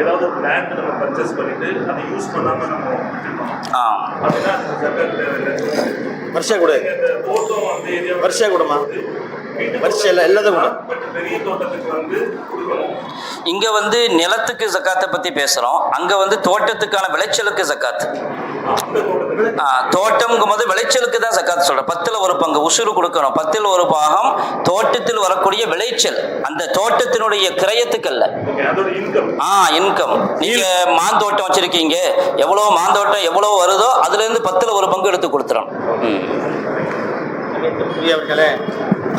ஏதாவது லேண்ட் நம்ம பர்ச்சேஸ் பண்ணிட்டு அதை யூஸ் பண்ணாம நம்ம வருஷா கூட தோட்டம் அந்த ஏரியா வருஷா கூடமா வரிசையில் எல்லாத்தையும் கூட பெரிய தோட்டத்துக்கு வந்து கொடுக்கணும். இங்க வந்து நிலத்துக்கு ஜக்காத்தை பத்தி பேசுறோம், அங்க வந்து தோட்டத்துக்கான விளைச்சலுக்கு ஜக்காத்து. தோட்டம்ங்கும் போது விளைச்சலுக்கு தான் ஜக்காத்து சொல்றேன். 10ல் 1 பங்கு உசுறு கொடுக்கணும். 10ல் 1 பாகம் தோட்டத்தில் வரக்கூடிய விளைச்சல், அந்த தோட்டத்தினுடைய கிரயத்துக்கு அல்ல. இன்கம். நீங்க மாந்தோட்டம் வச்சிருக்கீங்க, எவ்வளவு மாந்தோட்டம் எவ்வளவு வருதோ அதுல இருந்து 10ல் 1 பங்கு எடுத்து கொடுத்துறோம்.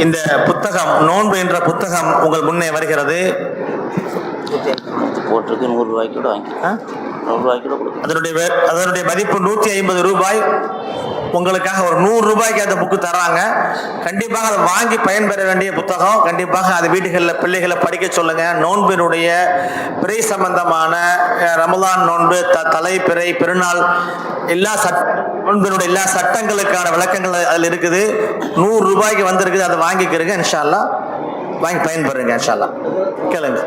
இந்த புத்தகம் நோன்பு என்ற புத்தகம் உங்கள் முன்னே வருகிறது. போட்டிருக்கு 100 ரூபாய்க்கு கூட வாங்கி 100 ரூபாய்க்கு கூட கொடுக்கும். அதனுடைய மதிப்பு 150 ரூபாய். உங்களுக்காக ஒரு 100 ரூபாய்க்கு அந்த புக்கு தராங்க. கண்டிப்பாக அதை வாங்கி பயன்பெற வேண்டிய புத்தகம். கண்டிப்பாக அது வீடுகளில் பிள்ளைகளை படிக்க சொல்லுங்க. நோன்பினுடைய பிறை சம்பந்தமான ரமலான் நோன்பு, தலைப்பிறை, பெருநாள், நோன்பினுடைய எல்லா சட்டங்களுக்கான விளக்கங்கள் அதில் இருக்குது. 100 ரூபாய்க்கு வந்திருக்குது, அதை வாங்கிக்கிறங்க. இன்ஷா அல்லாஹ் வாங்கி பயன்பெறுங்க. இன்ஷா அல்லாஹ் கேளுங்க.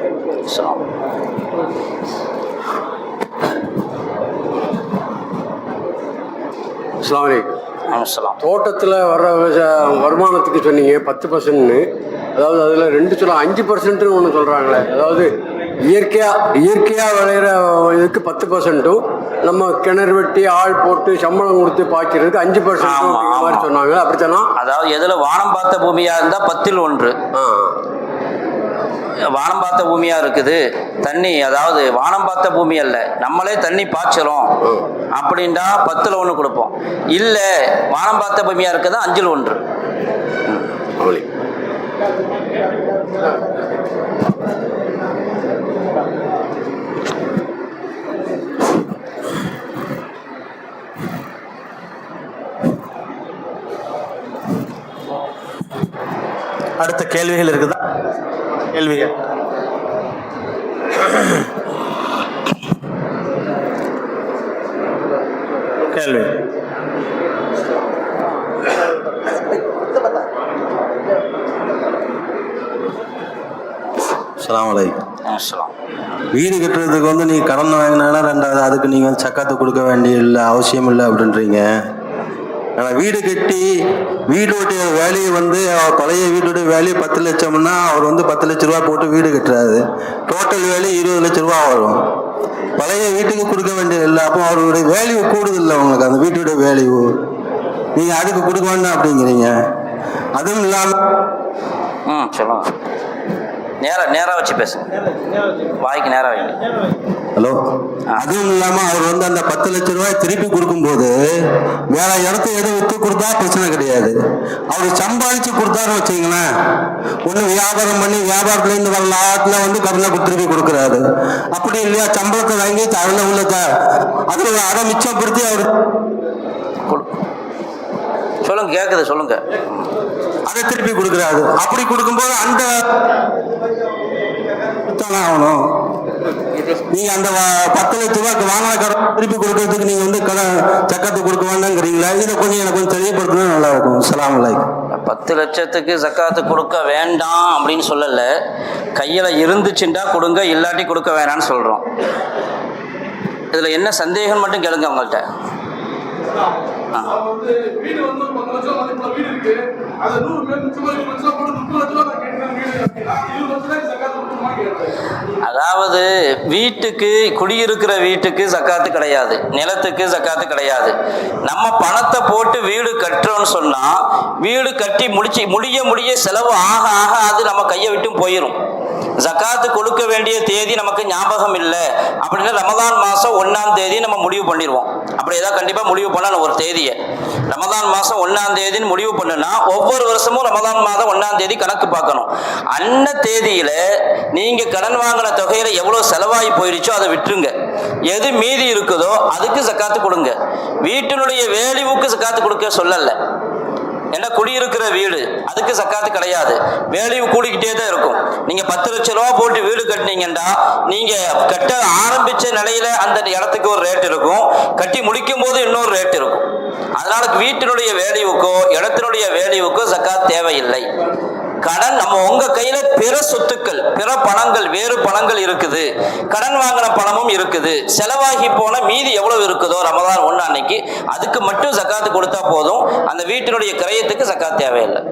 தோட்டத்தில் வர்ற வருமானத்துக்கு சொன்னீங்க 10%. அதாவது அதில் 2 சொல்ல 5%ன்னு ஒன்று சொல்கிறாங்களே. அதாவது இயற்கையாக விளையிற இதுக்கு 10%, நம்ம கிணறு வெட்டி ஆள் போட்டு சம்பளம் கொடுத்து பாய்க்கிறதுக்கு 5% மாதிரி சொன்னாங்க. அப்படித்தானா? அதாவது எதில் வானம் பார்த்த பூமியாக இருந்தால் 10ல் 1. வானம் பார்த்த பூமியாக இருக்குது தண்ணி, அதாவது வானம் பார்த்த பூமி அல்ல, நம்மளே தண்ணி பாய்ச்சறோம் அப்படின்னா 10ல் 1 கொடுப்போம். இல்லை வானம் பார்த்த பூமியாக இருக்குதா 5ல் 1. அடுத்த கேள்விகள் இருக்குதா? கேள்விகள் கேள்வி அஸ்ஸலாமு அலைக்கும். அலைக்கும். வீடு கட்டுறதுக்கு வந்து நீங்கள் கடன் வாங்கினாங்கன்னா ரெண்டாவது அதுக்கு நீங்கள் வந்து சக்காத்து கொடுக்க வேண்டிய இல்லை, அவசியம் இல்லை அப்படின்றீங்க. ஆனால் வீடு கட்டி வீடுடைய வேலையை வந்து அவர் பழைய வீட்டுடைய வேலையை 10 லட்சம்னா அவர் வந்து 10 லட்ச ரூபா போட்டு வீடு கட்டுறாரு. டோட்டல் வேலை 20 லட்ச ரூபா வரும். பழைய வீட்டுக்கு கொடுக்க வேண்டியது இல்லை. அப்போ அவருடைய வேல்யூ கூடுதில்லை உங்களுக்கு, அந்த வீட்டுடைய வேல்யூ. நீங்கள் அதுக்கு கொடுக்க வேண்டாம் அப்படிங்கிறீங்க. அதுவும் இல்லாமல் சொல்லுங்க. நேராக வச்சு பேசுங்க, வாய்க்கு நேராக வைங்க. ஹலோ. அதுவும் இல்லாமல் அவர் வந்து அந்த 10 லட்ச ரூபாய் திருப்பி கொடுக்கும்போது வேற இடத்த எதுவும் விற்று கொடுத்தா பிரச்சனை கிடையாது. அவர் சம்பாதிச்சு கொடுத்தாருன்னு வச்சுங்களேன், ஒன்று வியாபாரம் பண்ணி வியாபாரத்துலேருந்து வர லாட்டில் வந்து கடனை திருப்பி கொடுக்குறாரு. அப்படி இல்லையா, சம்பளத்தை வாங்கி அதில் உள்ள அது ஒரு அரை மிச்சப்படுத்தி அவர் சொல்லுங்க, கேட்குது சொல்லுங்க, அதை திருப்பி கொடுக்குறாரு. அப்படி கொடுக்கும்போது அந்த ஆகணும். நீங்க அந்த 10 லட்ச ரூபாய்க்கு வாங்கின கடன் திருப்பி கொடுக்கறதுக்கு நீங்க வந்து கடன் சக்கத்து கொடுக்க வேண்டாங்கிறீங்களா? இதை கொஞ்சம் எனக்கு கொஞ்சம் தெளிவுபடுத்தினா நல்லா இருக்கும். அஸ்ஸலாமு அலைக்கும். 10 லட்சத்துக்கு ஜக்காத்து கொடுக்க வேண்டாம் அப்படின்னு சொல்லலை, கையில் இருந்துச்சுண்டா கொடுங்க, இல்லாட்டி கொடுக்க வேணான்னு சொல்கிறோம். இதில் என்ன சந்தேகம் மட்டும் கேளுங்க அவங்கள்ட்ட. வீடு வந்து 10 லட்சம் மதிப்புள்ள வீடு இருக்கு, அது 100 லட்சம் போட்டு 30 லட்சம் நான் கேட்கிறேன் வீடு அப்படின்னா 20 லட்சம் சக்காத்து கொடுக்குமா கேட்கிறேன். அதாவது வீட்டுக்கு குடியிருக்கிற வீட்டுக்கு ஜக்காத்து கிடையாது, நிலத்துக்கு ஜக்காத்து கிடையாது. நம்ம பணத்தை போட்டு வீடு கட்டுறோம்னு சொன்னா வீடு கட்டி முடிய செலவு ஆக ஆக அது நம்ம கையை விட்டு போயிடும். ஜக்காத்து கொடுக்க வேண்டிய தேதி நமக்கு ஞாபகம் இல்லை அப்படின்னா ரமதான் மாதம் 1ஆம் தேதி நம்ம முடிவு பண்ணிடுவோம். அப்படி ஏதாவது கண்டிப்பாக முடிவு பண்ண ஒரு தேதியை ரமதான் மாதம் 1ஆம் தேதின்னு முடிவு பண்ணுனா ஒவ்வொரு வருஷமும் ரமதான் மாதம் 1ஆம் தேதி கணக்கு பார்க்கணும். அந்த தேதியில நீங்க கடன் வாங்கின தொகையில எவ்வளவு செலவாகி போயிடுச்சோ அதை விட்டுருங்க. எது மீதி இருக்குதோ அதுக்கு ஜக்காத்து கொடுங்க. வீட்டினுடைய வேல்யூவுக்கு ஜக்காத்து கொடுக்க சொல்லல. என்ன குடியிருக்கிற வீடு அதுக்கு ஜக்காத்து கிடையாது, வேல்யூ கூடிக்கிட்டே தான் இருக்கும். நீங்க 10 லட்ச ரூபா போட்டு வீடு கட்டினீங்கன்னா நீங்க கட்ட ஆரம்பிச்ச நிலையில அந்த இடத்துக்கு ஒரு ரேட் இருக்கும், கட்டி முடிக்கும் போது இன்னொரு ரேட் இருக்கும். அதனால வீட்டினுடைய வேல்யூவுக்கோ இடத்தினுடைய வேல்யூவுக்கோ ஜக்காத் தேவையில்லை. கடன் நம்ம உங்க கையில பிற சொத்துக்கள், பிற பணங்கள், வேறு பணங்கள் இருக்குது, கடன் வாங்கின பணமும் இருக்குது, செலவாகி போன மீதி எவ்வளவு இருக்குதோ ரமதான் 1 அன்னைக்கு அதுக்கு மட்டும் ஜக்காத்து கொடுத்தா போதும். அந்த வீட்டினுடைய கிரயத்துக்கு ஜக்காத் தேவையில்லை.